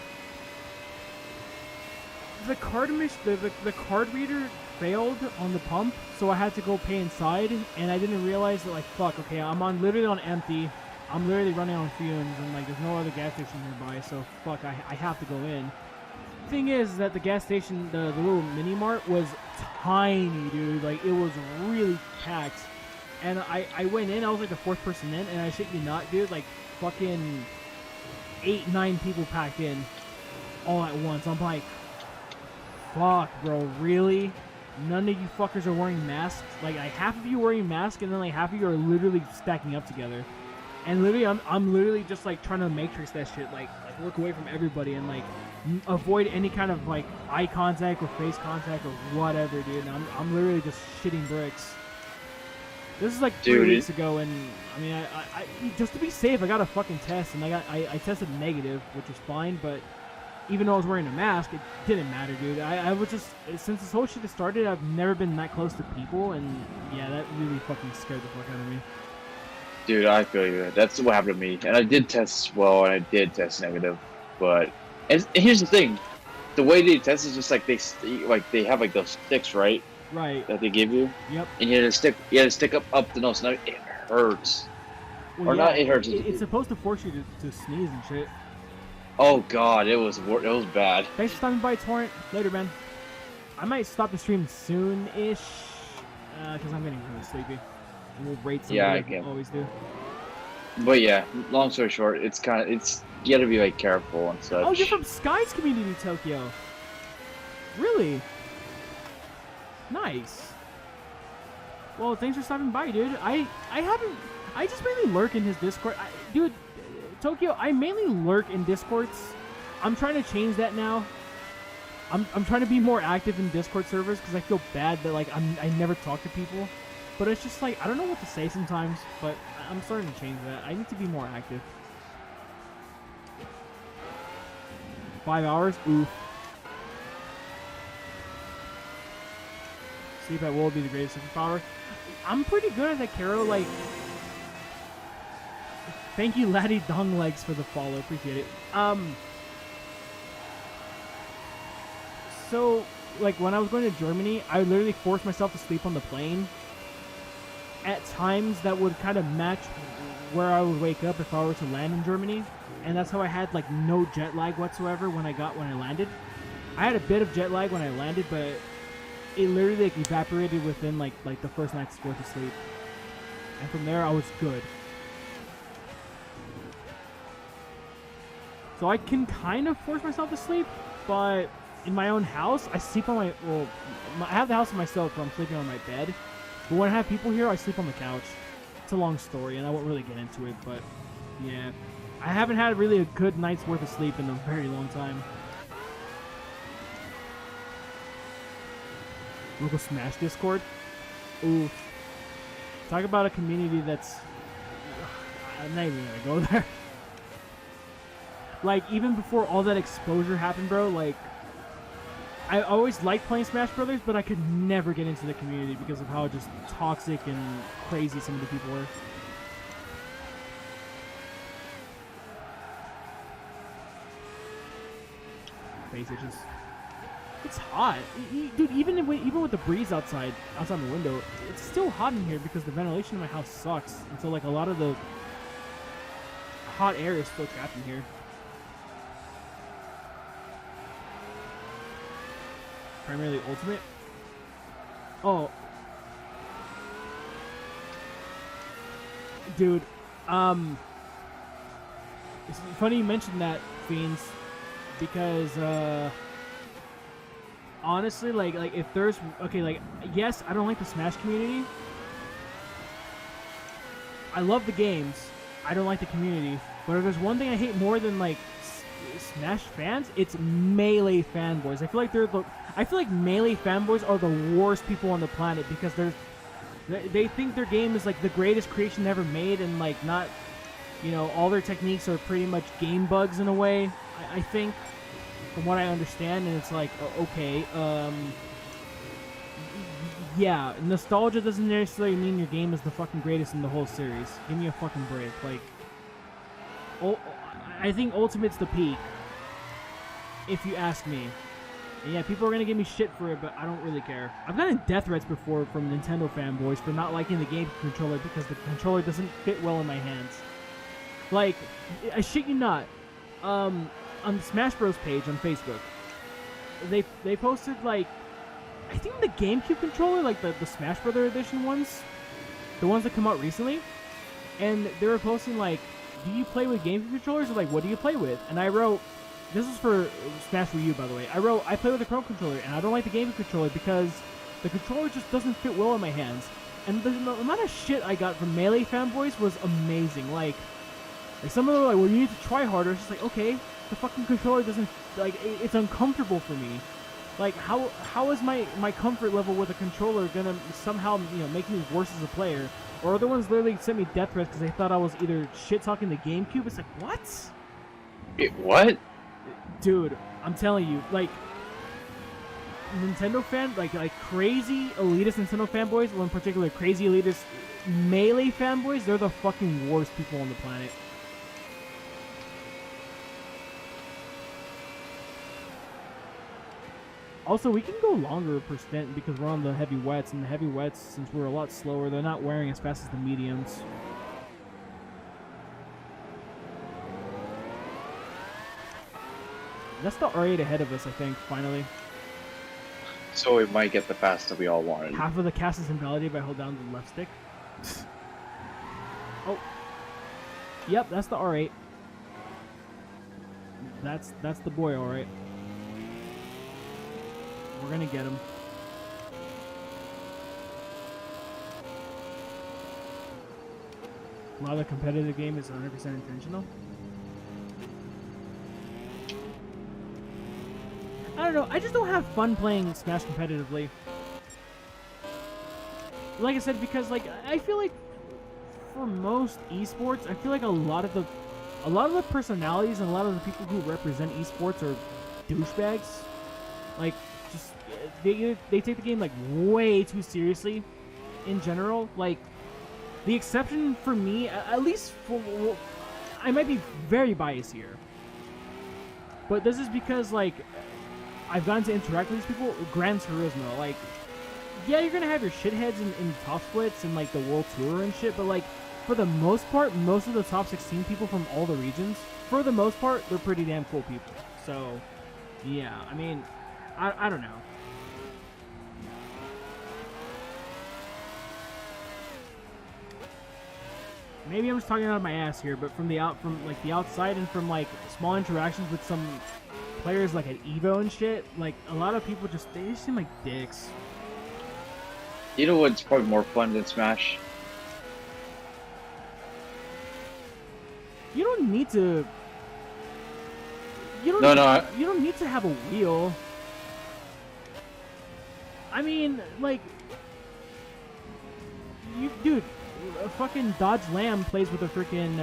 the card reader failed on the pump, so I had to go pay inside, and I didn't realize that like fuck. Okay, I'm literally on empty. I'm literally running on fumes, and like there's no other gas station nearby, so fuck. I have to go in. Thing is that the gas station, the little mini mart was tiny, dude. Like it was really packed. And I went in, I was like the fourth person in, and I shit you not, dude, like fucking 8-9 people packed in all at once. I'm like, fuck, bro, really? None of you fuckers are wearing masks? Like half of you wearing masks, and then like half of you are literally stacking up together. And literally, I'm literally just like trying to matrix that shit, like look away from everybody and like avoid any kind of like eye contact or face contact or whatever, dude. And I'm literally just shitting bricks. This is like 3 weeks ago, and I mean, I just to be safe, I got a fucking test, and I tested negative, which was fine. But even though I was wearing a mask, it didn't matter, dude. I was just since this whole shit has started, I've never been that close to people, and yeah, that really fucking scared the fuck out of me. Dude, I feel you. That's what happened to me, and I did test well, and I did test negative. But and here's the thing, the way they test is just like they have like those sticks, right? Right. That they give you. Yep. And you had to stick up the nose. Now it hurts. Well, or yeah, not. It hurts. It's supposed to force you to sneeze and shit. Oh god, it was bad. Thanks for stopping by, Torrent. Later, man. I might stop the stream soon-ish, because I'm getting really sleepy. And we'll rate some like we always do. But yeah, long story short, you gotta be like careful and such. Oh, you're from Sky's community, Tokyo. Really? Nice. Well, thanks for stopping by, dude. I just mainly lurk in his Discord. Dude, Tokyo, I mainly lurk in Discords. I'm trying to change that now. I'm trying to be more active in Discord servers because I feel bad that like I never talk to people. But it's just like I don't know what to say sometimes, but I'm starting to change that. I need to be more active. 5 hours? Oof. Sleep at will would be the greatest superpower. I'm pretty good at that, Carol. Like, thank you, Laddie Dong Legs, for the follow. Appreciate it. So, like, when I was going to Germany, I would literally force myself to sleep on the plane. at times that would kind of match where I would wake up if I were to land in Germany, and that's how I had like no jet lag whatsoever when I landed. I had a bit of jet lag when I landed, but it literally like evaporated within like the first night's worth of sleep, and from there I was good. So I can kind of force myself to sleep, but in my own house, I sleep on I have the house to myself where I'm sleeping on my bed, but when I have people here, I sleep on the couch. It's a long story, and I won't really get into it, but yeah. I haven't had really a good night's worth of sleep in a very long time. Local Smash Discord? Oof. Talk about a community that's... I'm not even gonna go there. Like, even before all that exposure happened, bro, like... I always liked playing Smash Brothers, but I could never get into the community because of how just toxic and crazy some of the people were. Face itches. It's hot, dude. Even with the breeze outside the window, it's still hot in here because the ventilation in my house sucks. And so like a lot of the hot air is still trapped in here. Primarily Ultimate. Oh, dude. It's funny you mentioned that, Fiends, because honestly, like if there's like yes, I don't like the Smash community. I love the games. I don't like the community. But if there's one thing I hate more than like Smash fans, it's Melee fanboys. I feel like Melee fanboys are the worst people on the planet because they think their game is like the greatest creation ever made, and like not, you know, all their techniques are pretty much game bugs in a way. I think, from what I understand, and it's like, okay, yeah, nostalgia doesn't necessarily mean your game is the fucking greatest in the whole series. Give me a fucking break. Like, I think Ultimate's the peak, if you ask me. And yeah, people are gonna give me shit for it, but I don't really care. I've gotten death threats before from Nintendo fanboys for not liking the game controller because the controller doesn't fit well in my hands. Like, I shit you not. On the Smash Bros page on Facebook, they posted like, I think the GameCube controller, like the Smash Brother edition ones, the ones that come out recently, and they were posting like, do you play with GameCube controllers, or like what do you play with? And I wrote, this is for Smash Wii U, by the way. I wrote, I play with a Pro controller, and I don't like the GameCube controller because the controller just doesn't fit well in my hands. And the amount of shit I got from Melee fanboys was amazing. Like some of them were like, well, you need to try harder. It's just like, okay, the fucking controller doesn't, like, it's uncomfortable for me. Like, how is my comfort level with a controller gonna somehow, you know, make me worse as a player? Or other ones literally sent me death threats because they thought I was either shit-talking the GameCube. It's like, what? Wait, what? Dude, I'm telling you, like, Nintendo fan, like crazy elitist Nintendo fanboys, or in particular crazy elitist Melee fanboys, they're the fucking worst people on the planet. Also, we can go longer per stint because we're on the heavy wets, and the heavy wets, since we're a lot slower, they're not wearing as fast as the mediums. That's the R8 ahead of us, I think, finally. So we might get the fast that we all wanted. Half of the cast is invalidated by hold down the left stick. Oh. Yep, that's the R8. That's the boy, alright. We're gonna get him. A lot of the competitive game is 100% intentional. I don't know, I just don't have fun playing Smash competitively. Like I said, because like I feel like for most esports, I feel like a lot of the personalities and a lot of the people who represent esports are douchebags. Like, just they take the game like way too seriously in general. Like, the exception for me, at least for, I might be very biased here, but this is because like I've gotten to interact with these people. Gran Turismo, like yeah, you're gonna have your shitheads in top splits and like the world tour and shit, but like for the most part, most of the top 16 people from all the regions, for the most part, they're pretty damn cool people. So, yeah, I mean, I don't know. Maybe I'm just talking out of my ass here, but from the outside and from like small interactions with some players like at Evo and shit, like a lot of people they just seem like dicks. You know what's probably more fun than Smash? You don't need to. You don't. No. You don't need to have a wheel. I mean, like, dude. A fucking Dodge Lamb plays with a freaking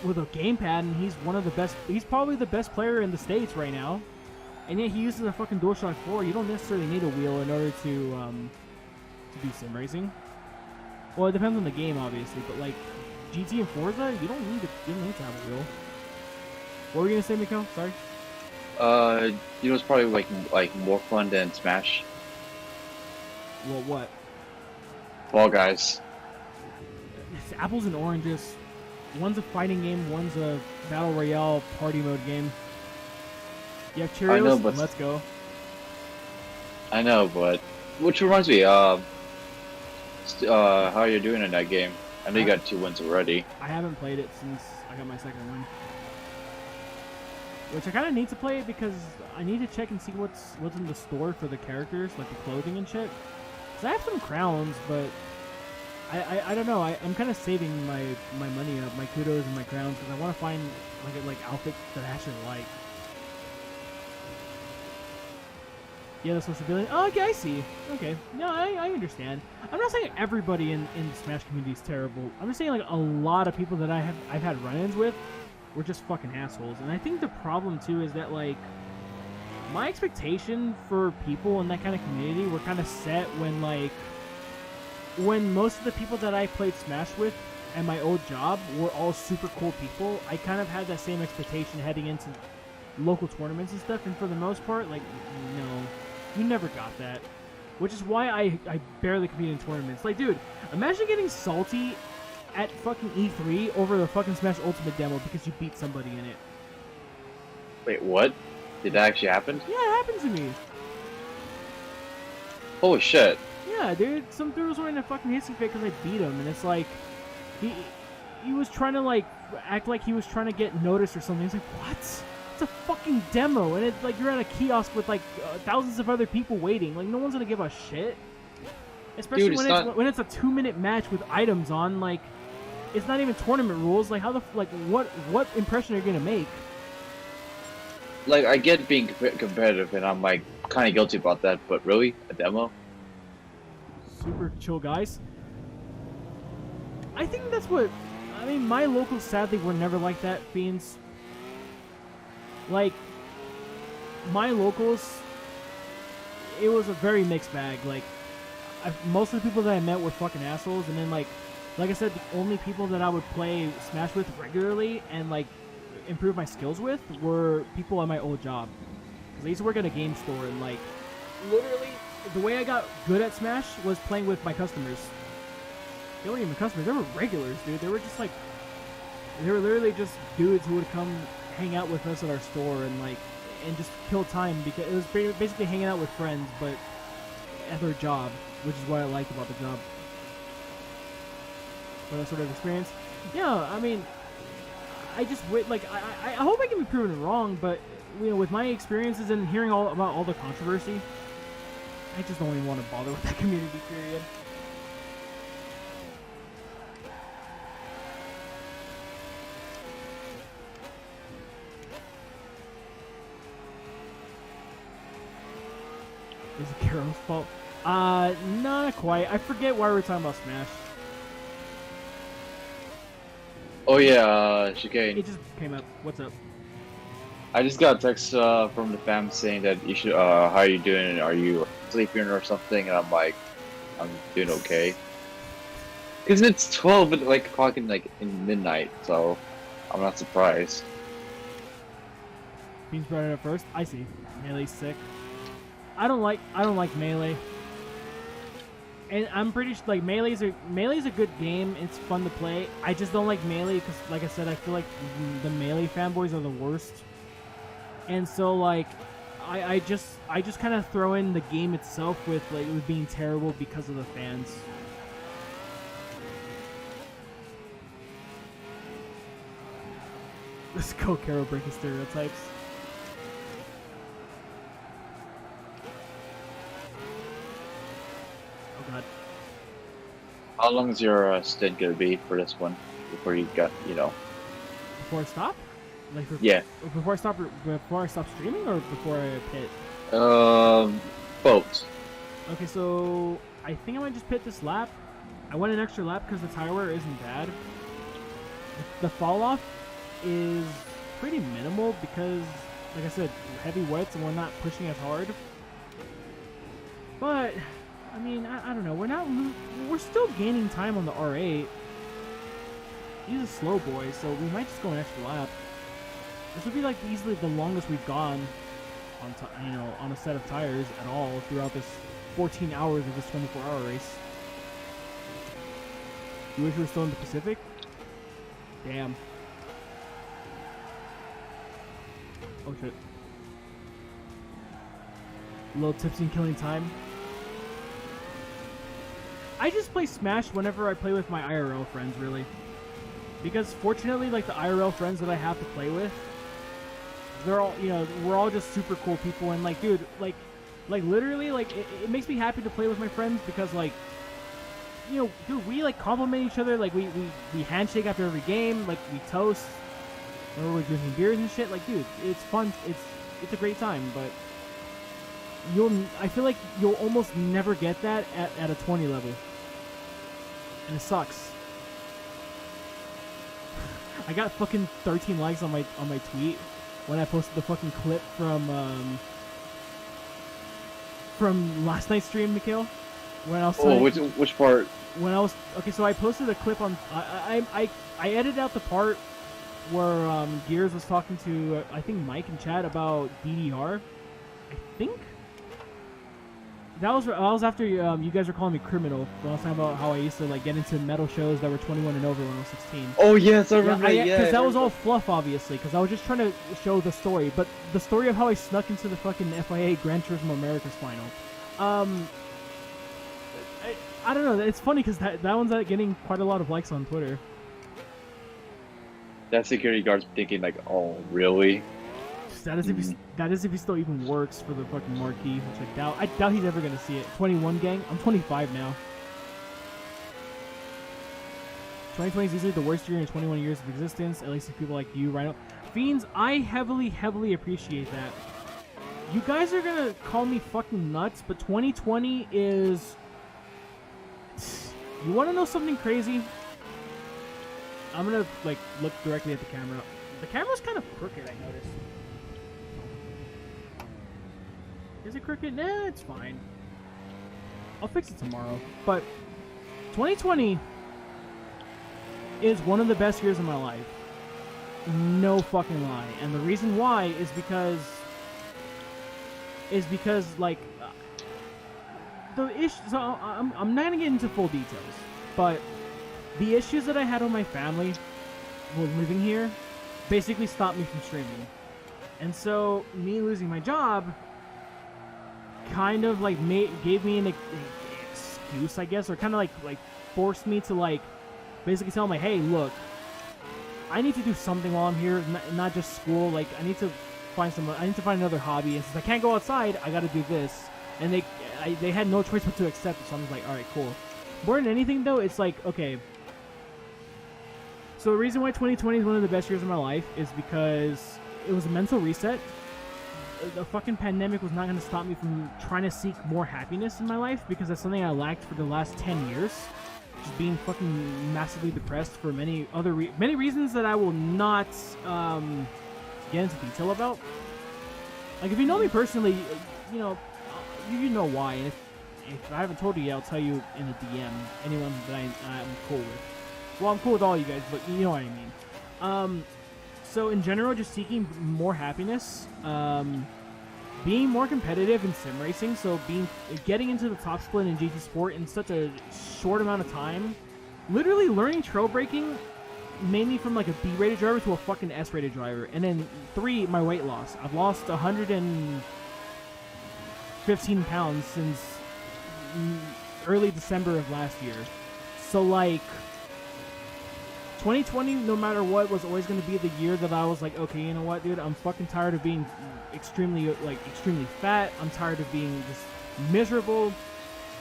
with a gamepad, and he's one of the best. He's probably the best player in the States right now, and yet he uses a fucking DualShock 4. You don't necessarily need a wheel in order to do sim racing. Well, it depends on the game, obviously, but like GT and Forza, you don't need to have a wheel. What were you gonna say, Miko? Sorry. You know, it's probably like more fun than Smash. Well, what? Fall Guys. It's apples and oranges. One's a fighting game, one's a battle royale party mode game. You have Cheerios? I know, but let's go. I know, but which reminds me, how are you doing in that game? I know you got 2 wins already. I haven't played it since I got my second win. Which I kind of need to play it because I need to check and see what's in the store for the characters, like the clothing and shit. Cause I have some crowns, but I don't know. I'm kind of saving my money up, my kudos and my crowns, because I want to find like outfits that I actually like. Yeah, the sociability. Oh, okay, I see. Okay, no, I understand. I'm not saying everybody in the Smash community is terrible. I'm just saying like a lot of people that I've had run-ins with were just fucking assholes. And I think the problem too is that like my expectation for people in that kind of community were kind of set when most of the people that I played Smash with at my old job were all super cool people. I kind of had that same expectation heading into local tournaments and stuff, and for the most part, like, no, you never got that. Which is why I barely compete in tournaments. Like, dude, imagine getting salty at fucking E3 over the fucking Smash Ultimate demo because you beat somebody in it. Wait, what? Did that actually happen? Yeah, it happened to me. Holy shit. Yeah, dude, some dude was wearing a fucking hissy fit because I beat him, and it's like, he was trying to, like, act like he was trying to get noticed or something. He's like, what? It's a fucking demo, and it's like you're at a kiosk with, like, thousands of other people waiting. Like, no one's gonna give a shit. Especially dude, when it's a 2-minute match with items on, like, it's not even tournament rules. Like, how the, like, what impression are you gonna make? Like, I get being competitive, and I'm, like, kind of guilty about that, but really? A demo? Super chill guys. I think that's what... I mean, my locals, sadly, were never like that, Fiends. Like, my locals, it was a very mixed bag. Like, most of the people that I met were fucking assholes, and then, like I said, the only people that I would play Smash with regularly and, like, improve my skills with were people at my old job. Because I used to work at a game store, and, like, literally, the way I got good at Smash was playing with my customers. They weren't even customers, they were regulars, dude. They were just, like, they were literally just dudes who would come hang out with us at our store and, like, and just kill time, because it was basically hanging out with friends, but at their job, which is what I liked about the job. For that sort of experience. Yeah, I mean, I just like I hope I can be proven wrong, but you know, with my experiences and hearing about all the controversy, I just don't even want to bother with that community. Period. Is it Carol's fault? Not quite. I forget why we were talking about Smash. Oh yeah, Chicane. It just came up. What's up? I just got a text from the fam saying that you should, how are you doing? Are you sleeping or something? And I'm like, I'm doing okay. Cause it's 12 o'clock in midnight, so I'm not surprised. Beans brought it up first. I see. Melee's sick. I don't like Melee. And I'm pretty sure, like, Melee's a good game. It's fun to play. I just don't like Melee because, like I said, I feel like the Melee fanboys are the worst. And so, like, I just kind of throw in the game itself with, like, it being terrible because of the fans. Let's go, Carol, breaking stereotypes. Oh god. How long is your stint gonna be for this one before you got, you know? Before I stop? Like Yeah. Before I stop streaming or before I pit? Both. Okay, so I think I might just pit this lap. I went an extra lap because the tire wear isn't bad. The fall off is pretty minimal because, like I said, heavy wets and we're not pushing as hard. But I mean, I don't know. We're still gaining time on the R8. He's a slow boy, so we might just go an extra lap. This would be like easily the longest we've gone on, on a set of tires at all throughout this 14 hours of this 24-hour race. You wish we were still in the Pacific? Damn. Oh shit. A little tipsy and killing time. I just play Smash whenever I play with my IRL friends, really. Because fortunately, like, the IRL friends that I have to play with, they're all, we're all just super cool people, and, like, dude, like literally, like, it makes me happy to play with my friends because, like, dude, we, like, compliment each other, like, we handshake after every game, like, we toast, whenever we're drinking beers and shit, like, dude, it's fun, it's a great time, but I feel like you'll almost never get that at a 20 level. And it sucks. I got fucking 13 likes on my tweet when I posted the fucking clip from last night's stream, Mikhail. When I was which part? When I was so I posted a clip on I edited out the part where Gears was talking to I think Mike and Chad about DDR. I think that was after you guys were calling me criminal when I was talking about how I used to, like, get into metal shows that were 21 and over when I was 16. Oh yes, I remember. Yeah, because that was all fluff, obviously. Because I was just trying to show the story, but the story of how I snuck into the fucking FIA Gran Turismo Americas final. I don't know. It's funny because that one's getting quite a lot of likes on Twitter. That security guard's thinking like, oh really? That is if he still even works for the fucking marquee, which I doubt. I doubt he's ever gonna see it. 21 gang. I'm 25 now. 2020 is easily the worst year in 21 years of existence. At least if people like you, Rhino, Fiends. I heavily appreciate that. You guys are gonna call me fucking nuts, but 2020 is. You want to know something crazy? I'm gonna, like, look directly at the camera. The camera's kind of crooked, I noticed. Is it crooked? Nah, it's fine. I'll fix it tomorrow. But 2020 is one of the best years of my life. No fucking lie. And the reason why is because like the issue. So I'm not gonna get into full details, but the issues that I had with my family while living here basically stopped me from streaming. And so me losing my job kind of like gave me an excuse, I guess, or kind of like forced me to, like, basically tell me, hey, look, I need to do something while I'm here, not just school. Like, I need to find another hobby, and since I can't go outside, I got to do this. And they had no choice but to accept it. So I'm just like, all right, cool. More than anything, though, it's like, okay. So the reason why 2020 is one of the best years of my life is because it was a mental reset. The fucking pandemic was not going to stop me from trying to seek more happiness in my life, because that's something I lacked for the last 10 years. Just being fucking massively depressed for many reasons that I will not get into detail about. Like, if you know me personally, you know why. And if I haven't told you yet, I'll tell you in a DM. Anyone that I'm cool with. Well, I'm cool with all you guys, but you know what I mean. So in general, just seeking more happiness. being more competitive in sim racing, so getting into the top split in GT Sport in such a short amount of time, literally learning trail braking mainly from like a B-rated driver to a fucking S-rated driver, and then 3, my weight loss. I've lost 115 pounds since early December of last year. So like 2020, no matter what, was always going to be the year that I was like, okay, you know what, dude, I'm fucking tired of being extremely fat. I'm tired of being just miserable.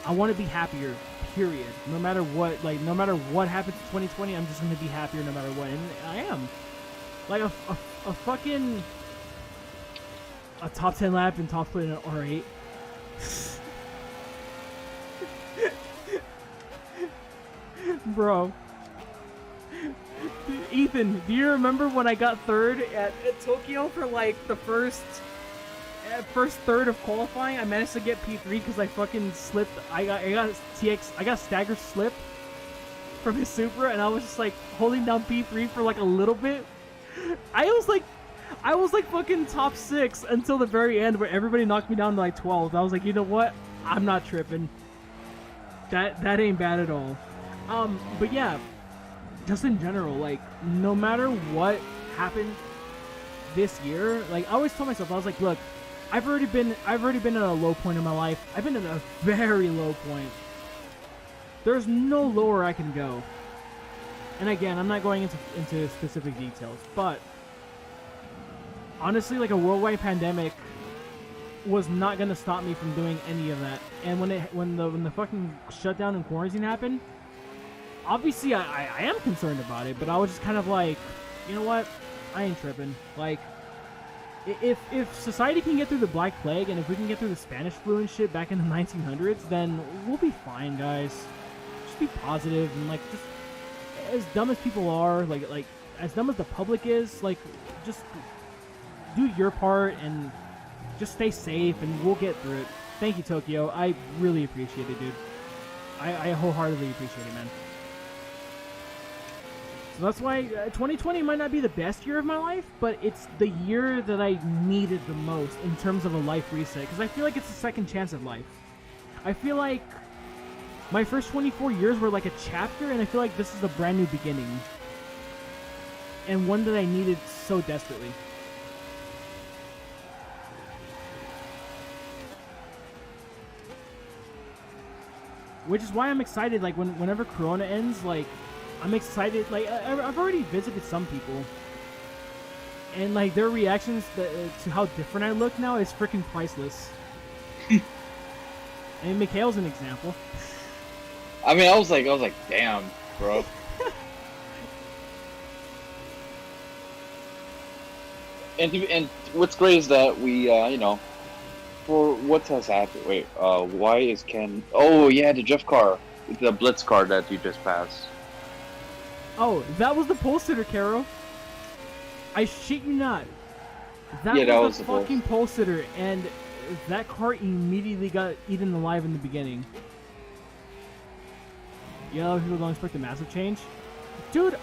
I want to be happier, period. No matter what, no matter what happens in 2020, I'm just going to be happier no matter what. And I am. Like a fucking a top 10 lap and top split in an R8. Bro. Ethan, do you remember when I got third at Tokyo for like the first third of qualifying? I managed to get P3 because I fucking slipped. I got stagger slip from his Supra, and I was just like holding down P3 for like a little bit. I was like fucking top 6 until the very end, where everybody knocked me down to like 12. I was like, you know what? I'm not tripping. That ain't bad at all. But yeah, just in general, like, no matter what happened this year, like, I always told myself, I was like, look, I've already been at a low point in my life. I've been at a very low point. There's no lower I can go. And again, I'm not going into specific details, but honestly, like, a worldwide pandemic was not gonna stop me from doing any of that. And when the fucking shutdown and quarantine happened, obviously I am concerned about it, but I was just kind of like, you know what? I ain't tripping. Like, if society can get through the Black Plague, and if we can get through the Spanish flu and shit back in the 1900s, then we'll be fine, guys. Just be positive, and like, just as dumb as people are, like as dumb as the public is, like, just do your part and just stay safe, and we'll get through it. Thank you, Tokyo. I really appreciate it, dude. I wholeheartedly appreciate it, man. So that's why 2020 might not be the best year of my life, but it's the year that I needed the most in terms of a life reset, because I feel like it's a second chance at life. I feel like my first 24 years were like a chapter, and I feel like this is a brand new beginning, and one that I needed so desperately. Which is why I'm excited, like, whenever Corona ends, like, I'm excited. Like, I've already visited some people, and like their reactions to how different I look now is freaking priceless. And Mikhail's an example. I mean, I was like, damn, bro. and what's great is that we, you know, for what has happened. Wait, why is Ken? Oh yeah, the drift car, the Blitz car that you just passed. Oh, that was the pole sitter, Caro. I shit you not. That was the fucking pole sitter, and that car immediately got eaten alive in the beginning. Yeah, a lot of people don't expect a massive change. Dude,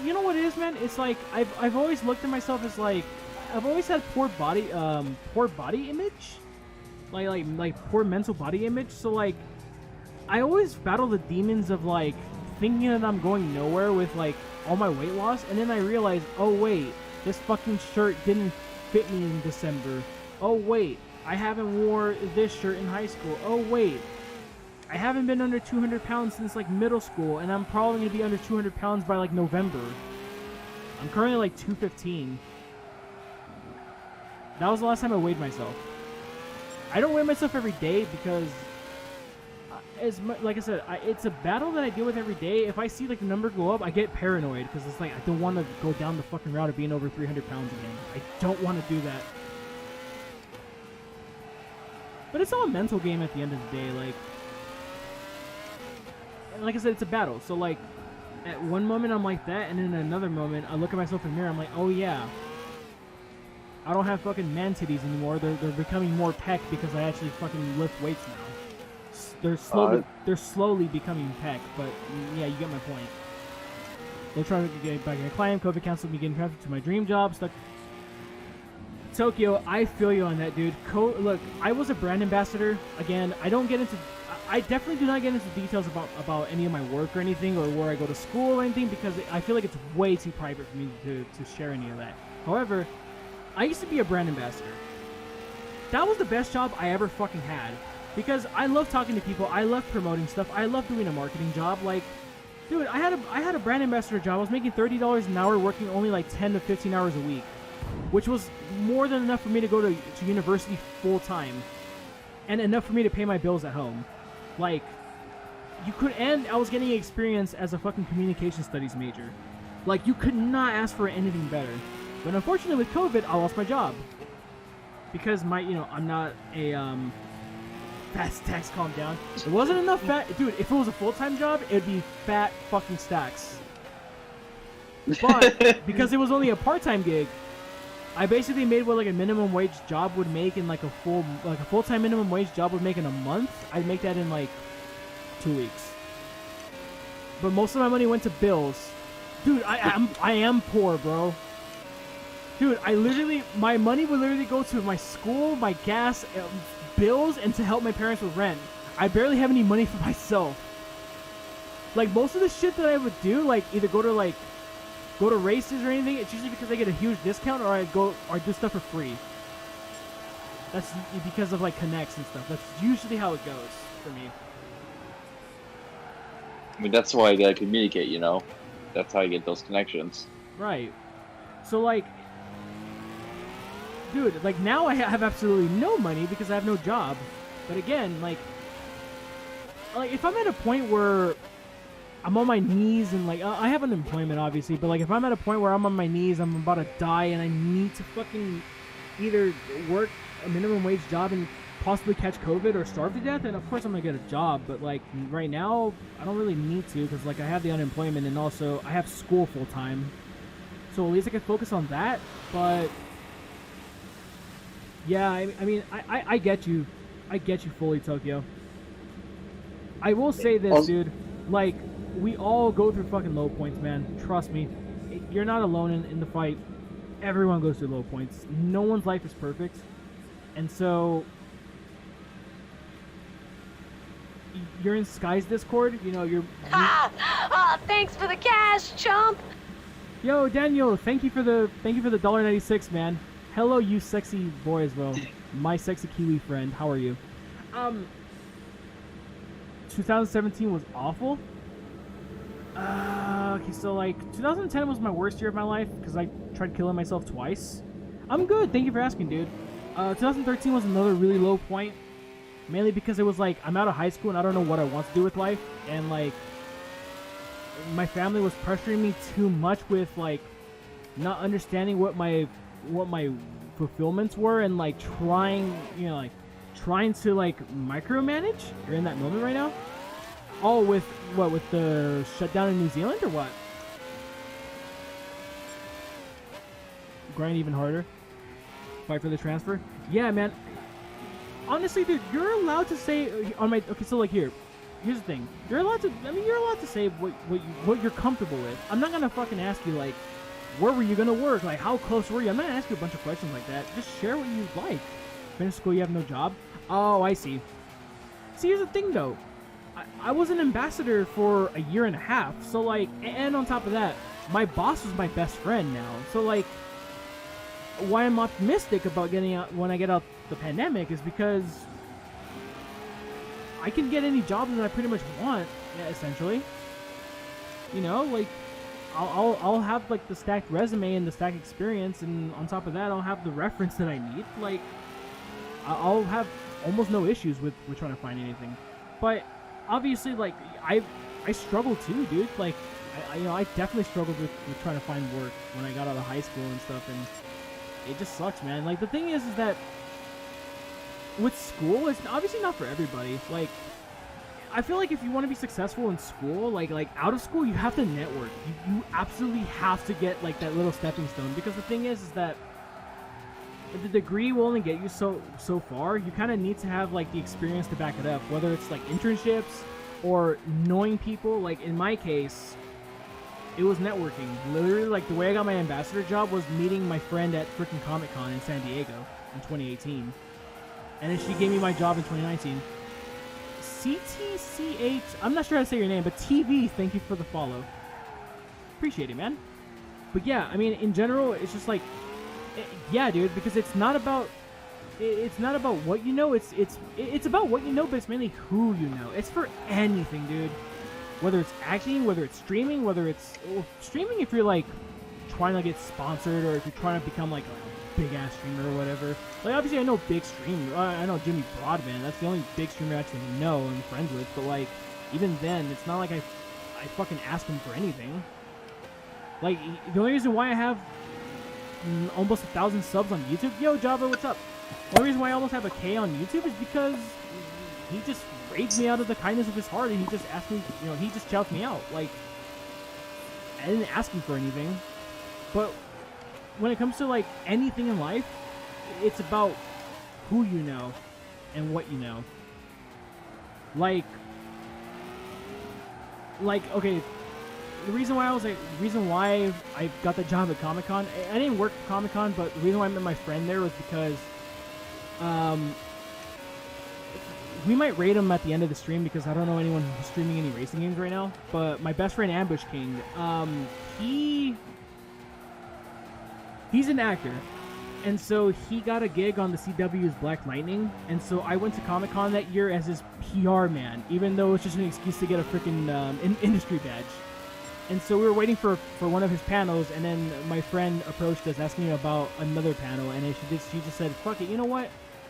you know what it is, man? It's like, I've always looked at myself as like, I've always had poor body image. Like poor mental body image, so like, I always battle the demons of like, thinking that I'm going nowhere with like all my weight loss, and then I realize, oh wait, this fucking shirt didn't fit me in December. Oh wait, I haven't wore this shirt in high school. Oh wait, I haven't been under 200 pounds since like middle school, and I'm probably gonna be under 200 pounds by like November. I'm currently like 215. That was the last time I weighed myself. I don't weigh myself every day because, like I said, it's a battle that I deal with every day. If I see like the number go up, I get paranoid because it's like I don't want to go down the fucking route of being over 300 pounds again. I don't want to do that. But it's all a mental game at the end of the day. Like I said, it's a battle. So like, at one moment I'm like that, and then in another moment I look at myself in the mirror. I'm like, oh yeah, I don't have fucking man titties anymore. They're becoming more pec because I actually fucking lift weights now. They're slowly becoming pec, but yeah, you get my point. They're trying to get back in a climb. COVID canceled me getting transferred to my dream job. Stuck Tokyo, I feel you on that, dude. Look, I was a brand ambassador. Again, I definitely do not get into details about any of my work or anything, or where I go to school or anything, because I feel like it's way too private for me to share any of that. However, I used to be a brand ambassador. That was the best job I ever fucking had, because I love talking to people. I love promoting stuff. I love doing a marketing job. Like, dude, I had a brand ambassador job. I was making $30 an hour, working only like 10 to 15 hours a week, which was more than enough for me to go to university full time, and enough for me to pay my bills at home. Like, and I was getting experience as a fucking communication studies major. Like, you could not ask for anything better. But unfortunately with COVID, I lost my job. Because I'm not a, fast stacks, calm down. There wasn't enough dude, if it was a full-time job, it'd be fat fucking stacks. But, because it was only a part-time gig, I basically made what like a minimum wage job would make in like a full-time minimum wage job would make in a month. I'd make that in like 2 weeks. But most of my money went to bills. Dude, I am poor, bro. Dude, my money would literally go to my school, my gas, bills, and to help my parents with rent. I barely have any money for myself. Like, most of the shit that I would do, like either go to races or anything, it's usually because I get a huge discount, or I do stuff for free. That's because of like connects and stuff. That's usually how it goes for me. I mean, that's why you gotta communicate, you know? That's how you get those connections. Right. So like, dude, like now I have absolutely no money because I have no job. But again, like if I'm at a point where I'm on my knees and like I have unemployment obviously, but like if I'm at a point where I'm on my knees, I'm about to die, and I need to fucking either work a minimum wage job and possibly catch COVID or starve to death, then of course I'm gonna get a job. But like right now, I don't really need to, because like I have the unemployment, and also I have school full time, so at least I can focus on that. But yeah, I mean I get you. I get you fully, Tokyo. I will say this, dude. Like, we all go through fucking low points, man. Trust me. You're not alone in the fight. Everyone goes through low points. No one's life is perfect. And so, you're in Sky's Discord. You know, thanks for the cash, chump. Yo, Daniel, thank you for the $1.96, man. Hello, you sexy boy as well. My sexy Kiwi friend. How are you? 2017 was awful. Okay, so like 2010 was my worst year of my life because I tried killing myself twice. I'm good, thank you for asking, dude. 2013 was another really low point, mainly because it was like I'm out of high school and I don't know what I want to do with life, and like my family was pressuring me too much with like not understanding what my fulfillments were, and like trying to like micromanage. You're in that moment right now. Oh, with the shutdown in New Zealand, or what? Grind even harder. Fight for the transfer. Yeah, man. Honestly, dude, you're allowed to say on my. Okay, so like here's the thing. You're allowed to say what you're comfortable with. I'm not gonna fucking ask you like, where were you gonna work? Like, how close were you? I'm not gonna ask you a bunch of questions like that. Just share what you like. Finish school, you have no job. Oh, I see. See, here's the thing though. I was an ambassador for a year and a half, so like, and on top of that, my boss was my best friend now. So like, why I'm optimistic about getting out when I get out the pandemic is because I can get any job that I pretty much want, essentially. You know, like, I'll have like the stacked resume and the stacked experience, and on top of that, I'll have the reference that I need. Like, I'll have almost no issues with trying to find anything. But obviously, like, I struggled too, dude. Like, I definitely struggled with trying to find work when I got out of high school and stuff, and it just sucks, man. Like, the thing is that with school, it's obviously not for everybody. Like, I feel like if you want to be successful in school, like out of school, you have to network. You absolutely have to get like that little stepping stone, because the thing is that the degree will only get you so far. You kind of need to have like the experience to back it up, whether it's like internships or knowing people. Like in my case, It was networking. Literally, like, the way I got my ambassador job was meeting my friend at freaking Comic-Con in San Diego in 2018. And then she gave me my job in 2019. CTCH, I'm not sure how to say your name, but TV, thank you for the follow. Appreciate it, man. But yeah, I mean, in general, it's just like, yeah, dude, because it's not about what you know. It's about what you know, but it's mainly who you know. It's for anything, dude. Whether it's acting, whether it's streaming, whether it's streaming if you're like trying to get sponsored, or if you're trying to become like a big ass streamer or whatever. Like, obviously, I know big streamer. I know Jimmy Broadband. That's the only big streamer I actually know and I'm friends with. But like, even then, it's not like I fucking ask him for anything. Like, the only reason why I have almost 1,000 subs on YouTube, yo Java, what's up? The only reason why I almost have a K on YouTube is because he just raised me out of the kindness of his heart, and he just asked me, you know, he just shouts me out. Like, I didn't ask him for anything. But when it comes to like anything in life, it's about who you know and what you know. Like okay, the reason why I got the job at Comic-Con, I didn't work at Comic-Con, but the reason why I met my friend there was because we might rate him at the end of the stream, because I don't know anyone who's streaming any racing games right now. But my best friend Ambush King, he's an actor, and so he got a gig on the CW's Black Lightning, and so I went to Comic-Con that year as his PR man, even though it's just an excuse to get a freaking industry badge. And so we were waiting for one of his panels, and then my friend approached us asking about another panel, and then she just said, fuck it, you know what?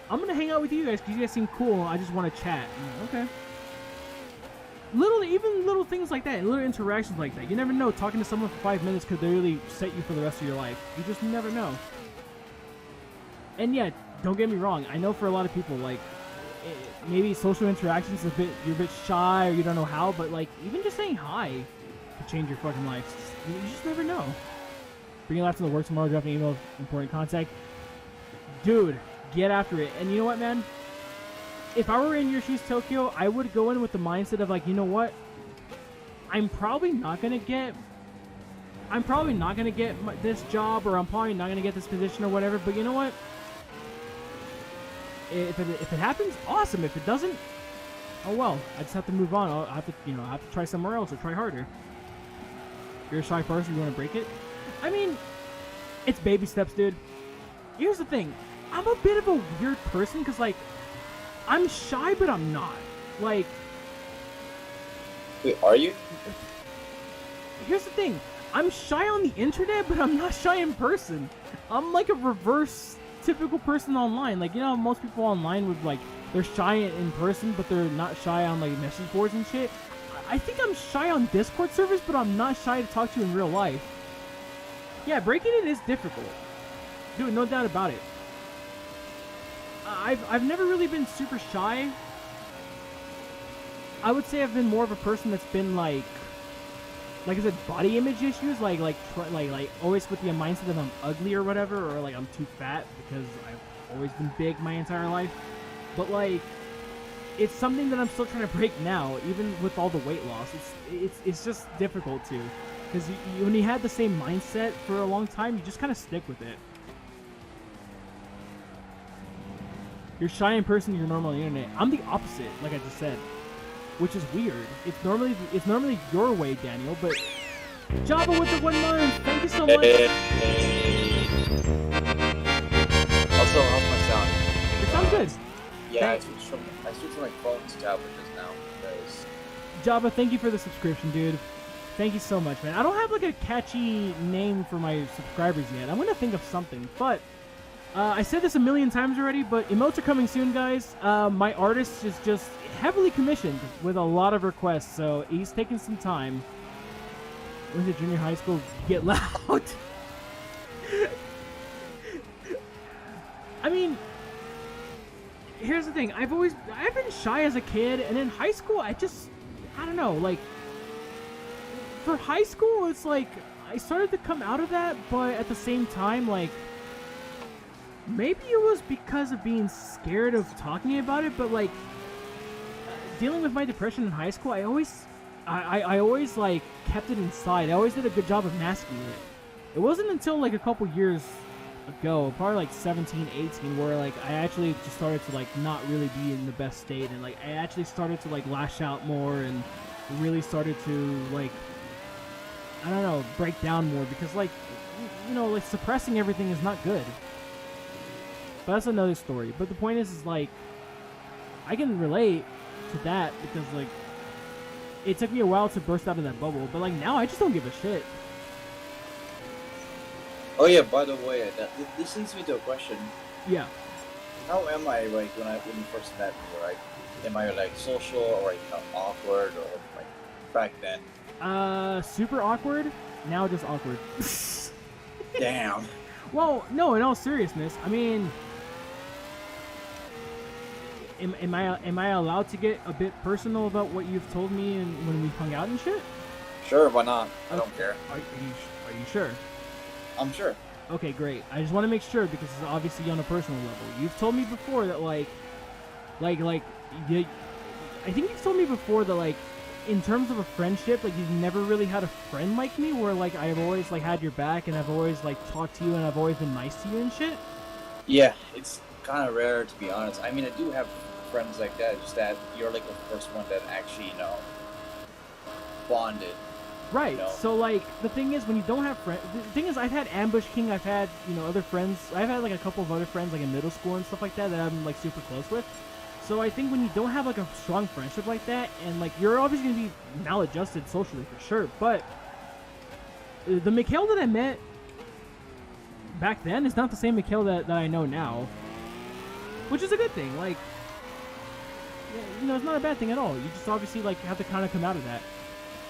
I'm going to hang out with you guys because you guys seem cool. I just want to chat. I'm like, okay. Little things like that, little interactions like that. You never know. Talking to someone for 5 minutes could literally set you for the rest of your life. You just never know. And yeah, don't get me wrong. I know for a lot of people, like, maybe social interactions you're a bit shy, or you don't know how, but like, even just saying hi could change your fucking life. You just never know. Bring your laptop to work tomorrow, dropping email, important contact. Dude, get after it. And you know what, man? If I were in your shoes, Tokyo, I would go in with the mindset of like, you know what? I'm probably not gonna get this job, or I'm probably not gonna get this position or whatever. But you know what? If it happens, awesome. If it doesn't, oh well. I just have to move on. I have to try somewhere else or try harder. You're a shy person. You want to break it? I mean, it's baby steps, dude. Here's the thing. I'm a bit of a weird person because, like, I'm shy, but I'm not. Like, wait, are you? Here's the thing. I'm shy on the internet, but I'm not shy in person. I'm like a reverse typical person online. Like, you know, most people online would, like, they're shy in person, but they're not shy on, like, message boards and shit. I think I'm shy on Discord servers, but I'm not shy to talk to you in real life. Yeah, breaking it is difficult. Dude, no doubt about it. I've never really been super shy. I would say I've been more of a person that's been like I said, body image issues, like always with the mindset that I'm ugly or whatever, or like I'm too fat, because I've always been big my entire life. But like, it's something that I'm still trying to break now, even with all the weight loss. It's just difficult too, because when you had the same mindset for a long time, you just kind of stick with it. You're shy in person, you're normal on the internet. I'm the opposite, like I just said, which is weird. It's normally your way, Daniel, but Java with the 1 month. Thank you so much. Also, how's my sound? It sounds good. Yeah, I switched from my phone to tablet just now. Because Java, thank you for the subscription, dude. Thank you so much, man. I don't have like a catchy name for my subscribers yet. I'm gonna think of something, but I said this a million times already, but emotes are coming soon, guys. My artist is just heavily commissioned with a lot of requests, so he's taking some time. When's it junior high school? Get loud. I mean, here's the thing. I've been shy as a kid, and in high school, I don't know, like, for high school, it's like, I started to come out of that, but at the same time, like, maybe it was because of being scared of talking about it, but like, dealing with my depression in high school, I always I always like kept it inside. I always did a good job of masking it. It wasn't until like a couple years ago, probably like 17, 18, where like I actually just started to like not really be in the best state, and like I actually started to like lash out more and really started to like, I don't know, break down more, because like, you know, like suppressing everything is not good. But that's another story. But the point is like, I can relate to that because like, it took me a while to burst out of that bubble, but like now I just don't give a shit. Oh yeah, by the way, this leads me to a question. Yeah. How am I like when you first met me? Like, am I like social or like awkward or like back then? Super awkward. Now just awkward. Damn. Well, no, in all seriousness, I mean, am I allowed to get a bit personal about what you've told me and when we hung out and shit? Sure, why not? I don't care. Are you sure? I'm sure. Okay, great. I just want to make sure because it's obviously on a personal level. You've told me before that I think you've told me before that like, in terms of a friendship, like you've never really had a friend like me, where like I've always like had your back and I've always like talked to you and I've always been nice to you and shit. Yeah, it's kind of rare to be honest. I mean, I do have friends like that. Just that you're like the first one that actually bonded. Right. So like the thing is, when you don't have friends, the thing is, I've had Ambush King, I've had other friends, I've had like a couple of other friends like in middle school and stuff like that I'm like super close with. So I think when you don't have like a strong friendship like that, and like you're obviously gonna be maladjusted socially for sure, but the Mikhail that I met back then is not the same Mikhail that I know now, which is a good thing. Like, it's not a bad thing at all. You just obviously like have to kind of come out of that.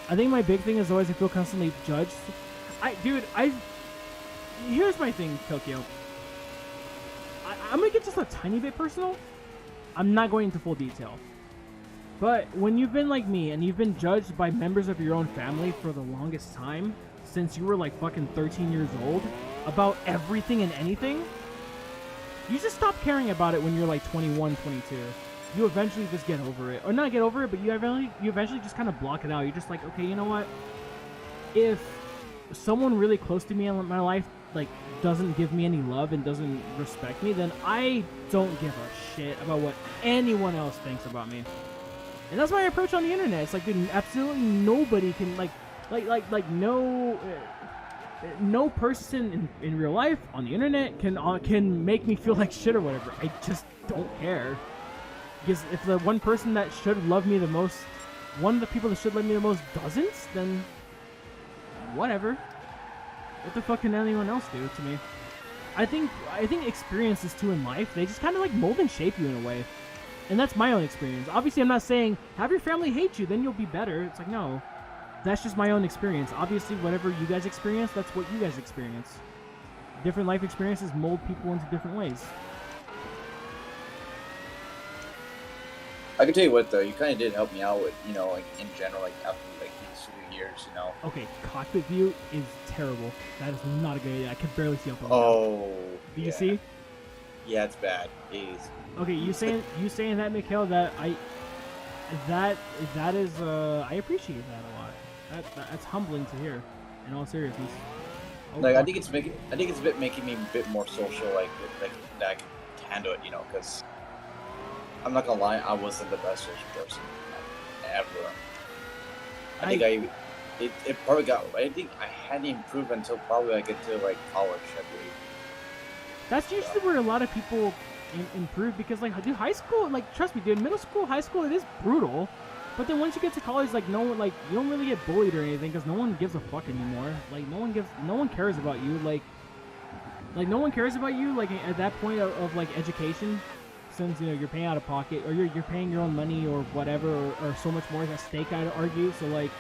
I think my big thing is always I feel constantly judged. Here's my thing, Tokyo. I'm gonna get just a tiny bit personal. I'm not going into full detail. But when you've been like me and you've been judged by members of your own family for the longest time, since you were like fucking 13 years old, about everything and anything, you just stop caring about it when you're like 21, 22. You eventually just get over it. Or not get over it, but you eventually just kind of block it out. You're just like, okay, you know what? If someone really close to me in my life like doesn't give me any love and doesn't respect me, then I don't give a shit about what anyone else thinks about me. And that's my approach on the internet. It's like, dude, absolutely nobody can no person in real life on the internet can make me feel like shit or whatever. I just don't care. Because if the one person that should love me the most, one of the people that should love me the most doesn't, then whatever. What the fuck can anyone else do to me? I think experiences too in life, they just kind of like mold and shape you in a way. And that's my own experience. Obviously, I'm not saying have your family hate you, then you'll be better. It's like, no. That's just my own experience. Obviously, whatever you guys experience, that's what you guys experience. Different life experiences mold people into different ways. I can tell you what though, you kind of did help me out with, like in general, like after like these 2 years, Okay, cockpit view is terrible. That is not a good idea. I can barely see up on Oh. Do you see? Yeah, it's bad. It is. Okay, you saying that, Mikhail? That is I appreciate that a lot. That's humbling to hear. In all seriousness. Oh, like I think it's making me a bit more social, like that I can handle it, because I'm not gonna lie, I wasn't the best social person ever. I think it probably I think I hadn't improved until probably I get to like college, I believe. That's usually where a lot of people improve, because like, dude, high school, like, trust me, dude, middle school, high school, it is brutal. But then once you get to college, like, no one, like, you don't really get bullied or anything, because no one gives a fuck anymore. Like, no one cares about you. Like no one cares about you, like, at that point of like education, since you're paying out of pocket, or you're paying your own money or whatever, or so much more is at stake, I'd argue. So like,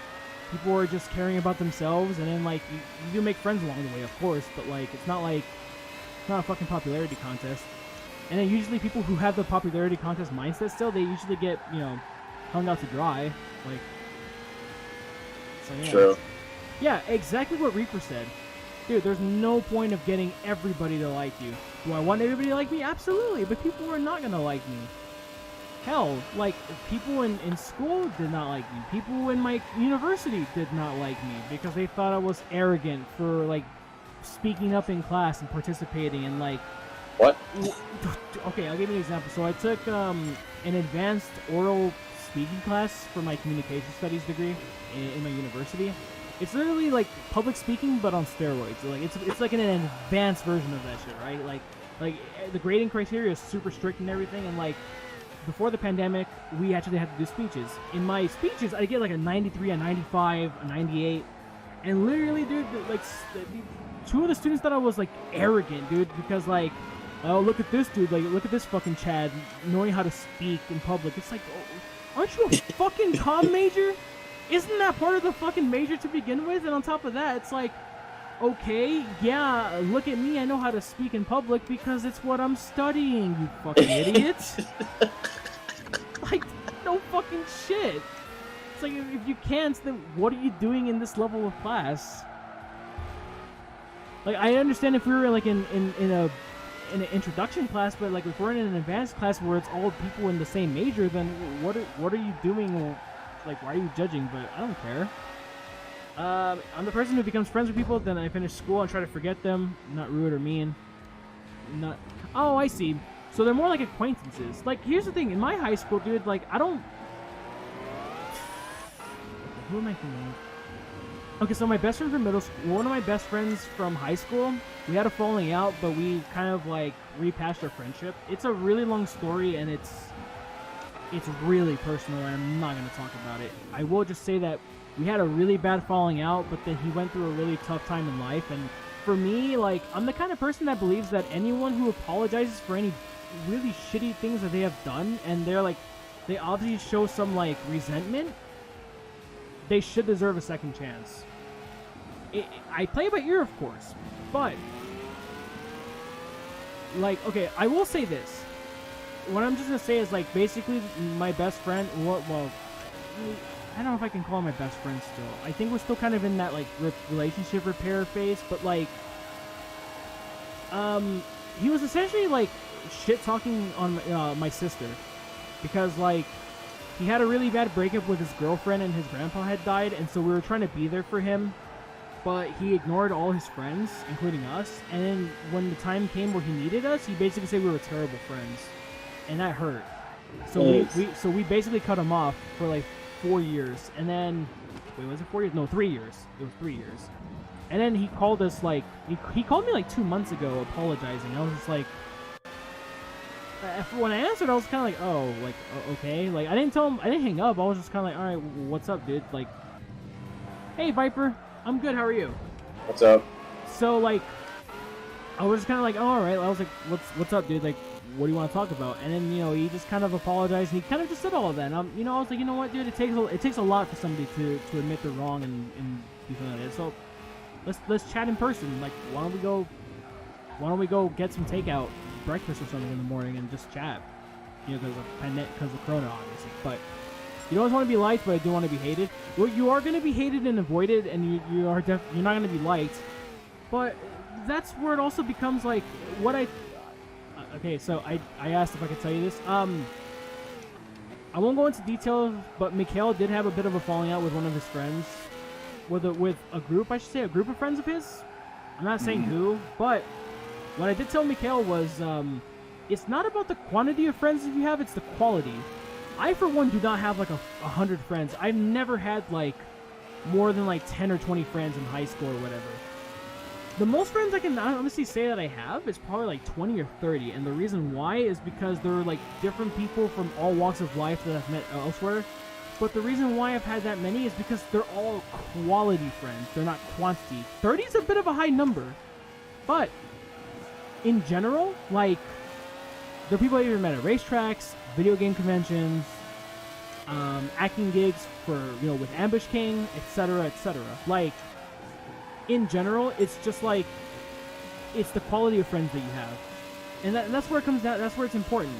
people are just caring about themselves, and then like you do make friends along the way, of course, but like it's not a fucking popularity contest. And then usually people who have the popularity contest mindset still, they usually get hung out to dry. Like, so yeah. True. Yeah, exactly what Reaper said. Dude, there's no point of getting everybody to like you. Do I want everybody to like me? Absolutely, but people are not gonna like me. Hell, like, people in school did not like me. People in my university did not like me because they thought I was arrogant for, like, speaking up in class and participating and, like... What? Okay, I'll give you an example. So I took an advanced oral speaking class for my communication studies degree in my university. It's literally like public speaking, but on steroids. Like it's like an advanced version of that shit, right? Like the grading criteria is super strict and everything, and like before the pandemic, we actually had to do speeches. In my speeches, I get like a 93, a 95, a 98, and literally, dude, like two of the students thought I was like arrogant, dude, because like, oh, look at this dude, like look at this fucking Chad knowing how to speak in public. It's like, oh, aren't you a fucking comm major? Isn't that part of the fucking major to begin with? And on top of that, it's like, okay, yeah, look at me, I know how to speak in public because it's what I'm studying, you fucking idiots. Like, no fucking shit. It's like, if you can't, then what are you doing in this level of class? Like, I understand if we were like in an introduction class, but like if we're in an advanced class where it's all people in the same major, then what are you doing? Like, why are you judging? But I don't care. I'm the person who becomes friends with people, then I finish school and try to forget them. Not rude or mean. Not. Oh, I see. So they're more like acquaintances. Like, here's the thing. In my high school, dude, like, I don't... Who am I thinking? Okay, so my best friend from middle school, one of my best friends from high school, we had a falling out, but we kind of, like, repatched our friendship. It's a really long story, and it's really personal, and I'm not going to talk about it. I will just say that we had a really bad falling out, but then he went through a really tough time in life, and for me, like, I'm the kind of person that believes that anyone who apologizes for any really shitty things that they have done, and they obviously show some, like, resentment, they should deserve a second chance. I play by ear, of course, but, like, okay, I will say this. What I'm just gonna say is, like, basically my best friend, well, I don't know if I can call him my best friend still. I think we're still kind of in that, like, relationship repair phase, but, like, he was essentially, like, shit-talking on my sister, because, like, he had a really bad breakup with his girlfriend and his grandpa had died, and so we were trying to be there for him, but he ignored all his friends, including us, and then when the time came where he needed us, he basically said we were terrible friends, and that hurt. So we basically cut him off for, like, 4 years, and then, wait, was it 4 years? No, 3 years. It was 3 years. And then he called us, like, he called me, like, 2 months ago apologizing. I was just like, when I answered, I was kind of like, oh, like, okay. Like, I didn't tell him, I didn't hang up. I was just kind of like, all right, what's up, dude? Like, hey, Viper, I'm good. How are you? What's up? So, like, I was just kind of like, oh, all right. I was like, what's up, dude? Like, what do you want to talk about? And then, you know, he just kind of apologized, and he kind of just said all of that. And you know, I was like, you know what, dude? It takes a lot for somebody to admit they're wrong and do something like that. So let's chat in person. Like, why don't we go get some takeout, breakfast or something in the morning, and just chat? You know, because of Corona, obviously. But you don't always want to be liked, but I do want to be hated. Well, you are going to be hated and avoided, and you're not going to be liked. But that's where it also becomes like what I. Okay, so I asked if I could tell you this. I won't go into details, but Mikhail did have a bit of a falling out with one of his friends, with a group, I should say, a group of friends of his. I'm not saying who, but what I did tell Mikhail was, it's not about the quantity of friends that you have; it's the quality. I, for one, do not have like 100 friends. I've never had like more than like 10 or 20 friends in high school or whatever. The most friends I can honestly say that I have is probably like 20 or 30, and the reason why is because they're like different people from all walks of life that I've met elsewhere. But the reason why I've had that many is because they're all quality friends. They're not quantity. 30 is a bit of a high number, but in general, like, they're people I even met at racetracks, video game conventions, acting gigs for, you know, with Ambush King, etc., etc. Like, in general, it's just like, it's the quality of friends that you have, and that's where it comes down. That's where it's important.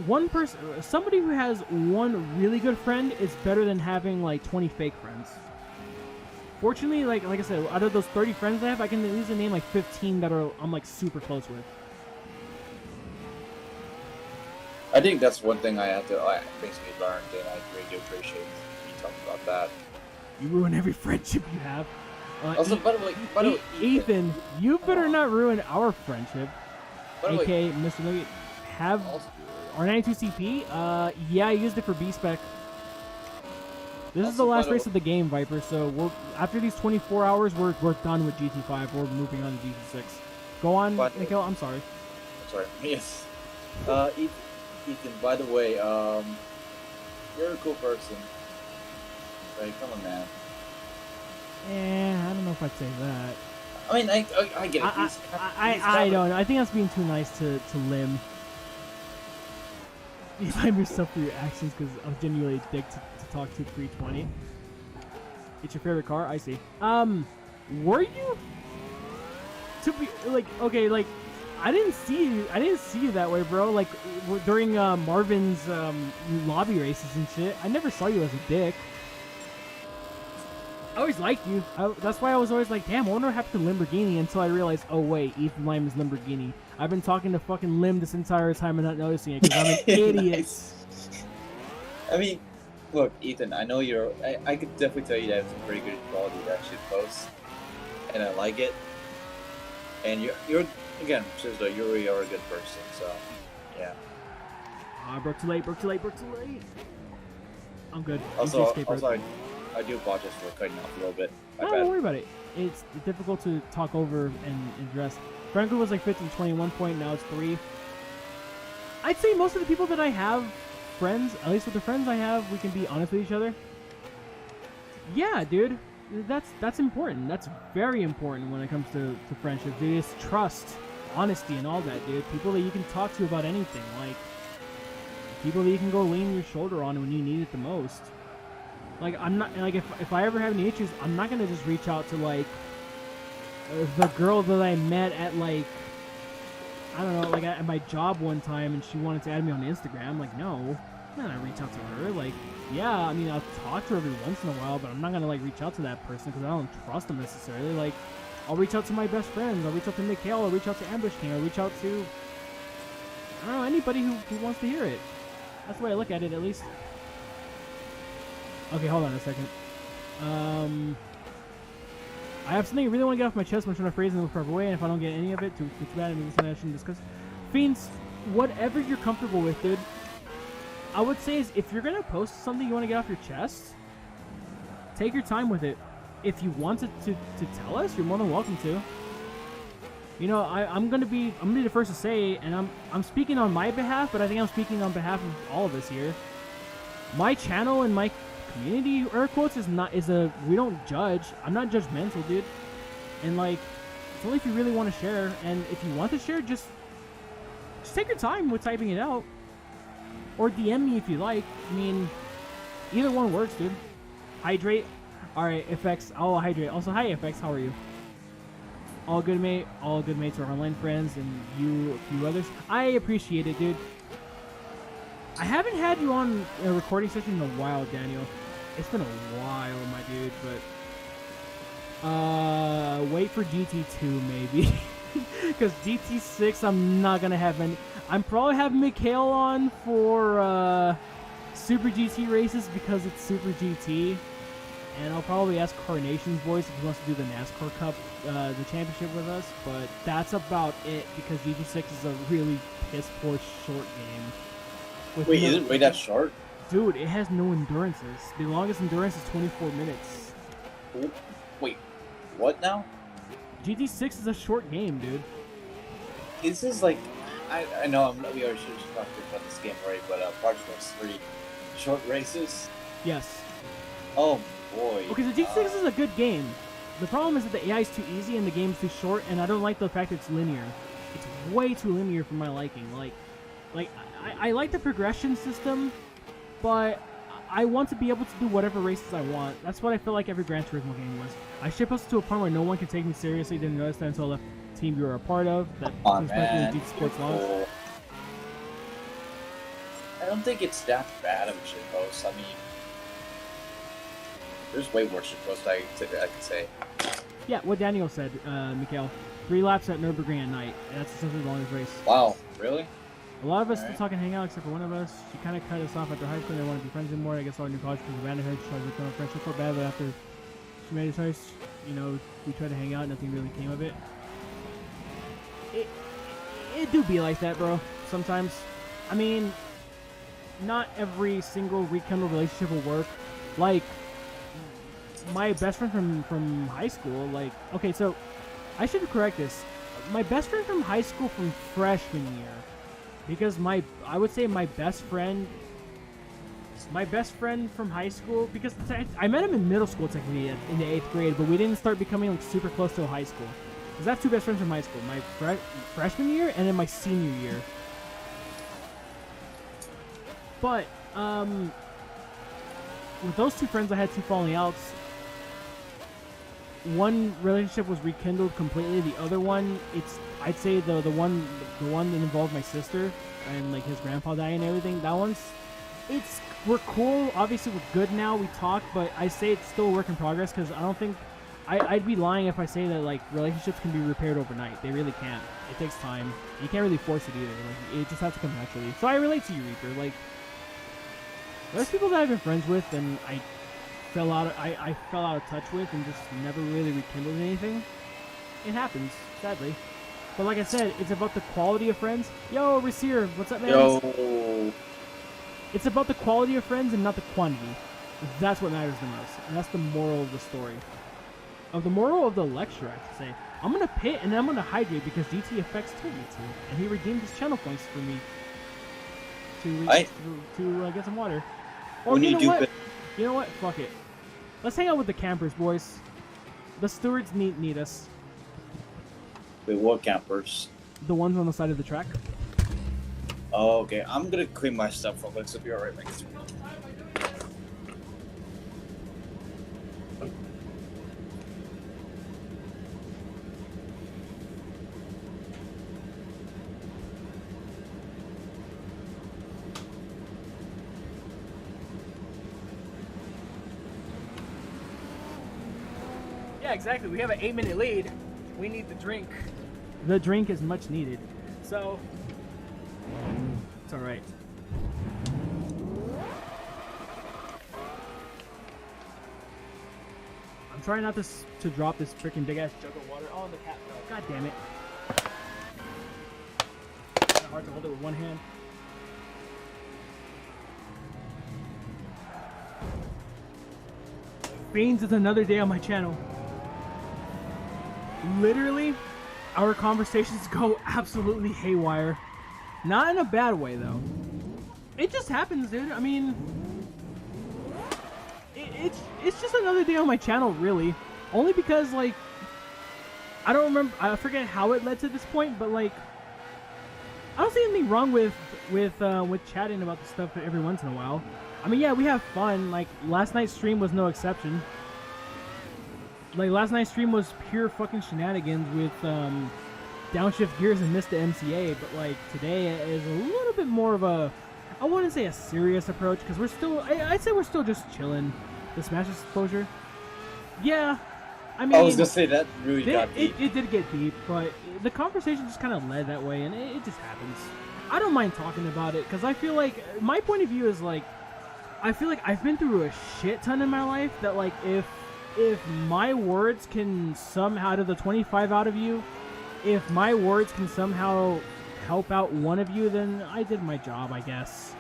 One person, somebody who has one really good friend is better than having like 20 fake friends. Fortunately, like I said, out of those 30 friends I have, I can at least name like 15 that I'm like super close with. I think that's one thing I had to basically learn, and I really do appreciate you talking about that. You ruin every friendship you have. Also, by the way, Ethan, you better not ruin our friendship. by the way, AK, Mr. Nugget, have also, R92CP? Yeah, I used it for B-Spec. This is Also, the by last the race of the game, Viper, so after these 24 hours, we're done with GT5. We're moving on to GT6. Go on, But- Mikhail, I'm sorry. sorry, yes. Ethan, by the way, you're a cool person. Like, come on, man. I don't know if I'd say that. I mean, I get it. I don't know. I think that's being too nice to Lim. You blame yourself for your actions because I was genuinely a dick to talk to 320. It's your favorite car? I see. Were you? To be like, okay, like, I didn't see you that way, bro. Like, during Marvin's lobby races and shit. I never saw you as a dick. I always liked you. That's why I was always like, damn, I wonder what happened to Lamborghini until I realized, oh wait, Ethan Lime is Lamborghini. I've been talking to fucking Lim this entire time and not noticing it because I'm an idiot. Nice. I mean, look, Ethan, I know I could definitely tell you that it's a pretty good quality to actually post, and I like it. And you're again, seriously, you really are a good person. So, yeah. Broke too late. I'm good. Also, Escape route. I do apologize for cutting off a little bit. My No, bad. don't worry about it. It's difficult to talk over and address. Franco was like 50 to 21 point, now it's 3. I'd say most of the people that I have friends, at least with the friends I have, we can be honest with each other. Yeah, dude. That's important. That's very important when it comes to friendship. Dude, it's trust, honesty, and all that, dude. People that you can talk to about anything. Like, people that you can go lean your shoulder on when you need it the most. Like, I'm not, like, if I ever have any issues, I'm not gonna just reach out to, like, the girl that I met at, like, I don't know, like, at my job one time, and she wanted to add me on Instagram. Like, no, I'm not gonna reach out to her. Like, yeah, I mean, I'll talk to her every once in a while, but I'm not gonna, like, reach out to that person because I don't trust them necessarily. Like, I'll reach out to my best friends, I'll reach out to Mikhail, I'll reach out to Ambush King, I'll reach out to, I don't know, anybody who wants to hear it. That's the way I look at it, at least. Okay, hold on a second. I have something I really want to get off my chest. I'm trying to phrase it in the proper way, and if I don't get any of it, too bad. Maybe something I shouldn't discuss. Fiends, whatever you're comfortable with, dude. I would say is if you're gonna post something you want to get off your chest, take your time with it. If you want to tell us, you're more than welcome to. You know, I'm gonna be the first to say, and I'm speaking on my behalf, but I think I'm speaking on behalf of all of us here. My channel and my community, air quotes, we don't judge. I'm not judgmental, dude. And like, it's only if you really want to share. And if you want to share, just take your time with typing it out, or DM me if you like. I mean, either one works, dude. Hydrate. All right, FX. I'll hydrate. Also, hi FX. How are you? All good, mate. All good, mates. Our online friends and you, a few others. I appreciate it, dude. I haven't had you on a recording session in a while, Daniel. It's been a while, my dude, but wait for GT2 maybe. Because GT6 I'm not gonna have any. I'm probably having Mikhail on for Super GT races because it's Super GT. And I'll probably ask Carnation's voice if he wants to do the NASCAR Cup, the championship with us, but that's about it because GT6 is a really piss poor short game. Wait, is it way that short? Dude, it has no endurances. The longest endurance is 24 minutes. Wait, what now? GT6 is a short game, dude. This is like, I know we already should have talked about this game already, but Project Wars 3 short races. Yes. Oh boy. Okay, so GT6 is a good game. The problem is that the AI is too easy and the game's too short, and I don't like the fact that it's linear. It's way too linear for my liking. Like I like the progression system, but I want to be able to do whatever races I want. That's what I feel like every Gran Turismo game was. I shipped us to a point where no one could take me seriously. Didn't notice that until the team you were a part of. That man. GT Sports launched. Cool. I don't think it's that bad of a shitpost. I mean, there's way worse shitposts I could say. Yeah, what Daniel said, Mikhail. 3 laps at Nürburgring at night. That's essentially the longest race. Wow, really? A lot of us still Alright. talk and hang out, except for one of us. She kind of cut us off after high school. They didn't want to be friends anymore. I guess all our new college friends abandoned her. She tried to become a friend. She felt bad, but after she made a choice, you know, we tried to hang out. Nothing really came of it. It do be like that, bro. Sometimes. I mean, not every single rekindled relationship will work. Like, my best friend from high school, like, okay, so I should correct this. My best friend from high school from freshman year, because I would say my best friend from high school, because I met him in middle school technically in the 8th grade, but we didn't start becoming like super close till high school. Because I have two best friends from high school, my freshman year and then my senior year. But with those two friends, I had two falling outs. One relationship was rekindled completely. The other one, I'd say the one that involved my sister and like his grandpa dying and everything. That one's, we're cool. Obviously, we're good now. We talk, but I say it's still a work in progress because I don't think I'd be lying if I say that like relationships can be repaired overnight. They really can't. It takes time. You can't really force it either. Like, it just has to come naturally. So I relate to you, Reaper. Like, there's people that I've been friends with and I fell out of touch with and just never really rekindled anything. It happens, sadly. But like I said, it's about the quality of friends. Yo, Rasir, what's up, man? Yo. It's about the quality of friends and not the quantity. That's what matters the most. And that's the moral of the story. Of the moral of the lecture, I should say. I'm gonna pit and I'm gonna hydrate because DTFX told me to. And he redeemed his channel points for me to get some water. Or When you you know do what? it- You know what? Fuck it. Let's hang out with the campers, boys. The stewards need us. Wait, what campers? The ones on the side of the track. Oh, okay. I'm gonna clean my stuff real quick, so be alright, next. Yeah, exactly. We have an 8-minute lead. We need the drink. The drink is much needed. So, it's alright. I'm trying not to drop this freaking big ass jug of water. Oh, the cat fell. God damn it. Kinda hard to hold it with one hand. Fiends is another day on my channel. Literally, our conversations go absolutely haywire. Not in a bad way, though. It just happens, dude. I mean, it's just another day on my channel, really. Only because, like, I don't remember. I forget how it led to this point, but like, I don't see anything wrong with chatting about this stuff every once in a while. I mean, yeah, we have fun. Like, last night's stream was no exception. Like, last night's stream was pure fucking shenanigans with downshift gears and missed the MCA. But like, today is a little bit more of a, I wouldn't say a serious approach, because we're still, I'd say we're still just chilling. The Smash exposure. Yeah, I mean, I was gonna say that really got deep. It did get deep, but the conversation just kind of led that way, and it just happens. I don't mind talking about it, because I feel like, my point of view is like, I feel like I've been through a shit ton in my life, that like, if my words can somehow, out of the 25 out of you, if my words can somehow help out one of you, then I did my job, I guess.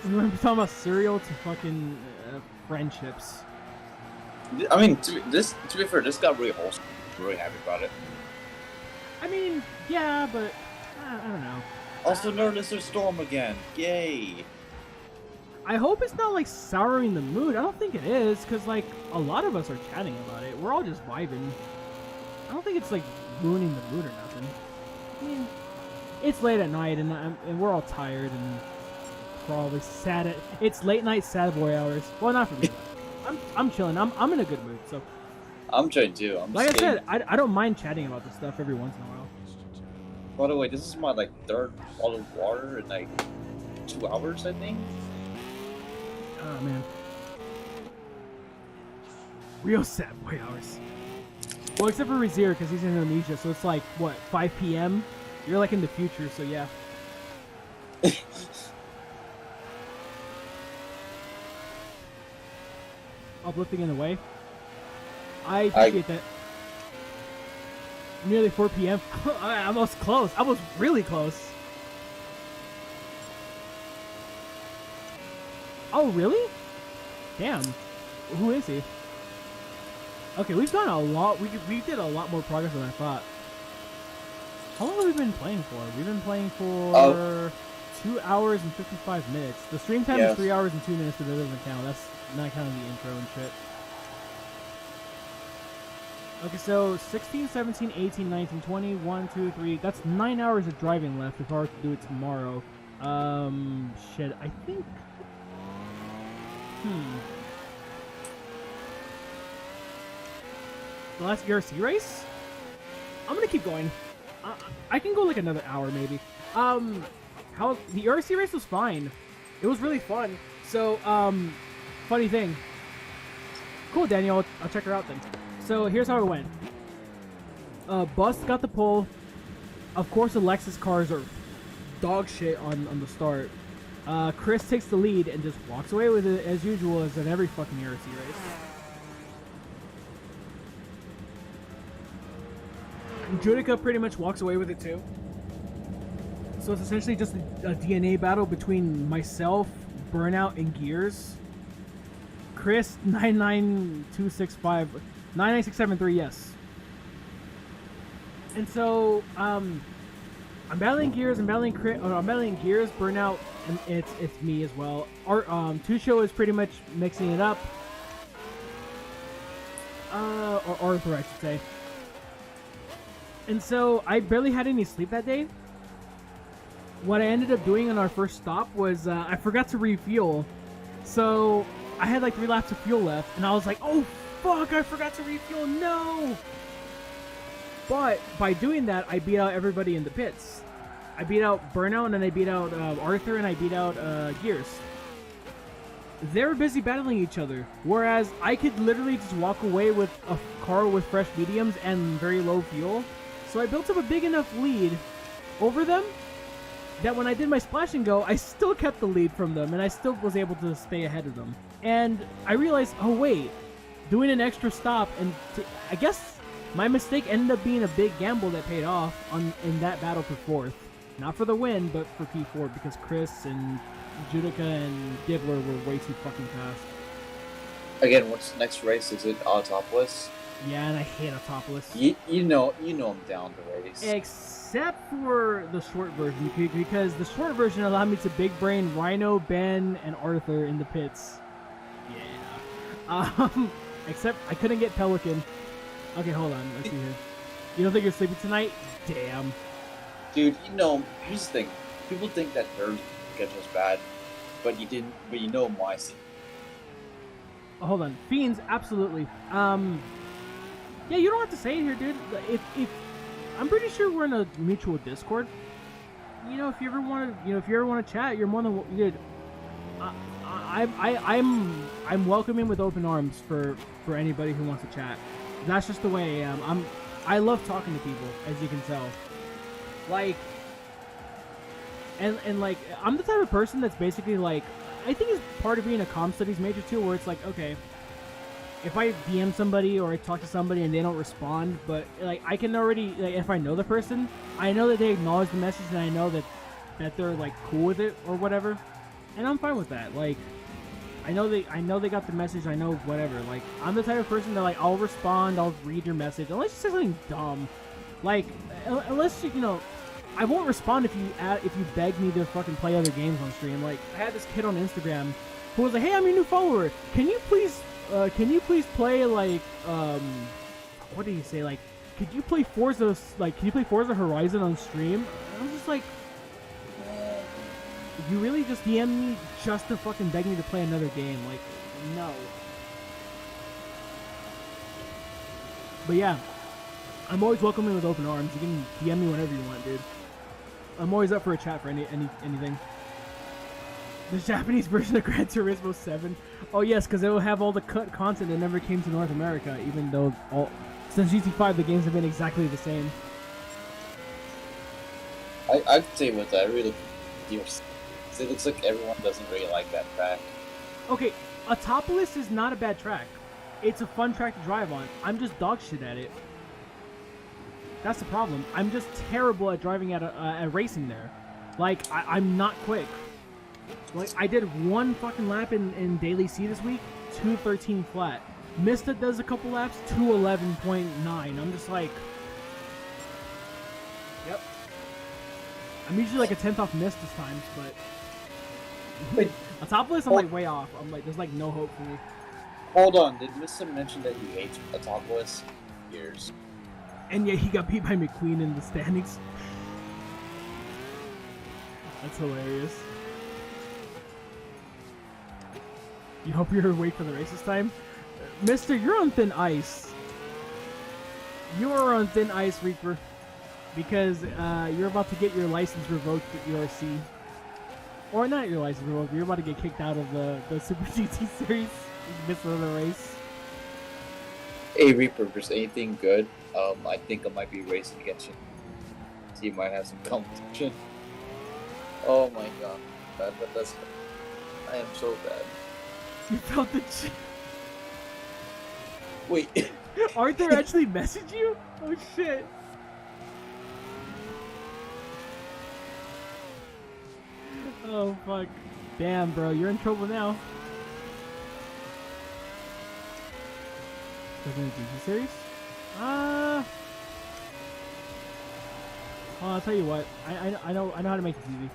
We're talking about cereal to fucking friendships. I mean, to be fair, this got really wholesome. I'm really happy about it. I mean, yeah, but I don't know. Also, notice there's Storm again. Yay! I hope it's not like souring the mood. I don't think it is, because like a lot of us are chatting about it. We're all just vibing. I don't think it's like ruining the mood or nothing. I mean, it's late at night and we're all tired and probably sad. It's late night sad boy hours. Well, not for me. I'm chilling. I'm in a good mood. So I'm trying too. I'm like I just said, I don't mind chatting about this stuff every once in a while. By the way, this is my like third bottle of water in like 2 hours, I think. Oh man, real sad boy hours. Well, except for Razir, because he's in Indonesia, so it's like what, 5 p.m. You're like in the future, so yeah. Uplifting in the way. I appreciate that. Nearly 4 p.m. I was close. I was really close. Oh, really? Damn. Who is he? Okay, we've done a lot. We did a lot more progress than I thought. How long have we been playing for? We've been playing for 2 hours and 55 minutes. The stream time is 3 hours and 2 minutes, but that doesn't count. That's not counting the intro and shit. Okay, so 16, 17, 18, 19, 20, 1, 2, 3. That's 9 hours of driving left if I were to do it tomorrow. Shit, I think... The last ERC race? I'm gonna keep going. I can go like another hour maybe. How the ERC race was fine. It was really fun. So, funny thing. Cool, Daniel. I'll check her out then. So here's how it went. Bus got the pole. Of course, the Lexus cars are dog shit on the start. Chris takes the lead and just walks away with it as usual as in every fucking ERC race. Judica pretty much walks away with it too. So it's essentially just a DNA battle between myself, Burnout, and Gears. Chris 99265 99673, yes. And so I'm battling Gears, I'm battling Gears, Burnout, and it's me as well. Our Two Show is pretty much mixing it up. Or Arthur, I should say. And so I barely had any sleep that day. What I ended up doing on our first stop was I forgot to refuel. So I had like 3 laps of fuel left, and I was like, oh fuck, I forgot to refuel, no! But by doing that, I beat out everybody in the pits. I beat out Burnout, and then I beat out Arthur, and I beat out Gears. They were busy battling each other, whereas I could literally just walk away with a car with fresh mediums and very low fuel. So I built up a big enough lead over them that when I did my splash and go, I still kept the lead from them, and I still was able to stay ahead of them. And I realized, oh wait, doing an extra stop, and I guess my mistake ended up being a big gamble that paid off in that battle for 4th. Not for the win, but for P4, because Chris and Judica and Dibbler were way too fucking fast. Again, what's the next race? Is it Autopolis? Yeah, and I hate Autopolis. You know I'm down to race. Except for the short version, because the short version allowed me to big brain Rhino, Ben, and Arthur in the pits. Yeah. Except I couldn't get Pelican. Okay, hold on. Let's see here. You don't think you're sleeping tonight? Damn. Dude, here's the thing. People think that their schedule's bad, but you know why. Oh, hold on. Fiends, absolutely. Yeah, you don't have to say it here, dude. If I'm pretty sure we're in a mutual Discord. If you ever want to chat, you're more than dude. I'm welcoming with open arms for anybody who wants to chat. That's just the way I am. I love talking to people, as you can tell. Like, and like, I'm the type of person that's basically like, I think it's part of being a comm studies major too, where it's like, okay, if I DM somebody or I talk to somebody and they don't respond, but like I can already, like, if I know the person, I know that they acknowledge the message and I know that they're like cool with it or whatever, and I'm fine with that. Like, I know they got the message. I know whatever. Like, I'm the type of person that like I'll respond, I'll read your message unless you say something dumb, like unless I won't respond if you beg me to fucking play other games on stream. Like, I had this kid on Instagram who was like, "Hey, I'm your new follower. Can you please play like what did he say? Like, could you play Forza? Like, can you play Forza Horizon on stream?" And I was just like, "You really just DM me just to fucking beg me to play another game? Like, no." But yeah, I'm always welcoming with open arms. You can DM me whenever you want, dude. I'm always up for a chat for anything. The Japanese version of Gran Turismo 7. Oh yes, because it will have all the cut content that never came to North America, even though since GT5 the games have been exactly the same. I'd say with that, I really look. It looks like everyone doesn't really like that track. Okay, Autopolis is not a bad track. It's a fun track to drive on. I'm just dog shit at it. That's the problem. I'm just terrible at driving at racing there. Like, I'm not quick. Like, I did one fucking lap in Daily C this week, 2:13 flat. Mista does a couple laps, 2:11.9. I'm just like... Yep. I'm usually like a 10th off Mista's times, but... Wait, Autopolis, I'm like way off. I'm like, there's like no hope for me. hold on. Did Mr. mention that he hates Autopolis? Years. And yet he got beat by McQueen in the standings. That's hilarious. You hope you're awake for the race this time? Mister, you're on thin ice. You are on thin ice, Reaper. Because you're about to get your license revoked at ERC. Or not your license revoked, you're about to get kicked out of the Super GT series. You missed another race. Hey Reaper, if there's anything good, I think I might be racing against you. So you might have some competition. Oh my god. That's... I am so bad. You felt the Wait. Arthur actually messaged you? Oh shit. Oh fuck. Damn, bro, you're in trouble now. Are we gonna do the series? Well, I'll tell you what. I know how to make this easy.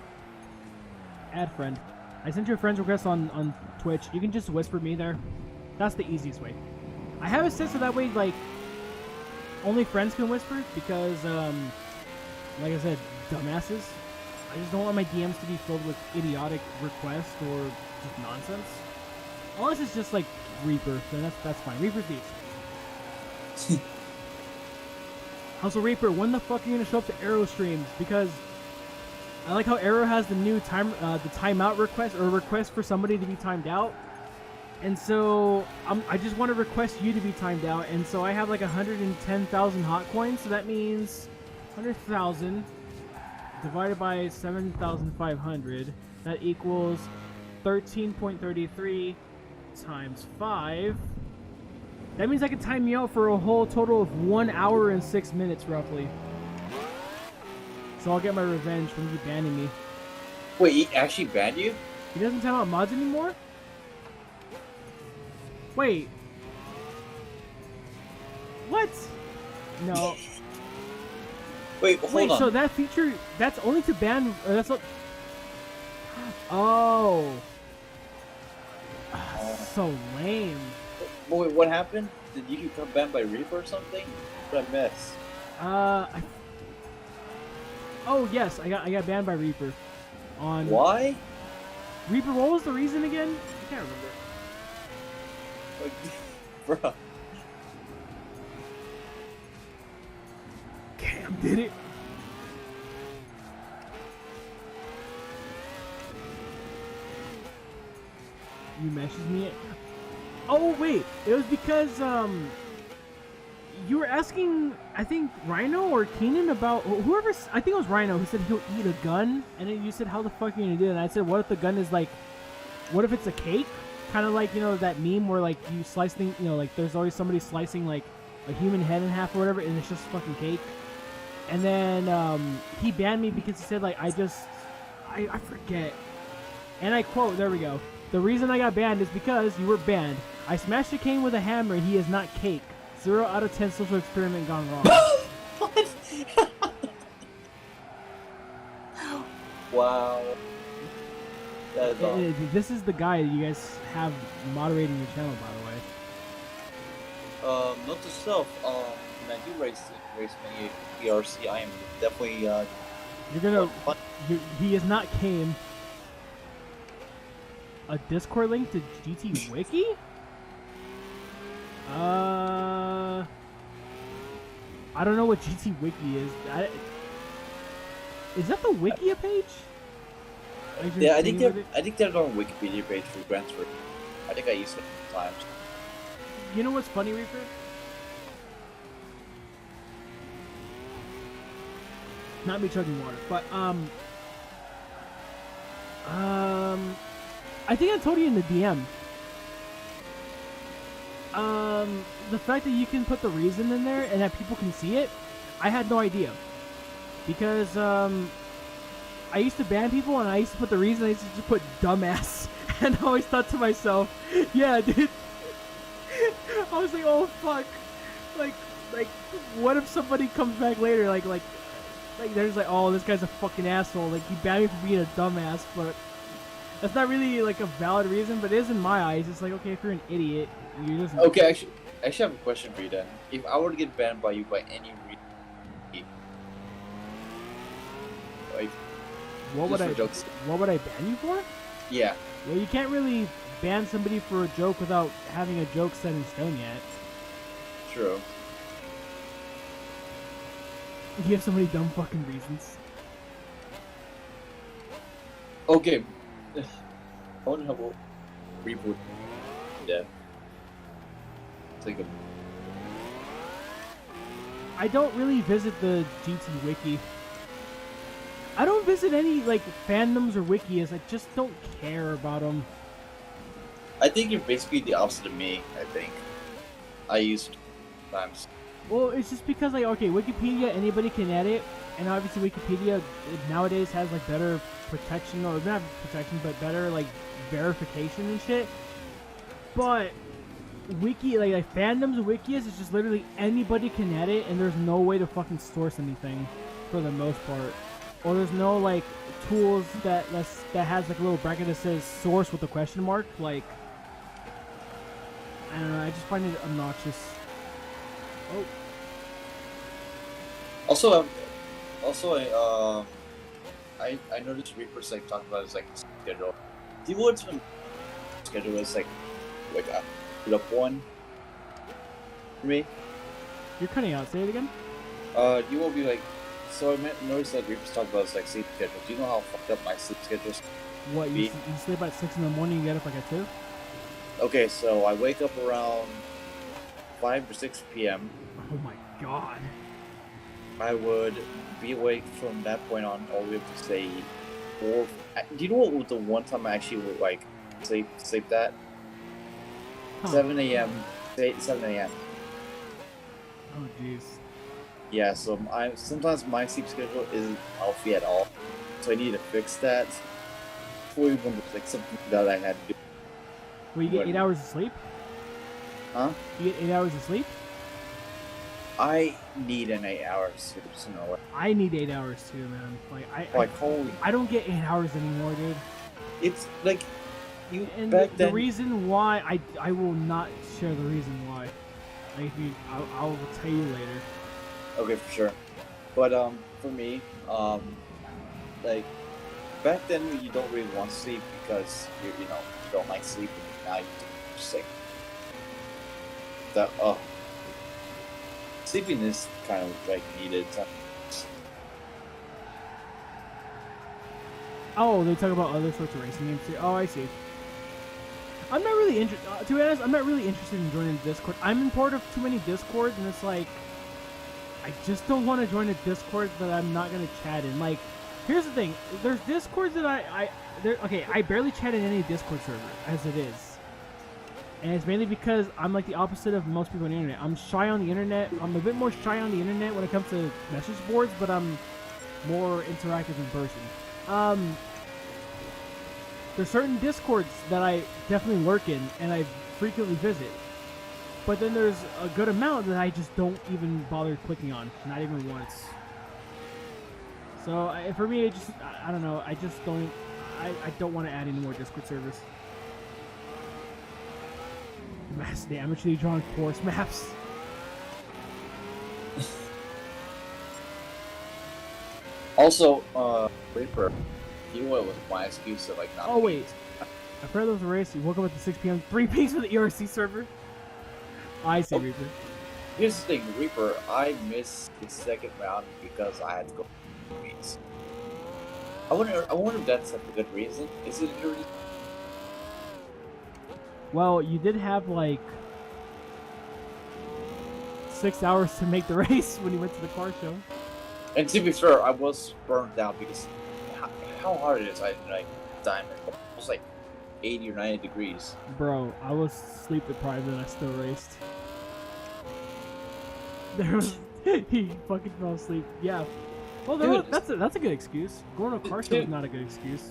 Add friend. I sent you a friend's request on Twitch. You can just whisper me there. That's the easiest way. I have it set so that way, like, only friends can whisper because, like I said, dumbasses. I just don't want my DMs to be filled with idiotic requests or just nonsense. Unless it's just like Reaper, then that's fine. Reaper's the exception. Also, Reaper, when the fuck are you gonna show up to Arrow streams? Because I like how Arrow has the new the timeout request or request for somebody to be timed out, and so I just want to request you to be timed out, and so I have like 110,000 hot coins, so that means 100,000 divided by 7,500. That equals 13.33 times 5. That means I can time you out for a whole total of 1 hour and 6 minutes, roughly. So I'll get my revenge from you banning me. Wait, he actually banned you? He doesn't time out mods anymore? Wait. What? No. Wait, hold on. So that feature, that's only to ban, that's what... Oh. So lame. Wait, what happened? Did you become banned by Reaper or something? What a mess. Oh yes, I got banned by Reaper. On Why? Reaper, what was the reason again? I can't remember. Like, bruh. Cam did it. You messaged me it. Oh wait, it was because you were asking, I think, Rhino or Keenan about whoever. I think it was Rhino who said he'll eat a gun, and then you said, "How the fuck are you gonna do it?" And I said, "What if the gun is like, what if it's a cake? Kind of like, you know, that meme where like you slice things, you know, like there's always somebody slicing like a human head in half or whatever, and it's just fucking cake." And then he banned me because he said like I forget, and I quote, there we go. The reason I got banned is because you were banned. I smashed Chicane with a hammer. He is not cake. 0 out of 10 social experiment gone wrong. What? Wow. That is awesome. This is the guy you guys have moderating your channel, by the way. Note to self, when I do race many PRC, I am definitely, You're gonna... He is not Kane. A Discord link to GT Wiki? I don't know what GT Wiki is. Is that the Wikia page? Yeah, I think they're on Wikipedia page for Gran Turismo. I think I used it times. You know what's funny, Reaper? Not me chugging water, but I think I told you in the DM. The fact that you can put the reason in there and that people can see it, I had no idea. Because I used to ban people and I used to put the reason, I used to just put dumbass. And I always thought to myself, yeah, dude. I was like, oh fuck. Like, what if somebody comes back later, like they're just like, oh, this guy's a fucking asshole. Like, he banned me for being a dumbass, but that's not really like a valid reason. But it is in my eyes. It's like, okay, if you're an idiot, you're just Okay, I actually have a question for you then. If I were to get banned by you by any reason, like, What would I jokes. What would I ban you for? Yeah. Well, you can't really ban somebody for a joke without having a joke set in stone yet. True. You have so many dumb fucking reasons. Okay. I wonder how we'll reboot. Yeah. Think of. I don't really visit the GT wiki. I don't visit any like fandoms or wikis. I just don't care about them. I think you're basically the opposite of me. I think. I used times. Well, it's just because like, okay, Wikipedia anybody can edit, and obviously Wikipedia nowadays has like better protection, or not protection, but better like verification and shit. But wiki, like fandoms and wikis, it's just literally anybody can edit, and there's no way to fucking source anything for the most part. Or there's no like tools that has like a little bracket that says source with a question mark. Like, I don't know. I just find it obnoxious. Oh. I noticed Reaper's like talking about his like schedule. Do you want to schedule is like a put up one for me? You're cutting out. Say it again. You won't be like. So I noticed that Reaper's talking about his like sleep schedule. Do you know how fucked up my sleep schedule is? What, you sleep at 6 in the morning and get up like at 2? Okay, so I wake up around 5 or 6 p.m. Oh my god. I would be awake from that point on all the way up to say 4. Do you know what the one time I actually would like sleep that? Huh. 7 a.m. 7 a.m. Oh jeez. Yeah, so sometimes my sleep schedule isn't healthy at all, so I need to fix that. Before even like something that I had to do. Well, you get 8 hours of sleep? Huh? You get 8 hours of sleep? I need an 8 hours sleep, so no way. I need 8 hours too, man. Holy. I don't get 8 hours anymore, dude. It's like you And back the then. reason why I will not share the reason why. Like, if you, I'll tell you later. Okay, for sure. But for me, like back then you don't really want to sleep because you don't like sleeping. Now you're sick. Sleeping is kind of like needed. Oh, they talk about other sorts of racing games too. Oh, I see. I'm not really interested. To be honest, I'm not really interested in joining Discord. I'm in part of too many Discords, and it's like I just don't want to join a Discord that I'm not gonna chat in. Like, here's the thing: there's Discords that I barely chat in any Discord server as it is, and it's mainly because I'm like the opposite of most people on the internet. I'm shy on the internet. I'm a bit more shy on the internet when it comes to message boards, but I'm more interactive in person. There's certain Discords that I definitely lurk in and I frequently visit. But then there's a good amount that I just don't even bother clicking on, not even once. So for me, I don't know. I just don't. I don't want to add any more Discord servers. Mass damage drawn course maps. Also, Reaper, you know what was my excuse to like not? Oh wait, I forgot there was a race. You woke up at the 6 p.m. 3 pings for the ERC server. I see, Reaper. Here's the thing, Reaper. I missed the second round because I had to go to meets. I wonder if that's like a good reason. Is it a good reason? Well, you did have like 6 hours to make the race when you went to the car show. And to be fair, I was burned out because how hard it is. I like diamond. It was like 80 or 90 degrees. Bro, I was sleep deprived and I still raced. There was he fucking fell asleep. Yeah. Well, Dude, that's a good excuse. Going to a car show is not a good excuse.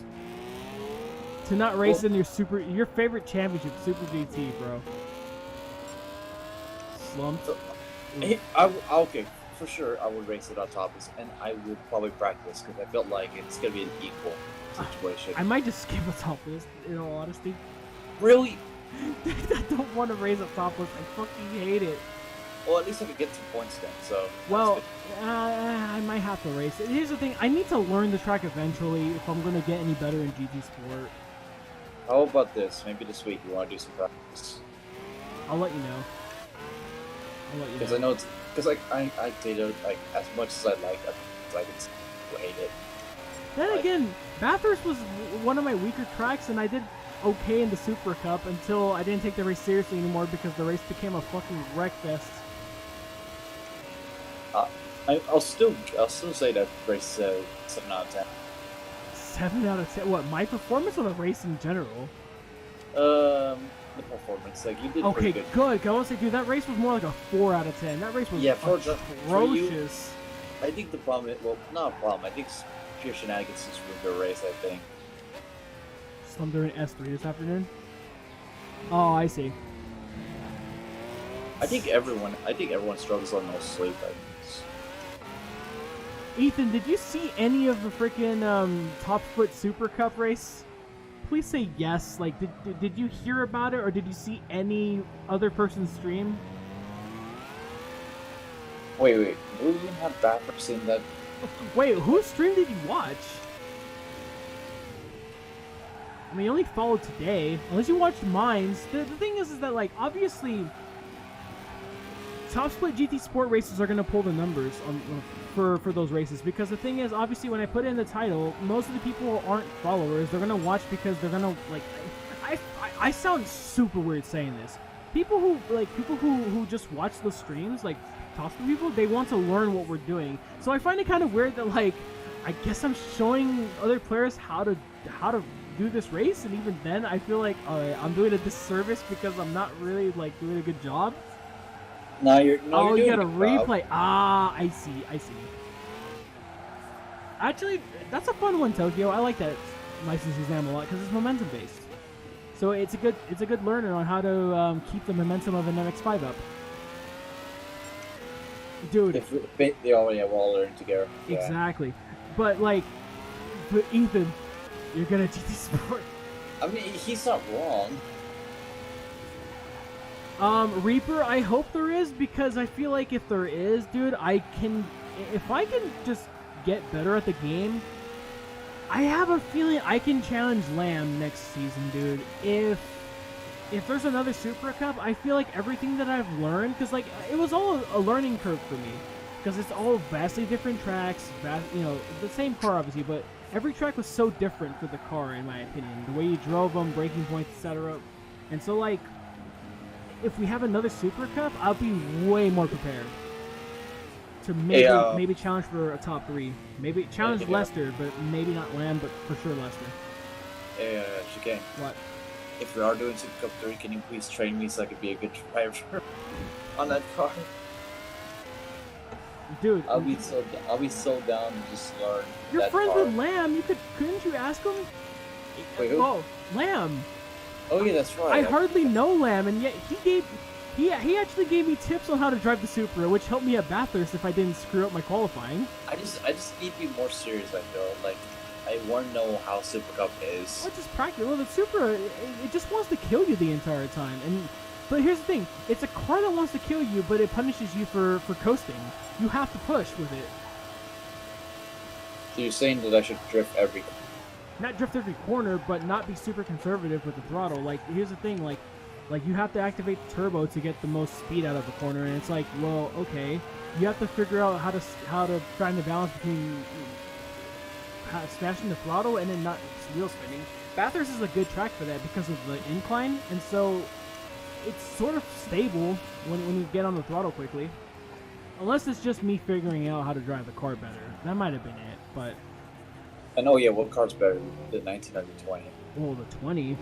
To not race in your favorite championship, Super GT, bro. Slumped. Okay, for sure, I would race it on top, and I would probably practice because I felt like it's gonna be an equal situation. I might just skip a topless, in all honesty. Really? I don't want to race a topless. I fucking hate it. Well, at least I could get 2 points then. So. Well, I might have to race it. Here's the thing: I need to learn the track eventually if I'm gonna get any better in GT Sport. How about this? Maybe this week you want to do some practice. I'll let you know. Because I know it's because like I did it like as much as I like I can still hate it. Then again, Bathurst was one of my weaker tracks, and I did okay in the Super Cup until I didn't take the race seriously anymore because the race became a fucking wreck fest. I'll still say that race 7 out of 10. 7 out of 10. What, my performance or the race in general? The performance, like you did Okay, pretty good. good. I want to say, dude, that race was more like a 4 out of 10. That race was atrocious. I think the problem is, well, not a problem. I think it's pure shenanigans is for the race. I think. Slumped during S3 this afternoon. Oh, I see. I think everyone struggles on no sleep. Ethan, did you see any of the freaking Top Foot Super Cup race? Please say yes. Like, did you hear about it, or did you see any other person's stream? Wait. Do we even have Bathurst in that? Wait, whose stream did you watch? I mean, you only followed today. Unless you watched mine. The thing is that, like, obviously, Top Split GT Sport races are going to pull the numbers for those races. Because the thing is, obviously, when I put in the title, most of the people aren't followers. They're going to watch because they're going to, like... I sound super weird saying this. People who just watch the streams, like, Top Split people, they want to learn what we're doing. So I find it kind of weird that, like, I guess I'm showing other players how to do this race, and even then I feel like, alright, I'm doing a disservice because I'm not really, like, doing a good job. No, you're you doing got a good replay. job. Ah, I see. Actually, that's a fun one, Tokyo. I like that license exam a lot because it's momentum based. So it's a good learner on how to keep the momentum of an MX-5 up. Dude. If they already have all learned together. Yeah. Exactly. But Ethan, you're gonna GT Sport. I mean, he's not wrong. Reaper, I hope there is, because I feel like if there is, dude, if I can just get better at the game, I have a feeling I can challenge Lamb next season, dude. If there's another Super Cup, I feel like everything that I've learned, because, like, it was all a learning curve for me, because it's all vastly different tracks, the same car, obviously, but every track was so different for the car, in my opinion. The way you drove them, braking points, etc. And so, like, if we have another Super Cup, I'll be way more prepared to maybe challenge for a top 3. Maybe challenge Lester, but maybe not Lamb, but for sure Lester. Hey, Chicane. What? If we are doing Super Cup 3, can you please train me so I could be a good driver on that car? Dude, I'll be so down to just learn. You're that friends car. with Lamb. Couldn't you ask him? Wait, who? Oh, Lamb. Oh yeah, that's right. I hardly know Lamb, and yet he actually gave me tips on how to drive the Supra, which helped me at Bathurst if I didn't screw up my qualifying. I just need to be more serious. I feel like I want to know how Super Cup is. Well, just practice. Well, the Supra, it just wants to kill you the entire time. But here's the thing: it's a car that wants to kill you, but it punishes you for coasting. You have to push with it. So you're saying that I should drift every? Not drift every corner, but not be super conservative with the throttle. Like, here's the thing: like you have to activate the turbo to get the most speed out of the corner, and it's like, well, okay, you have to figure out how to find the balance between smashing the throttle and then not wheel spinning. Bathurst is a good track for that because of the incline, and so it's sort of stable when you get on the throttle quickly. Unless it's just me figuring out how to drive the car better. That might have been it, but... I know, yeah, what car's better, the 19 or the 20? Well, the 20.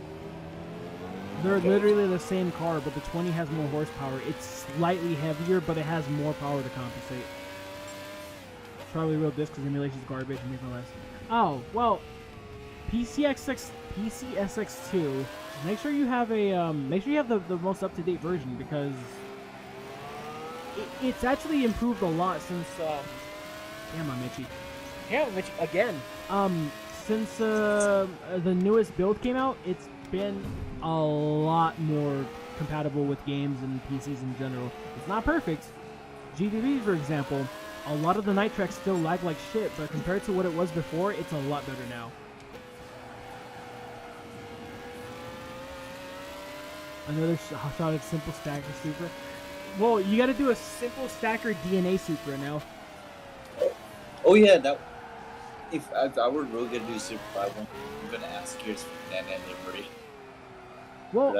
They're literally the same car, but the 20 has more horsepower. It's slightly heavier, but it has more power to compensate. Probably real disc because emulation's garbage and makes no less. Oh, well, PCSX2. Make sure you have a the most up-to-date version because it's actually improved a lot since damn, I'm itchy. Damn, I'm itchy again. Since the newest build came out, it's been a lot more compatible with games and PCs in general. It's not perfect. GTV, for example, a lot of the night tracks still lag like shit, but compared to what it was before, it's a lot better now. Another shot at simple stacker Supra. Well, you gotta do a simple stacker DNA Supra now. Oh yeah, that. If I were really gonna do Super 5 one, I'm gonna ask Gears and Nürburgring. Well,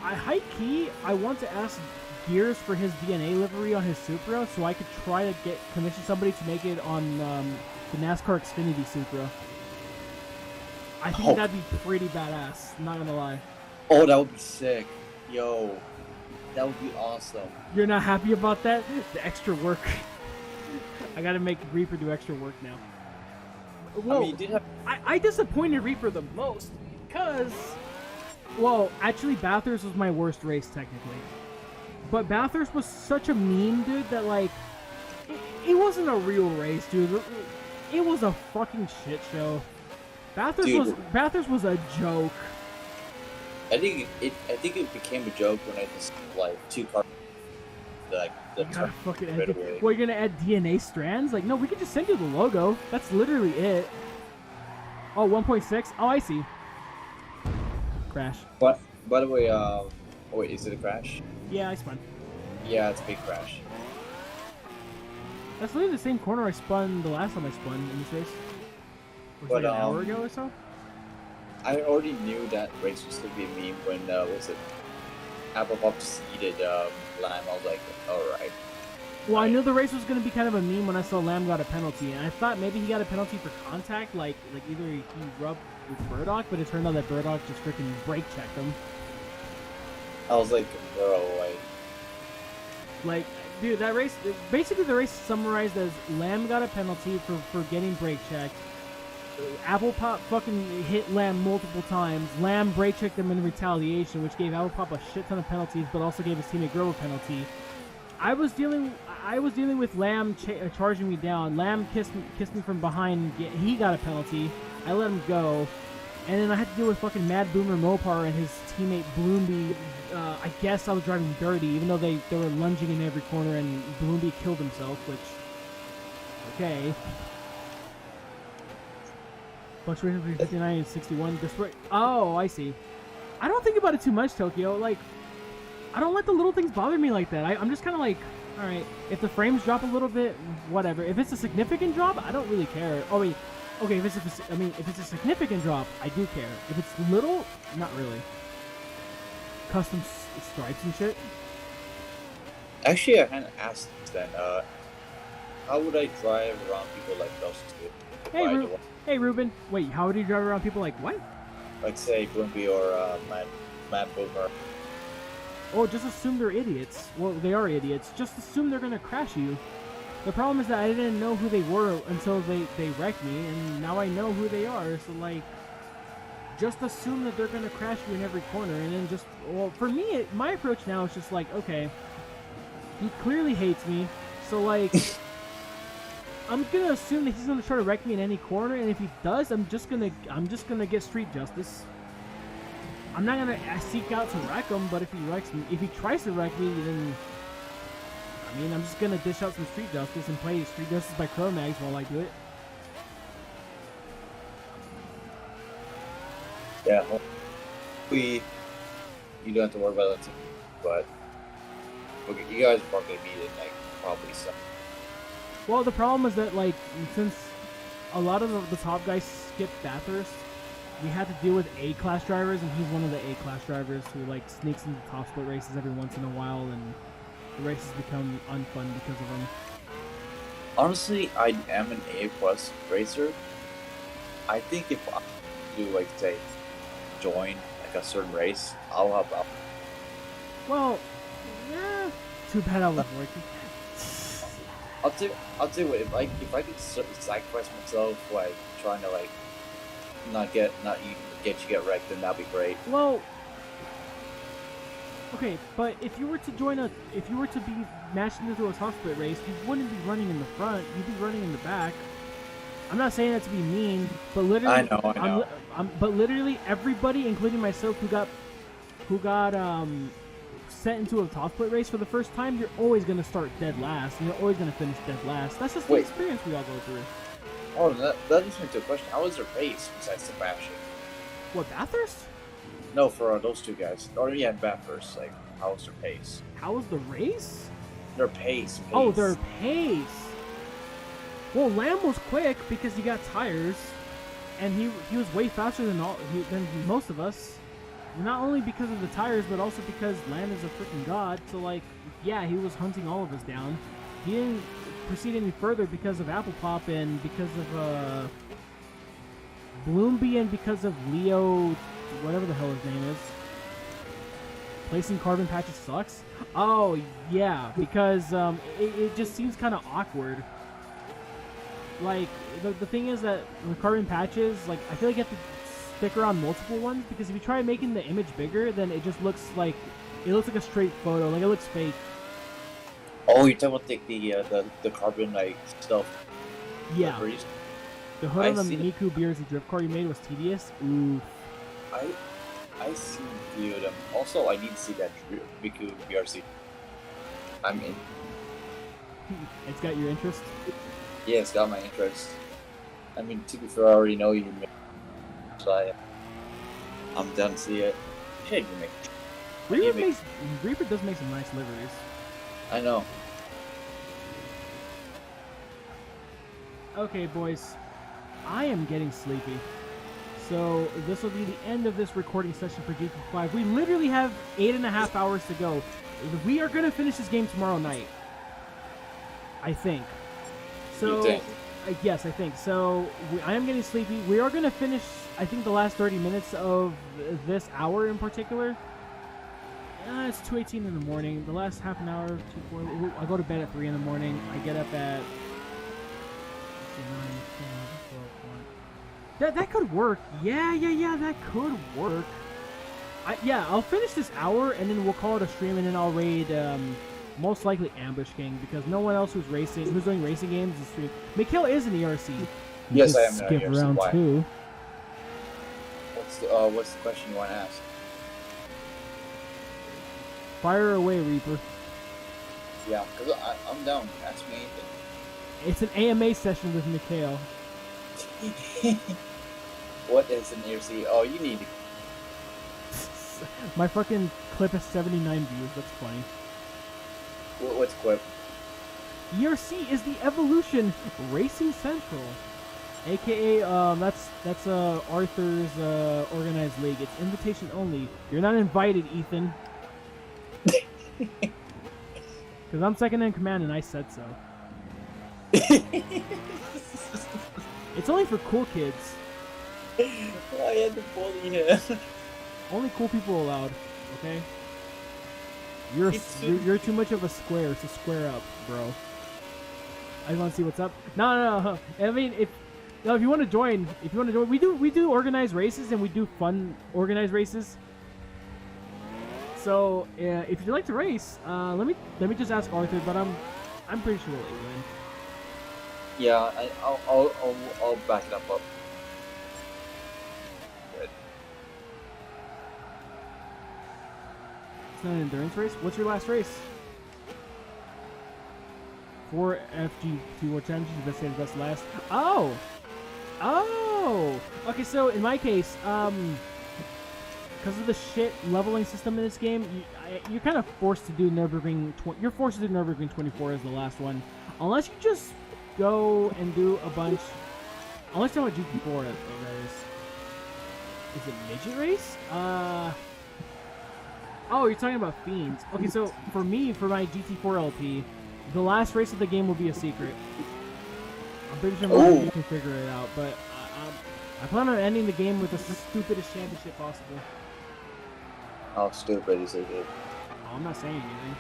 high key, I want to ask Gears for his DNA livery on his Supra, so I could try to commission somebody to make it on the NASCAR Xfinity Supra. I think that'd be pretty badass. Not gonna lie. Oh, that would be sick, yo. That would be awesome. You're not happy about that? The extra work. I gotta make Reaper do extra work now. Well, I mean, you did have... I disappointed Reaper the most because, well, actually Bathurst was my worst race technically. But Bathurst was such a meme, dude, that like, it wasn't a real race, dude. It was a fucking shit show. Bathurst was a joke. I think it became a joke when I just like 2 cars. Like the well, you're gonna add DNA strands? Like, no, we can just send you the logo. That's literally it. Oh, 1.6? Oh, I see. Crash. But by the way, wait, is it a crash? Yeah, I spun. Yeah, it's a big crash. That's literally the same corner I spun the last time I spun in this race. Was like an hour ago or so? I already knew that race was going to be a meme when, was it Apple Pop seeded Lamb. I was like, alright. Well, I knew the race was going to be kind of a meme when I saw Lamb got a penalty, and I thought maybe he got a penalty for contact, like either he rubbed with Burdock, but it turned out that Burdock just freaking brake checked him. I was like, bro, like, dude, that race, basically the race is summarized as Lamb got a penalty for getting brake checked. Apple Pop fucking hit Lamb multiple times. Lamb brake checked him in retaliation, which gave Apple Pop a shit ton of penalties, but also gave his teammate Grove a penalty. I was dealing with Lamb charging me down. Lamb kissed me from behind. He got a penalty. I let him go, and then I had to deal with fucking Mad Boomer Mopar and his teammate Bloomby. I guess I was driving dirty, even though they were lunging in every corner, and Bloomby killed himself, which, okay. Fluctuation between 59 and 61. Oh, I see. I don't think about it too much, Tokyo. Like, I don't let the little things bother me like that. I'm just kind of like, all right, if the frames drop a little bit, whatever. If it's a significant drop, I don't really care. Oh wait, okay. If it's a significant drop, I do care. If it's little, not really. Custom stripes and shit. Actually, I kind of asked then, how would I drive around people like those two? Hey, Ruben. Wait, how would you drive around people like what? Like, say, Bloomby or Mad Boomer. Oh, just assume they're idiots. Well, they are idiots. Just assume they're gonna crash you. The problem is that I didn't know who they were until they wrecked me, and now I know who they are, so, like, just assume that they're gonna crash you in every corner, and then just, well, for me, my approach now is just like, okay, he clearly hates me, so, like, I'm gonna assume that he's gonna try to wreck me in any corner, and if he does, I'm just gonna get street justice. I'm not gonna seek out to wreck him, but if he tries to wreck me, then I mean, I'm just gonna dish out some street justice and play street justice by Chromags while I do it. Yeah, you don't have to worry about that, but okay, you guys are probably gonna meet it like probably some. Well, the problem is that, like, since a lot of the top guys skip Bathurst, we had to deal with A-class drivers, and he's one of the A-class drivers who, like, sneaks into top split races every once in a while, and the races become unfun because of them. Honestly, I am an A+ racer. I think if I do, like, say, join like a certain race, I'll help out. Well, yeah. Too bad I was working. I'll tell you what, if I could sacrifice myself, like trying to like not get wrecked, then that'd be great. Well, okay, but if you were to be matched into a top split race, you wouldn't be running in the front. You'd be running in the back. I'm not saying that to be mean, but literally, I know. But literally everybody, including myself, who got sent into a top split race for the first time, you're always gonna start dead last, and you're always gonna finish dead last. That's just the experience we all go through. Oh, that leads me to a question. How was the race besides the bashing? What, Bathurst? No, for those two guys. Or yeah, Bathurst. Like, how was their pace? How was the race? Their pace. Oh, their pace. Well, Lamb was quick because he got tires, and he was way faster than most of us. Not only because of the tires, but also because Lamb is a freaking god. So like, yeah, he was hunting all of us down. He didn't proceed any further because of Apple Pop and because of Bloomby and because of Leo, whatever the hell his name is. Placing carbon patches sucks. Oh yeah, because it just seems kind of awkward. Like the thing is that the carbon patches, like I feel like you have to stick around multiple ones, because if you try making the image bigger, then it just looks like a straight photo, like it looks fake. Oh, you're talking about the carbon like stuff. Yeah. The hood on the Miku Beersy drift car you made was tedious. Ooh. I see a few of them. Also, I need to see that Miku BRC. I'm in. It's got your interest? Yeah, it's got my interest. I mean, to be fair, I already know you. So I'm down to see it. Hey, Reaper does make some nice liveries. I know. Okay, boys. I am getting sleepy. So this will be the end of this recording session for GT5. We literally have 8.5 hours to go. We are going to finish this game tomorrow night. I think. So, you think? Yes, I think. So I am getting sleepy. We are going to finish, I think, the last 30 minutes of this hour in particular. It's 2:18 in the morning. The last half an hour, 2:40. I go to bed at 3 in the morning. I get up at 9, 10, 12, 1. That could work. Yeah, that could work. I'll finish this hour, and then we'll call it a stream, and then I'll raid, most likely Ambush King, because no one else who's doing racing games is streaming. Mikhail is an ERC. Yes, I am an skip ERC. round Why? 2. What's the question you want to ask? Fire away, Reaper. Yeah, because I'm down. Ask me anything. It's an AMA session with Mikhail. What is an ERC? Oh, you need to... My fucking clip has 79 views. That's funny. What's quip? ERC is the Evolution Racing Central, aka that's Arthur's organized league. It's invitation only. You're not invited, Ethan. Because I'm second in command and I said so. It's only for cool kids. I had to bully him. Only cool people allowed. Okay. You're too much of a square, so square up, bro. I just want to see what's up. No. I mean, if you want to join, we do organized races, and we do fun organized races. So if you'd like to race, let me just ask Arthur, but I'm pretty sure we'll let you win. Yeah, I'll back it up. Good. It's not an endurance race. What's your last race? For FG2 World Championship, best save, best last. Oh. Okay, so in my case, because of the shit leveling system in this game, you're kind of forced to do Nürburgring. You're forced to do Nürburgring 24 as the last one, unless you just go and do a bunch. Unless you know what GT4 is it midget race? Oh, you're talking about Fiends. Okay, so for me, for my GT4 LP, the last race of the game will be a secret. I'm pretty sure most of you can figure it out, but I plan on ending the game with the stupidest championship possible. How stupid is it? Oh, I'm not saying anything.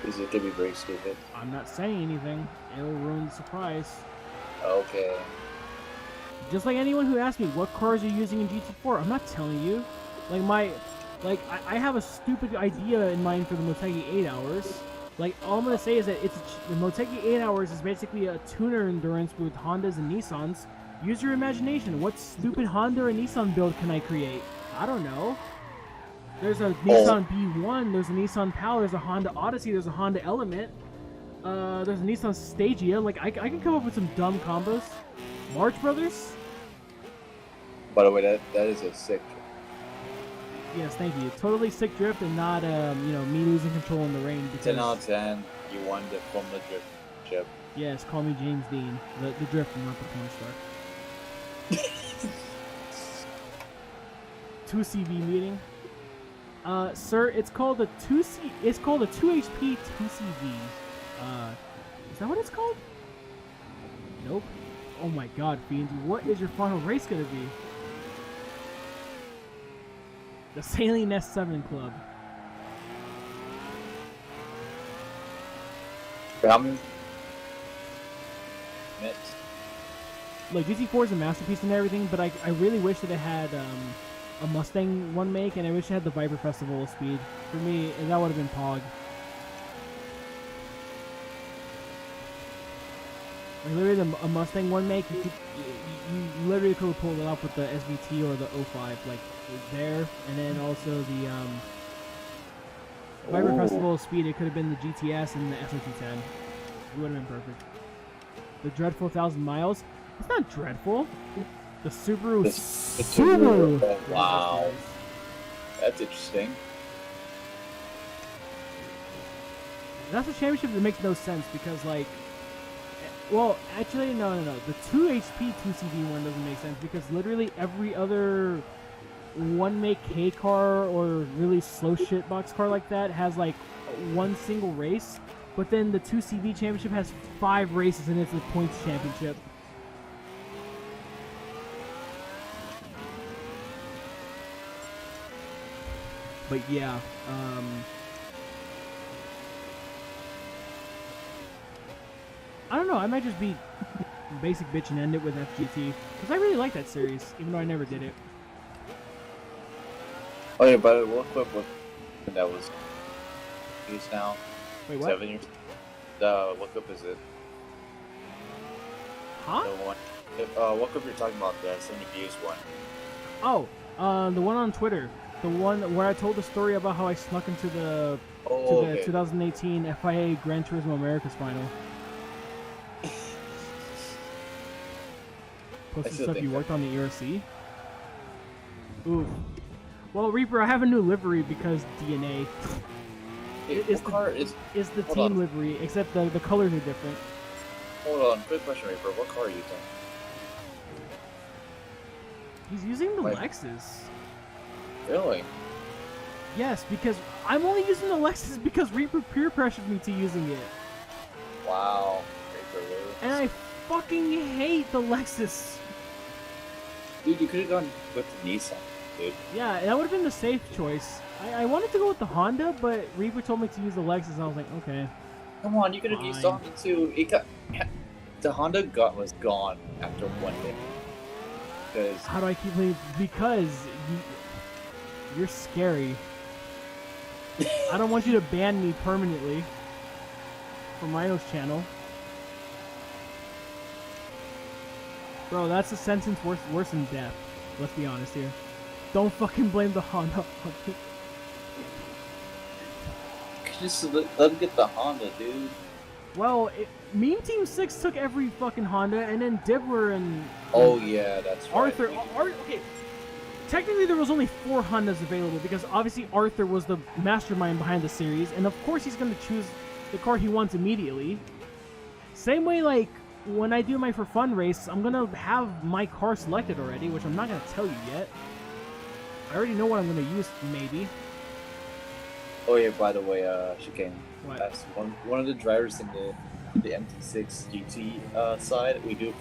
Is it gonna be very stupid? I'm not saying anything. It'll ruin the surprise. Okay. Just like anyone who asks me, what cars are you using in GT4? I'm not telling you. I have a stupid idea in mind for the Motegi 8 Hours. Like, all I'm going to say is that the Motegi 8 Hours is basically a tuner endurance with Hondas and Nissans. Use your imagination. What stupid Honda or Nissan build can I create? I don't know. There's a Nissan B1, there's a Nissan Pal, there's a Honda Odyssey, there's a Honda Element. There's a Nissan Stagia. Like, I can come up with some dumb combos. March Brothers? By the way, that is a sick. Yes, thank you. Totally sick drift and not, me losing control in the rain. Because, 10 out of 10. You won the Formula Drift chip. yes, call me James Dean. The drifter, not the porn star. 2CV meeting. Sir, it's called a 2HP 2CV. Is that what it's called? Nope. Oh my god, Fiends, what is your final race gonna be? The Saline S7 Club. Ramen. Look, GT4 is a masterpiece and everything, but I really wish that it had a Mustang one make, and I wish it had the Viper Festival speed. For me, that would have been Pog. Like, literally, a Mustang one make, you literally could have pulled it off with the SVT or the 05, like, there, and then also the Viper Festival speed, it could have been the GTS and the SO210. It would have been perfect. The Dreadful 1,000 Miles, it's not dreadful. The Subaru. Subaru. Wow. That's interesting. That's a championship that makes no sense because, like, well, actually, no. The 2HP 2CV one doesn't make sense because literally every other one-make K car or really slow shit box car like that has, like, one single race, but then the 2CV championship has 5 races and it's a points championship. But yeah, I don't know, I might just be basic bitch and end it with FGT, because I really like that series, even though I never did it. Oh yeah, but what clip was that was used now? Wait, what? 7 years. What clip is it? Huh? The one. What clip you're talking about? The 70 views one. Oh, the one on Twitter. The one where I told the story about how I snuck into the 2018 FIA Gran Turismo Americas final. Posted stuff you worked on the ERC. Ooh. Well, Reaper, I have a new livery because DNA. What car is the team livery, except the colors are different. Hold on, quick question, Reaper. What car are you using? He's using the Lexus. Really? Yes, because I'm only using the Lexus because Reaper peer pressured me to using it. Wow, Reaper lose. And I fucking hate the Lexus. Dude, you could have gone with the Nissan, dude. Yeah, that would have been the safe choice. I wanted to go with the Honda, but Reaper told me to use the Lexus, and I was like, okay. Come on, you could have used the Honda too. The Honda was gone after one day. Because how do I keep playing? Because you're scary. I don't want you to ban me permanently from Rhino's channel. Bro, that's a sentence worse than death. Let's be honest here. Don't fucking blame the Honda on me. just let them get the Honda, dude. Well, Meme Team 6 took every fucking Honda, and then Dibbler and... Oh, yeah, that's right. Arthur... Okay, technically there was only 4 Hondas available, because obviously Arthur was the mastermind behind the series, and of course he's going to choose the car he wants immediately. Same way, like, when I do my For Fun race, I'm going to have my car selected already, which I'm not going to tell you yet. I already know what I'm going to use, maybe. Oh yeah, by the way, Chicane. What? As one of the drivers in the MT6 GT side, we do.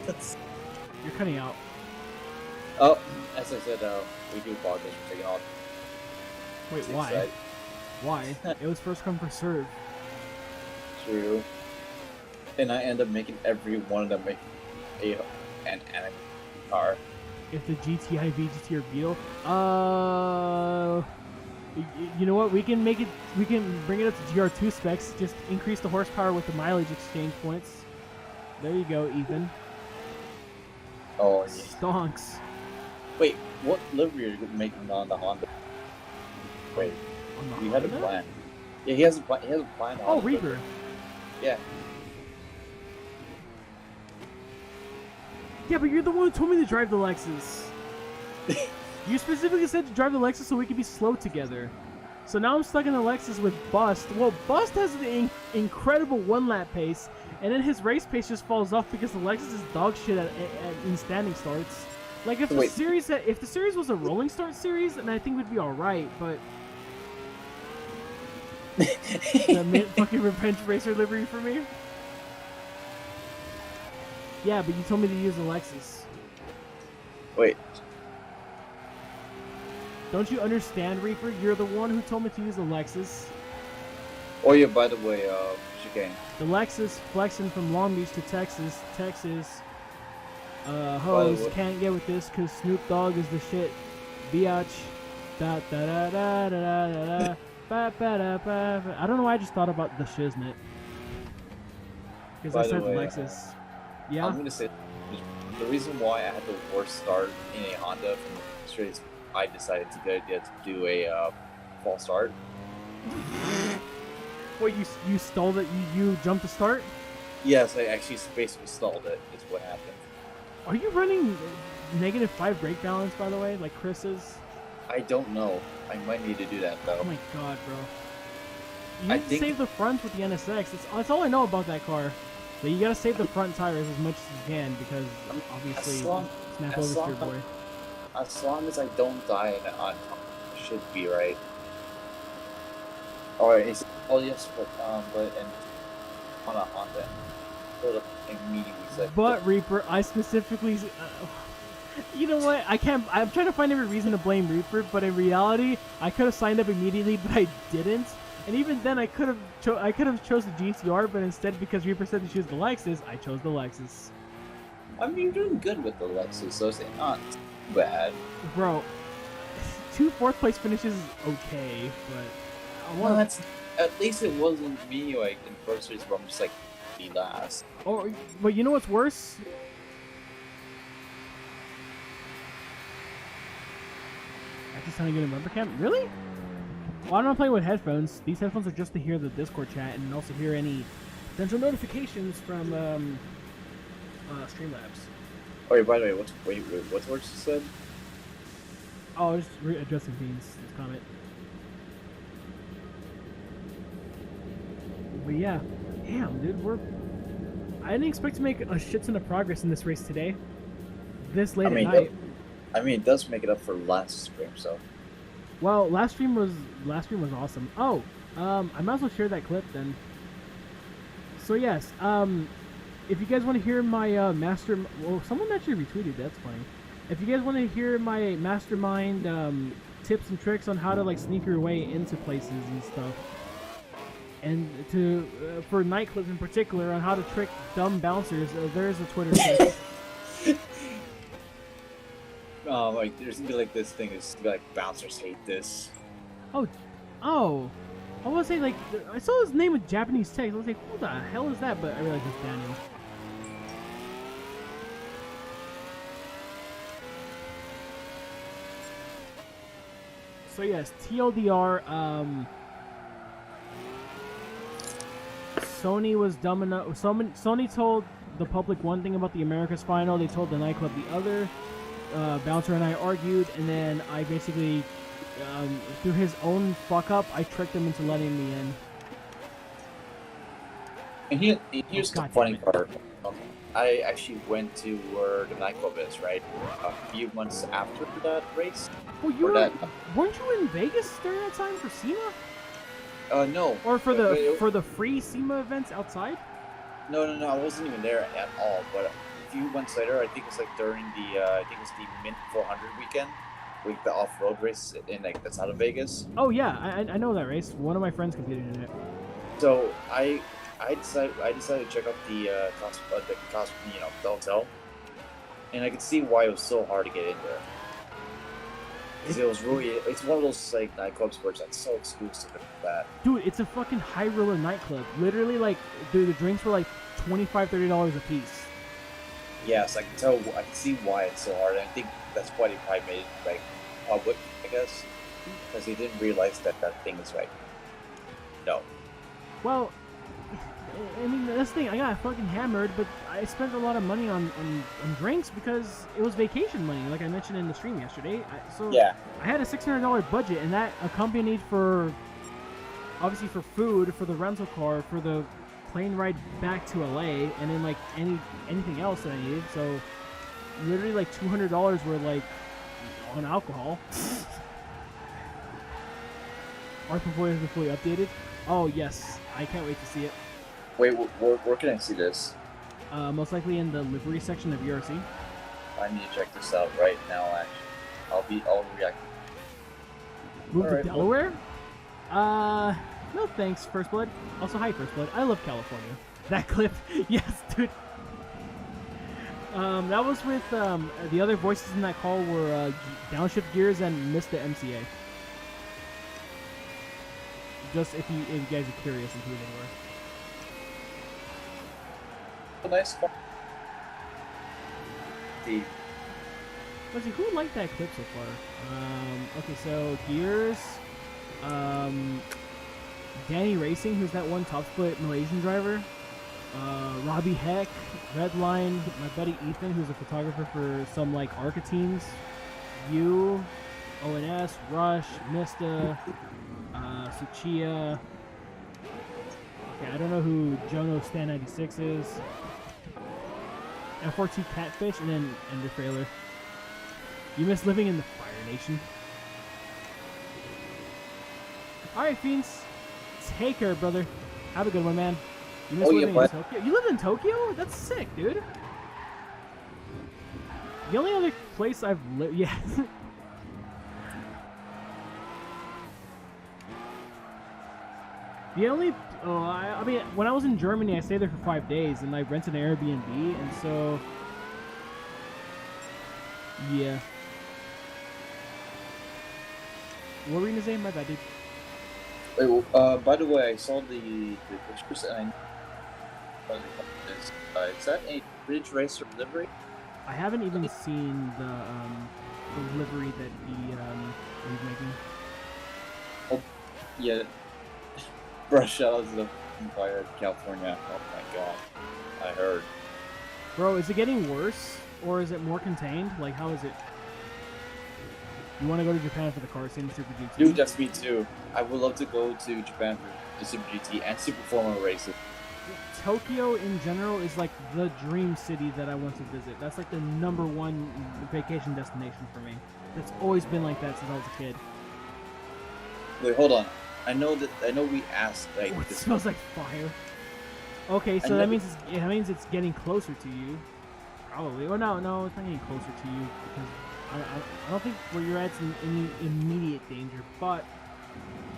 You're cutting out. Oh, as I said, we do apologize for taking off. Wait, why? Side. Why? It was first come first serve. True. And I end up making every one of them make an car. If the GTI, VGT, or Beetle, you know what? We can make it. We can bring it up to GR2 specs. Just increase the horsepower with the mileage exchange points. There you go, Ethan. Oh yeah. Stonks. Wait, what livery are you making on the Honda? Wait, On the you had a Honda? plan. Yeah, he has a plan. He has a plan. Oh, on the Reaper. livery. Yeah. Yeah, but you're the one who told me to drive the Lexus. You specifically said to drive the Lexus so we could be slow together. So now I'm stuck in the Lexus with Bust. Well, Bust has an incredible one-lap pace, and then his race pace just falls off because the Lexus is dog shit in standing starts. Like if the series was a rolling start series, then I think we'd be all right. But the fucking Revenge Racer livery for me. Yeah, but you told me to use the Lexus. Wait. Don't you understand, Reaper? You're the one who told me to use the Lexus. Oh yeah, by the way, Chicane. The Lexus flexing from Long Beach to Texas. Hoes can't get with this because Snoop Dogg is the shit. Biatch. Da da da da da da da. Ba, ba, da, ba, ba. I don't know why I just thought about the shiznit. Because I said the Lexus. Yeah? I'm gonna say the reason why I had the worst start in a Honda from the straight is I decided to do a false start. Wait, you stalled it? You jumped the start? Yes, I actually basically stalled it. Is what happened. Are you running -5 brake balance, by the way, like Chris is? I don't know. I might need to do that though. Oh my god, bro. You need to save the front with the NSX. That's all I know about that car. But you gotta save the front tires as much as you can because obviously snap over to your boy. As long as I don't die on should be right. Alright, it's yes, but and on a Honda. Immediately said. But Reaper, I specifically, you know what? I'm trying to find every reason to blame Reaper, but in reality, I could have signed up immediately, but I didn't. And even then, I could have chose the GTR, but instead, because Reaper said to choose the Lexus, I chose the Lexus. I mean, you're doing good with the Lexus, so it's not bad. Bro, 2 4th place finishes is okay, but well, that's at least it wasn't me like in first race where I'm just like the last. Or, but you know what's worse? Actually sounding good in bumper cam? Really? Well, I'm not playing with headphones. These headphones are just to hear the Discord chat and also hear any potential notifications from Streamlabs. Oh, yeah, by the way, what's words you said? Oh, just addressing Bean's comment. But yeah, damn, dude, I didn't expect to make a shit ton of progress in this race today. This late at night. It does make it up for last stream, so. Well, last stream was awesome. Oh, I might as well share that clip then. So yes, if you guys want to hear my well, someone actually retweeted. That's funny. If you guys want to hear my mastermind tips and tricks on how to like sneak your way into places and stuff, and for nightclubs in particular on how to trick dumb bouncers, there's a Twitter tip. Like there's gonna be like this thing is like bouncers hate this. Oh, I was say like I saw his name with Japanese text. I was like, who the hell is that? But I realized it's Daniel. So yes, TLDR. Sony was dumb enough. Sony told the public one thing about the Americas final. They told the nightclub the other. Bouncer and I argued, and then I basically, through his own fuck up, I tricked him into letting me in. And here's the funny part. I actually went to where the nightclub is, right? A few months after that race. Well, you Or were, that. weren't you in Vegas during that time for SEMA? No. Or for But the free SEMA events outside? No, I wasn't even there at all. But a few months later, I think it's like during the I think it's the Mint 400 weekend, like the off-road race in like that's out of Vegas. Oh yeah, I know that race. One of my friends competed in it. So I decided to check out the the hotel, and I could see why it was so hard to get in there. Because it's one of those like nightclubs where it's like so exclusive and that. Dude, it's a fucking high roller nightclub. Literally, like, dude, the drinks were like $25-$30 a piece. Yes, I can see why it's so hard. And I think that's why they probably made it like public, I guess, because they didn't realize that that thing is like no. Well, I mean, that's the thing. I got fucking hammered, but I spent a lot of money on drinks because it was vacation money, like I mentioned in the stream yesterday. So Yeah. I had a $600 budget, and that accompanied for, obviously, for food, for the rental car, for the plane ride back to LA, and then like anything else that I needed. So literally like $200 were like on alcohol. Our portfolio has been fully updated. Oh yes, I can't wait to see it. Wait, where can I see this? Most likely in the livery section of ERC. I need to check this out right now. Actually, I'll react. Move to Alright, well- Delaware? No thanks, First Blood. Also, hi, First Blood. I love California. That clip, yes, dude. That was with, the other voices in that call were, Downshift Gears and Mr. MCA. Just if you guys are curious and who they were. A nice car. The Let's see, who liked that clip so far? Okay, so Gears, Danny Racing, who's that one top split Malaysian driver, Robbie Heck, Redline, my buddy Ethan, who's a photographer for some like ARCA teams, you, ONS, Rush, Mista, Suchiya. Okay, I don't know who Jono Stan 96 is. F4T Catfish, and then Ender Trailer. You miss living in the Fire Nation. Alright, Fiends. Take care, brother. Have a good one, man. You miss living in Tokyo? You live in Tokyo? That's sick, dude. The only other place I've lived... Yeah. The only... Oh, I mean, when I was in Germany, I stayed there for 5 days, and I rented an Airbnb, and so... Yeah. What were you gonna say? My bad, dude. Wait, by the way, I saw the pictures and is that a Ridge Racer livery? I haven't even seen the livery that he's making. Oh, yeah. Bro, shout out to the Fire California. Oh my god. I heard. Bro, is it getting worse? Or is it more contained? Like, how is it? You want to go to Japan for the car scene Super GT? Dude, that's me too. I would love to go to Japan for the Super GT and Super Formula races. Tokyo in general is like the dream city that I want to visit. That's like the #1 vacation destination for me. It's always been like that since I was a kid. Wait, hold on. I know we asked like Oh, it this. smells like fire. Okay, so that means it's getting closer to you. Probably. Oh no, it's not getting closer to you because I don't think where you're at's in any immediate danger. But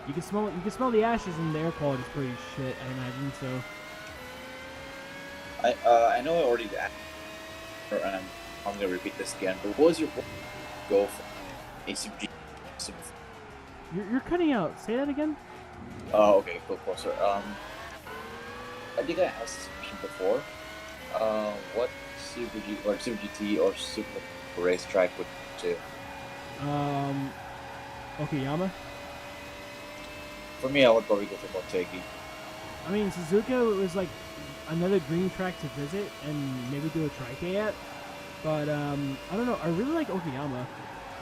you can smell it. You can smell the ashes, and the air quality is pretty shit. I imagine so. I know I already asked, and I'm gonna repeat this again. But what was your goal for a Super GT? You're cutting out. Say that again. Oh, okay, go closer. I think I asked this question before. What Super GT or Super racetrack would you do? Okayama. For me, I would probably go for Motegi. I mean, Suzuka was like another dream track to visit and maybe do a trike at. But I don't know. I really like Okayama.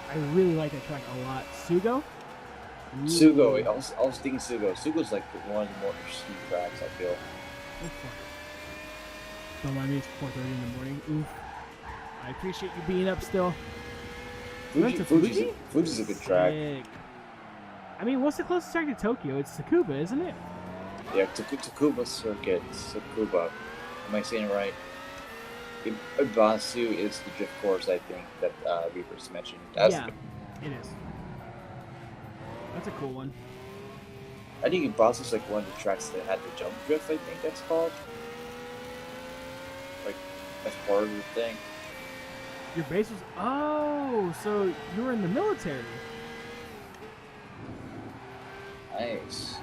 I really like that track a lot. Sugo. Sugo. I was thinking Sugo. Sugo's like one of the more interesting tracks, I feel. Oh, fuck. Don't mind me, it's 4:30 in the morning. Oof. I appreciate you being up still. You went to Fuji? Fuji's a good track. Sick. I mean, what's the closest track to Tokyo? It's Tsukuba, isn't it? Yeah, Tsukuba Circuit. Tsukuba. Am I saying it right? Ibasu is the drift course, I think, that Reaper's mentioned. Yeah, it is. That's a cool one. I think Ibasu's like one of the tracks that had the jump drift, I think that's called. Like, that's part of the thing. Your base was... Oh, so you were in the military. Nice.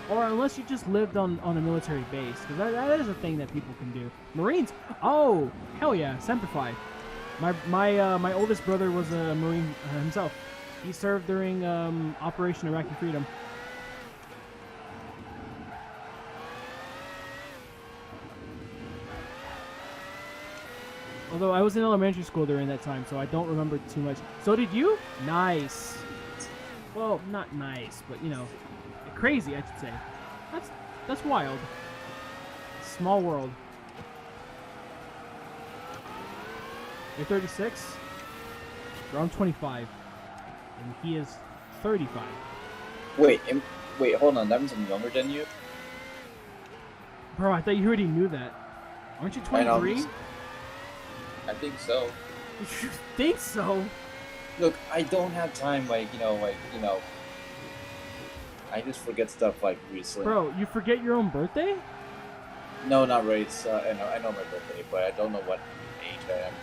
Or unless you just lived on a military base, because that is a thing that people can do. Marines? Oh, hell yeah, Semper Fi. My oldest brother was a Marine himself. He served during Operation Iraqi Freedom. Although I was in elementary school during that time, so I don't remember too much. So did you? Nice. Well, not nice, but you know, crazy, I should say. That's wild. Small world. You're 36. I'm 25, and he is 35. Wait, hold on. That means I'm younger than you. Bro, I thought you already knew that. Aren't you 23? I think so. You think so? Look, I don't have time, I just forget stuff like recently. Bro, you forget your own birthday? No, not really. I know my birthday, but I don't know what age I am.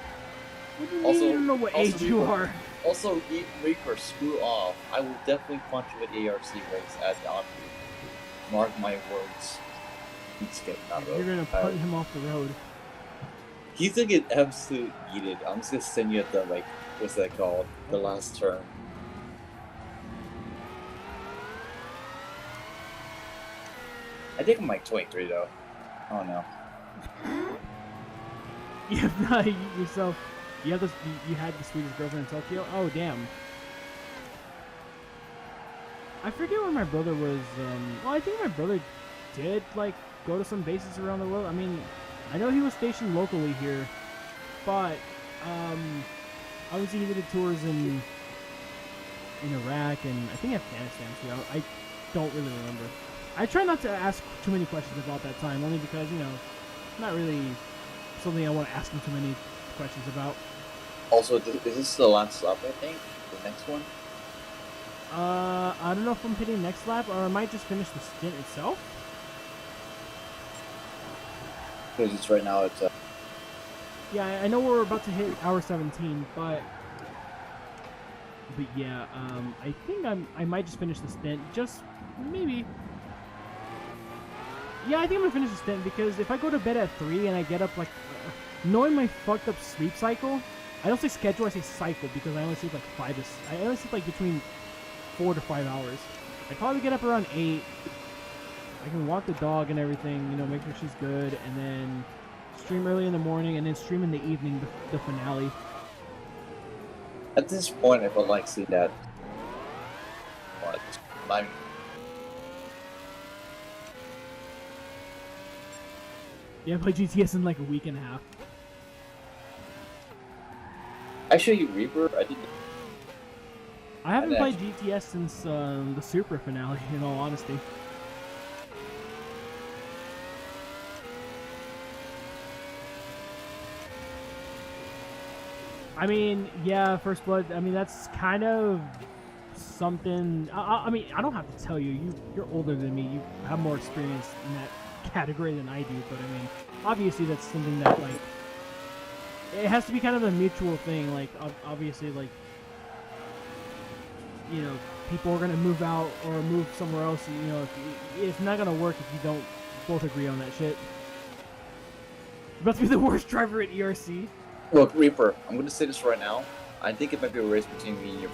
What do you mean you don't know what age you are? Also, Reaper, screw off. I will definitely punch you at ARC race at Don. Mark my words. He's getting out of You're gonna punt him off the road. He's gonna get absolute yeeted. I'm just gonna send you at the, like, what's that called? The last turn. I think I'm like 23 though. I don't know. You have not yourself. You have this. You had the sweetest girlfriend in Tokyo. Oh damn. I forget where my brother was. Well, I think my brother did like go to some bases around the world. I mean, I know he was stationed locally here, but obviously he did tours in Iraq and I think Afghanistan too. I don't really remember. I try not to ask too many questions about that time, only because, you know, it's not really something I want to ask him too many questions about. Also, is this the last lap, I think? The next one? I don't know if I'm hitting next lap, or I might just finish the stint itself. Because it's right now, it's... Yeah, I know we're about to hit hour 17, but yeah, I think I might just finish the stint, just maybe. Yeah, I think I'm gonna finish the stint because if I go to bed at 3 and I get up like, knowing my fucked up sleep cycle, I don't say schedule, I say cycle because I only sleep like I only sleep like between 4 to 5 hours. I probably get up around 8. I can walk the dog and everything, you know, make sure she's good, and then stream early in the morning, and then stream in the evening the finale. At this point, I would like to see that. But I'm... Yeah, I play GTS in like a week and a half. I show you Reaper. I haven't played GTS since the Super finale, in all honesty. I mean, yeah, First Blood, I mean, that's kind of something... I mean, I don't have to tell you, you're older than me, you have more experience in that category than I do, but I mean, obviously that's something that, like, it has to be kind of a mutual thing, like, obviously, like, you know, people are going to move out or move somewhere else, you know, it's not going to work if you don't both agree on that shit. You're about to be the worst driver at ERC. Look, Reaper, I'm going to say this right now. I think it might be a race between me and you.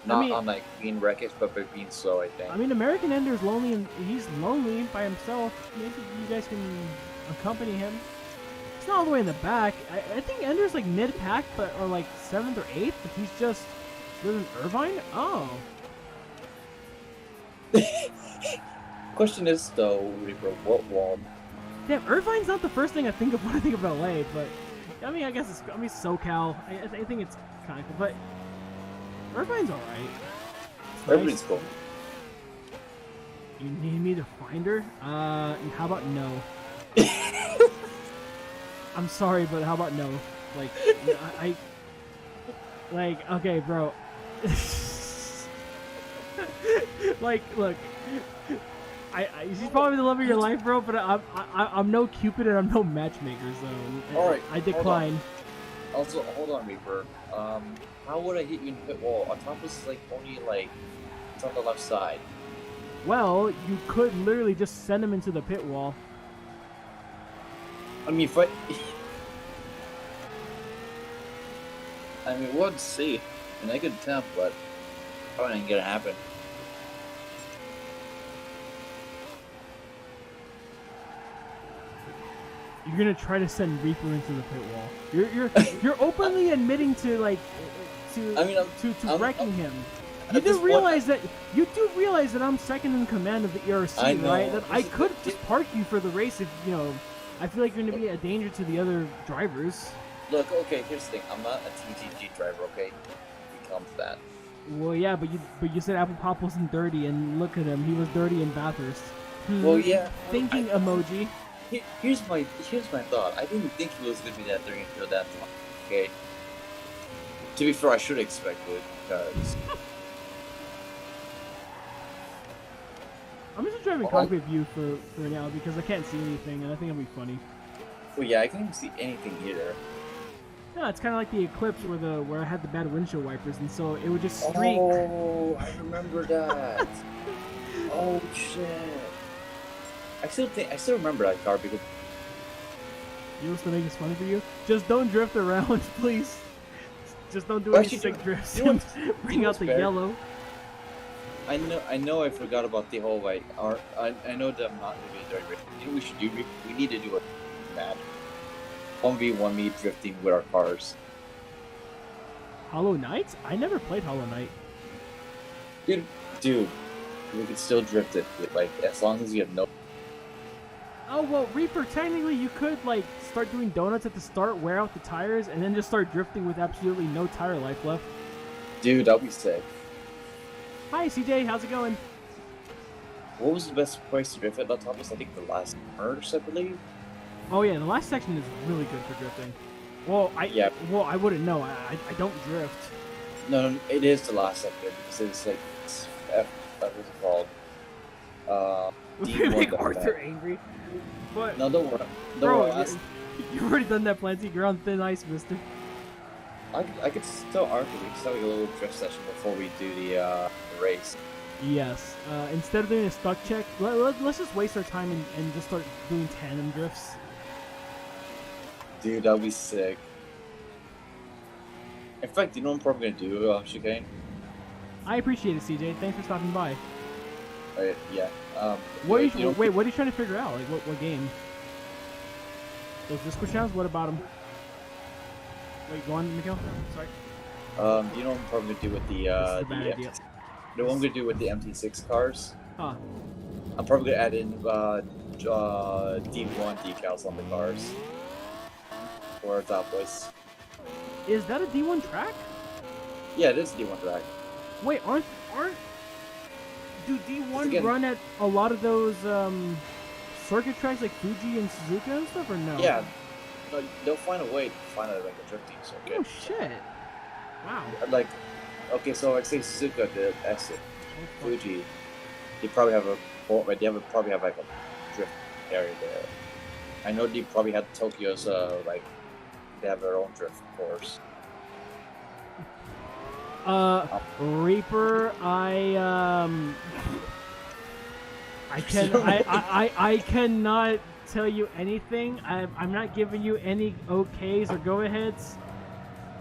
Not on, like, being reckless, but by being slow, I think. I mean, American Ender's lonely, and he's lonely by himself. Maybe you guys can accompany him. It's not all the way in the back. I think Ender's, like, mid-pack, or, like, 7th or 8th, but he's just... lives in Irvine? Oh. Question is, though, Reaper, what wall Damn, Irvine's not the first thing I think of when I think of LA, but I mean, I guess it's SoCal. I think it's kind of cool, but Irvine's alright. Irvine's cool. You need me to find her? How about no? I'm sorry, but how about no? Like, like, okay, bro. Like, look. She's probably the love of your life, bro, but I'm no Cupid and I'm no matchmaker, so Alright, I decline. Also, hold on, Reaper. How would I hit you in the pit wall? On top is like only like it's on the left side. Well, you could literally just send him into the pit wall. I mean, if I... I mean, we'll see. And I could attempt, but probably ain't gonna happen. You're gonna try to send Reaper into the pit wall. You're openly admitting to like to wrecking him. You do realize that I'm second in command of the ERC, right? That I could just park you for the race if I feel like you're gonna be a danger to the other drivers. Look, okay, here's the thing. I'm not a TGG driver, okay? We come to that. Well, yeah, but you said Apple Pop wasn't dirty, and look at him. He was dirty in Bathurst. Well, yeah. Thinking emoji. Here's my thought. I didn't think he was gonna be that dirty until that time. Okay. To be fair, I should expect it because. I'm just driving cockpit view for now because I can't see anything, and I think it'll be funny. Well, yeah, I can't even see anything either. No, it's kind of like the Eclipse where I had the bad windshield wipers, and so it would just streak. Oh, I remember that. Oh shit. I still remember that car because. You know what's gonna make this funny for you? Just don't drift around, please. Just don't do any sick drifts. Bring out the yellow. I know. I forgot about the whole like. I know that I'm not gonna be dirty racing. You know what we should do? We need to do a mad 1v1 me drifting with our cars. Hollow Knight? I never played Hollow Knight. Dude, we can still drift it. Like as long as you have no. Oh well, Reaper. Technically, you could like start doing donuts at the start, wear out the tires, and then just start drifting with absolutely no tire life left. Dude, that'd be sick. Hi, CJ. How's it going? What was the best place to drift at? That top was, I think, the last merge, I believe. Oh yeah, the last section is really good for drifting. Well, I wouldn't know. I don't drift. No, it is the last sector because it's like what's it called? Make Arthur angry. But no, don't worry. Bro, you've already done that plenty. You're on thin ice, mister. I could still Arthur. We could still have a little drift session before we do the race. Yes. Instead of doing a stuck check, let's just waste our time and just start doing tandem drifts. Dude, that'd be sick. In fact, you know what I'm probably gonna do, Chicane? I appreciate it, CJ. Thanks for stopping by. Yeah. What are you trying to figure out? Like, what game? Those Discord channels? What about them? Wait, go on, Mikhail. Sorry. You know what I'm probably gonna do with the idea. You know what I'm gonna do with the MT6 cars? Huh. I'm probably gonna add in D1 decals on the cars. Or that place. Is that a D1 track? Yeah, it is a D1 track. Wait, aren't do D1 run at a lot of those circuit tracks like Fuji and Suzuka and stuff, or no? Yeah, no, they'll find a way to find like a drifting circuit. Oh shit! Wow. Like, okay, so like say Suzuka did exit, Fuji, they probably have probably have like a drift area there. I know they probably had Tokyo's like they have their own drift course. Reaper, I cannot tell you anything. I'm not giving you any okays or go-aheads.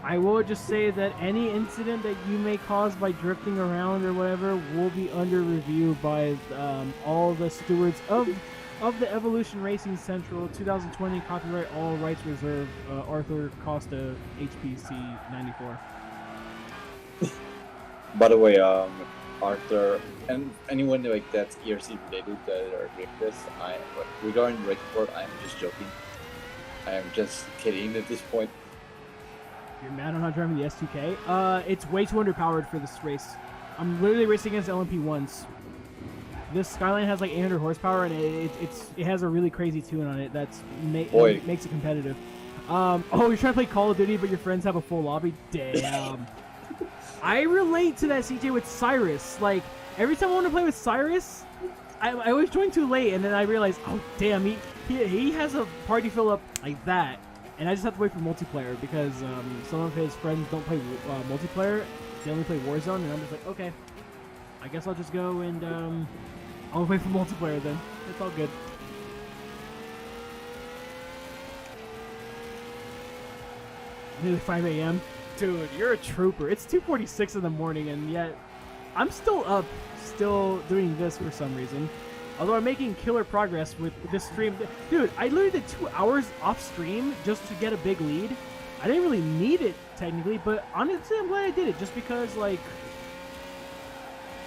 I will just say that any incident that you may cause by drifting around or whatever will be under review by all the stewards of the Evolution Racing Central 2020 copyright all rights reserved Arthur Costa HPC 94. By the way, Arthur, and anyone like that's ERC related that are hearing this, regarding the record, I'm just joking. I am just kidding at this point. You're mad I'm not driving the S2K? It's way too underpowered for this race. I'm literally racing against LMP1s. This Skyline has like 800 horsepower, and it has a really crazy tune on it that makes it competitive. Oh, you're trying to play Call of Duty, but your friends have a full lobby? Damn. I relate to that, CJ, with Cyrus. Like, every time I want to play with Cyrus, I always join too late, and then I realize, oh, damn, he has a party fill up like that. And I just have to wait for multiplayer because some of his friends don't play multiplayer. They only play Warzone, and I'm just like, okay. I guess I'll just go and I'll wait for multiplayer then. It's all good. Nearly 5 a.m. Dude, you're a trooper. It's 2:46 in the morning, and yet I'm still up, still doing this for some reason. Although I'm making killer progress with this stream. Dude, I literally did 2 hours off stream just to get a big lead. I didn't really need it, technically, but honestly, I'm glad I did it, just because, like...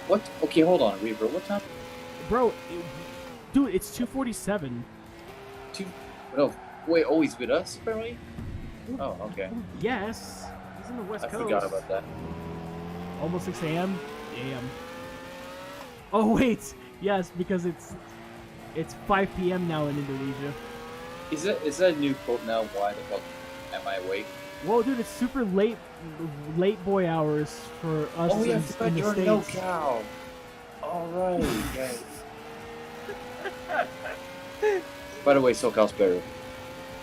What? Okay, hold on, Reaver, what time? Bro, dude, it's 2:47. No, wait, always with us, apparently? Oh, okay. Yes. He's in the West I Coast. forgot about that. Almost 6 a.m. Damn. Oh wait, yes, because it's 5 p.m. now in Indonesia. Is that a new quote now? Why the fuck am I awake? Whoa, dude, it's super late boy hours for us Oh yeah, I in forgot the you're States. no cow. All right, guys. By the way, SoCal's better.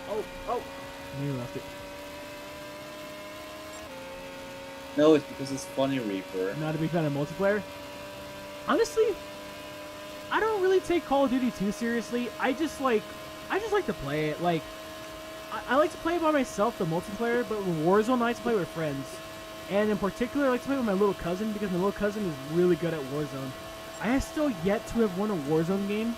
Oh. You left it. No, it's because it's funny, Reaper. Not a big fan of multiplayer. Honestly, I don't really take Call of Duty too seriously. I just like to play it. Like, I like to play it by myself, the multiplayer, but with Warzone, I like to play with friends. And in particular, I like to play with my little cousin because my little cousin is really good at Warzone. I have still yet to have won a Warzone game,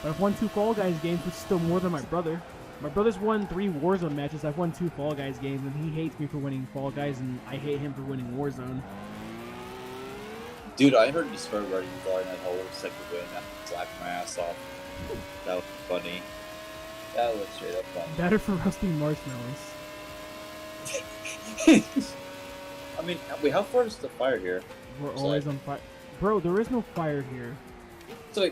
but I've won 2 Fall Guys games, which is still more than my brother. My brother's won 3 Warzone matches. I've won 2 Fall Guys games, and he hates me for winning Fall Guys, and I hate him for winning Warzone. Dude, I heard you started writing guard that whole second win. That slapped my ass off. That was funny. That was straight up funny. Better for roasting marshmallows. I mean, wait, how far is the fire here? We're always on fire. Bro, there is no fire here. So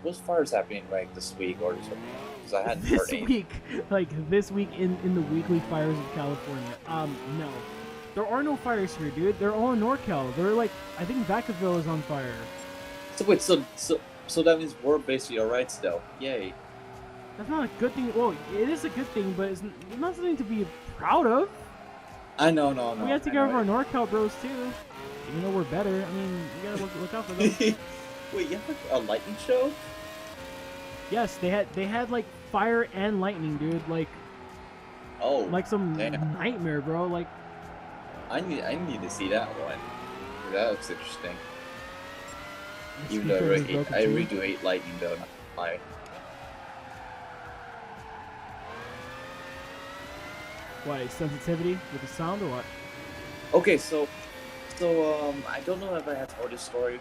what's fires happening like this week or something? Because I hadn't This heard any. week, like this week in the weekly fires of California. No. There are no fires here, dude. They're all in NorCal. They're like, I think Vacaville is on fire. So wait, so that means we're basically alright still. Yay. That's not a good thing. Well, it is a good thing, but it's not something to be proud of. I know, We have to get over our NorCal bros too. Even though we're better, I mean, you gotta look out for them. Wait, you have like a lightning show? Yes, they had like fire and lightning, dude. Like some damn. nightmare, bro. Like, I need to see that one. That looks interesting. the Even though speaker was broken I too. really do hate lightning though. Not fire. What, sensitivity with the sound or what? Okay, so I don't know if I have told this story,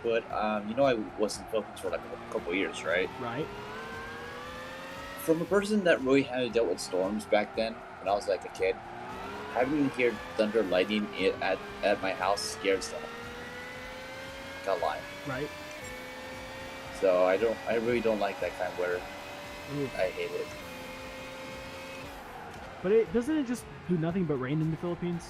but you know I was in Philippines for like a couple of years, right? Right. From a person that really hadn't dealt with storms back then, when I was like a kid, having to hear thunder, lightning at my house scares them. Can't lie. Right. So I really don't like that kind of weather. Ooh. I hate it. But doesn't it just do nothing but rain in the Philippines?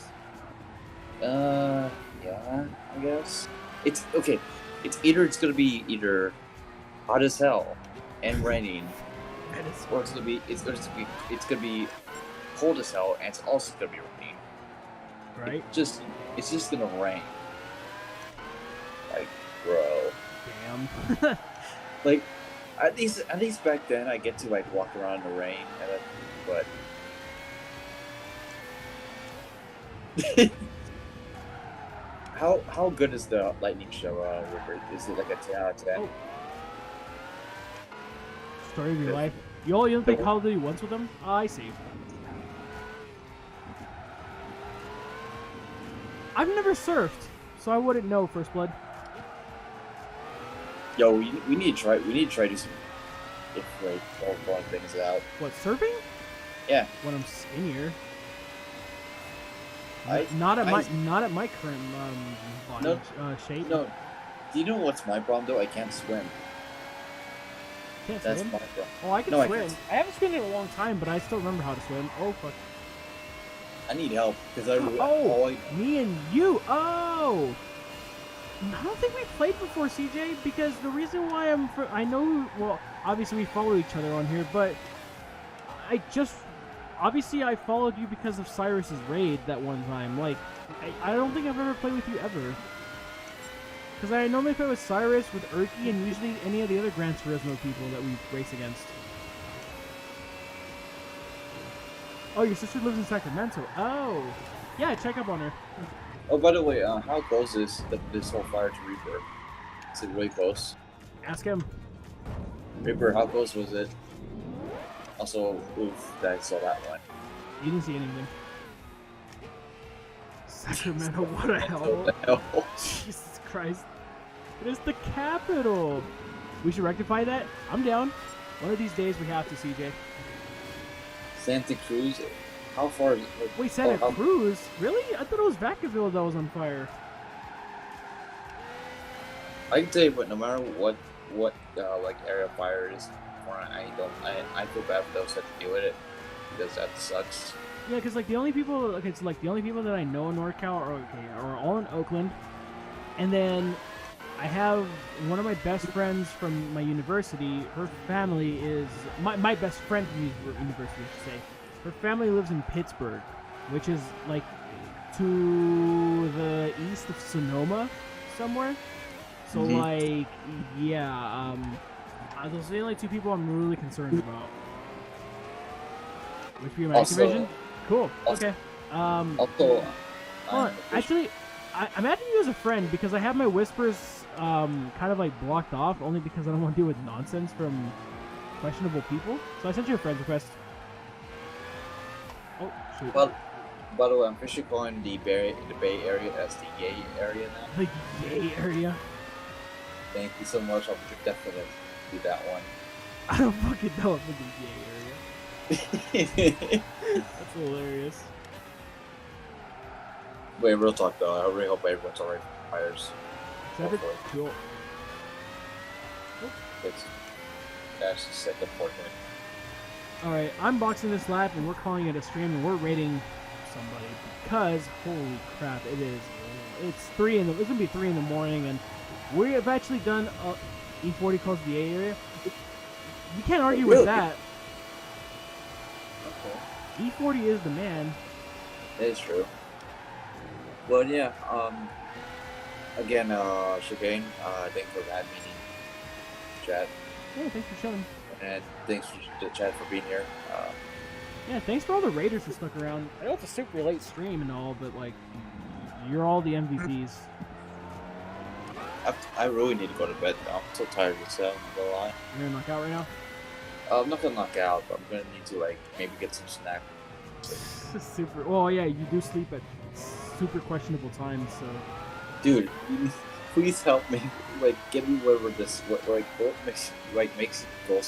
Yeah, I guess. It's okay. It's gonna be either hot as hell and raining, or it's gonna be cold as hell and it's also gonna be raining. Right. It's just gonna rain. Like, bro. Damn. Like, at least back then I get to like walk around in the rain, but. How good is the lightning show, Rupert? Is it like a 10 out of 10? Oh. Story of your life. You don't play Call of Duty once with them? Oh, I see. I've never surfed, so I wouldn't know, First Blood. Yo, we need to try. We need to try to do some all fun things out. What, surfing? Yeah. When I'm skinnier. I not at my current body shape. No. Do you know what's my problem though? I can't swim. Can't That's swim? my problem. Oh, I can No, I swim. can't. I haven't swum in a long time, but I still remember how to swim. Oh fuck. I need help because I. Me and you. Oh. I don't think we played before, CJ, because the reason why I know, well, obviously we follow each other on here, but obviously I followed you because of Cyrus's raid that one time. Like, I don't think I've ever played with you ever. Because I normally play with Cyrus, with Urki, and usually any of the other Gran Turismo people that we race against. Oh, your sister lives in Sacramento. Oh. Yeah, check up on her. Oh, by the way, how close is this whole fire to Reaper? Is it really close? Ask him. Reaper, how close was it? Also, oof, that I saw that one. You didn't see anything. Sacramento, what the hell? What the hell? Jesus Christ. It is the capital. We should rectify that. I'm down. One of these days we have to, CJ. Santa Cruz? How far is it? Wait, Santa Cruz? Really? I thought it was Vacaville that was on fire. I can tell you what, no matter what like area fire is, I feel bad for those that have to deal with it because that sucks. Yeah, because like the only people that I know in NorCal are all in Oakland, and then I have one of my best friends from my university. Her family is my best friend from university, I should say. Her family lives in Pittsburgh, which is like to the east of Sonoma, somewhere. So like, yeah, those are the only two people I'm really concerned about. Which be my Activision? Cool. Okay. Actually, I'm adding you as a friend because I have my whispers kind of like blocked off only because I don't want to deal with nonsense from questionable people. So I sent you a friend request. Oh, shoot. Well, by the way, I'm officially calling the Bay Area as the Yay area now. The Yay area? Thank you so much. I'll definitely do that one. I don't fucking know if it's the Yay area. That's hilarious. Wait, real talk though. I really hope everyone's alright for fires. Cool. That's just like unfortunate. Alright, I'm boxing this lap and we're calling it a stream and we're rating somebody because holy crap, it's gonna be 3 in the morning and we have actually done E40 close to the A area. You can't argue with that. Okay. E40 is the man. It is true. But yeah, again, Chicane, thanks for having me, Chad. Yeah, thanks for showing. And thanks to Chad for being here. Yeah, thanks for all the raiders who stuck around. I know it's a super late stream and all, but like, you're all the MVPs. I really need to go to bed now. I'm so tired of hell, I'm not gonna lie. You're gonna knock out right now? I'm not gonna knock out, but I'm gonna need to like maybe get some snack. Super. Well, yeah, you do sleep at super questionable times, so. Dude, please help me. Like, get me whatever this what makes it go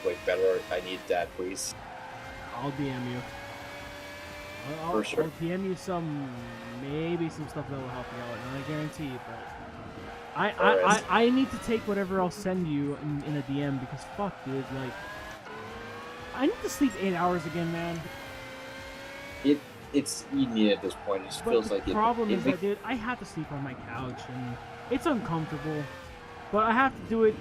like better. I need that, please. I'll DM you. For sure. I'll DM you maybe some stuff that will help you out. Not a guarantee, but I need to take whatever I'll send you in a DM because fuck, dude, like I need to sleep 8 hours again, man. It's you need at this point. It just feels like the problem is that, dude, I have to sleep on my couch and it's uncomfortable. But I have to do it.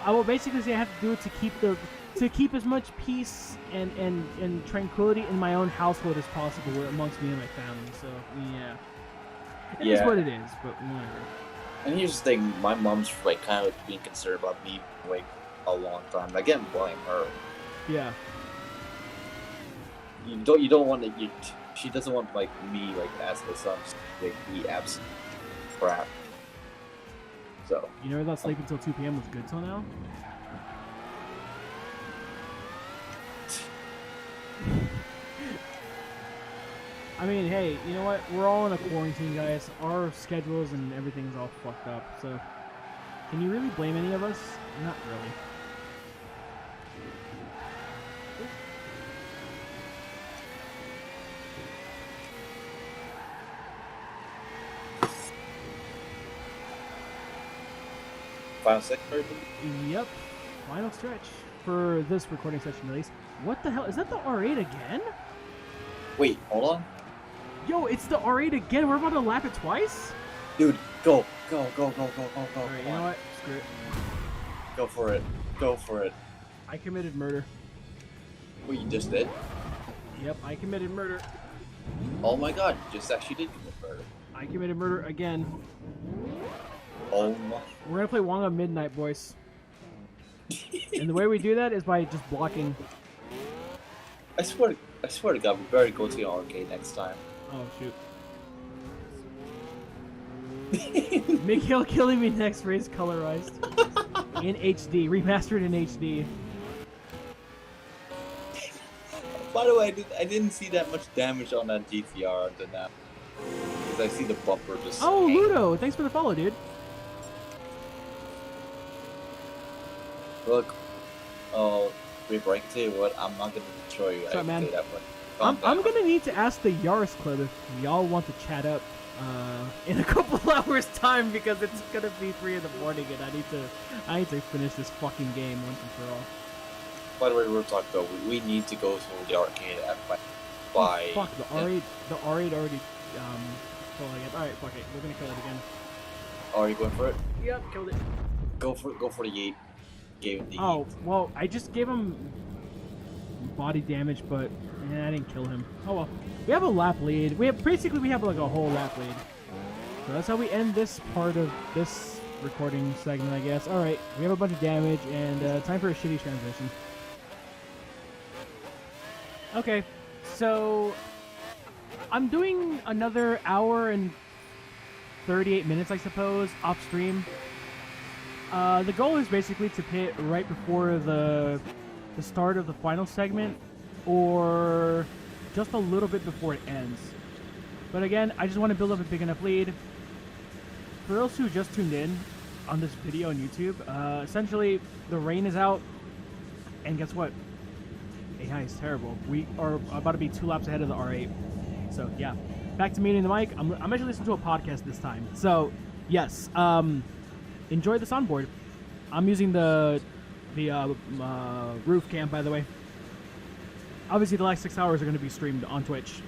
I will basically say I have to do it to keep as much peace and tranquility in my own household as possible amongst me and my family. So yeah, it is what it is. But whatever. And here's the thing: my mom's like kind of like being concerned about me like a long time. I can't blame her. Yeah. You don't want to. She doesn't want like me like as the son like be absent crap. So you know that sleep until 2 p.m. was good till now. I mean, hey, you know what? We're all in a quarantine, guys. Our schedules and everything's all fucked up. So, can you really blame any of us? Not really. Final sector. Yep. Final stretch for this recording session, at least. What the hell? Is that the R8 again? Wait, hold on. Yo, it's the R8 again. We're about to lap it twice? Dude, go, go, go, go, go, go, go. Alright, you know what? Screw it. Go for it. Go for it. I committed murder. What you just did? Yep, I committed murder. Oh my god, you just actually did commit murder. I committed murder again. Oh my. We're gonna play Wonga Midnight, boys. And the way we do that is by just blocking. I swear to God, we better go to the arcade next time. Oh, shoot. Mikhail killing me next race colorized. In HD, remastered in HD. By the way, I didn't see that much damage on that GTR than that. Because I see the bumper just. Oh, hang. Ludo! Thanks for the follow, dude. Look. Oh, Rip, I can tell you what, I'm not gonna destroy you. What's up, I man? can tell you that much. I'm gonna need to ask the Yaris Club if y'all want to chat up in a couple hours time because it's gonna be 3 in the morning and I need to finish this fucking game once and for all. By the way, real talk though, we need to go to the arcade at by. Fuck, the R8 already killed it again. Alright, fuck it, we're gonna kill it again. Oh, are you going for it? Yep, killed it. Go for the yeet. Gave him the Oh, yeet. well, I just gave him body damage, but I didn't kill him. Oh well. We have a lap lead. We have like a whole lap lead. So that's how we end this part of this recording segment, I guess. Alright, we have a bunch of damage, and time for a shitty transition. Okay, so I'm doing another hour and 38 minutes, I suppose, off stream. The goal is basically to pit right before the start of the final segment, or just a little bit before it ends. But again, I just want to build up a big enough lead. For those who just tuned in on this video on YouTube, essentially the rain is out, and guess what? AI is terrible. We are about to be 2 laps ahead of the R8. So yeah, back to muting the mic. I'm actually listening to a podcast this time. So yes, enjoy this onboard. I'm using the roof cam, by the way. Obviously, the last 6 hours are going to be streamed on Twitch.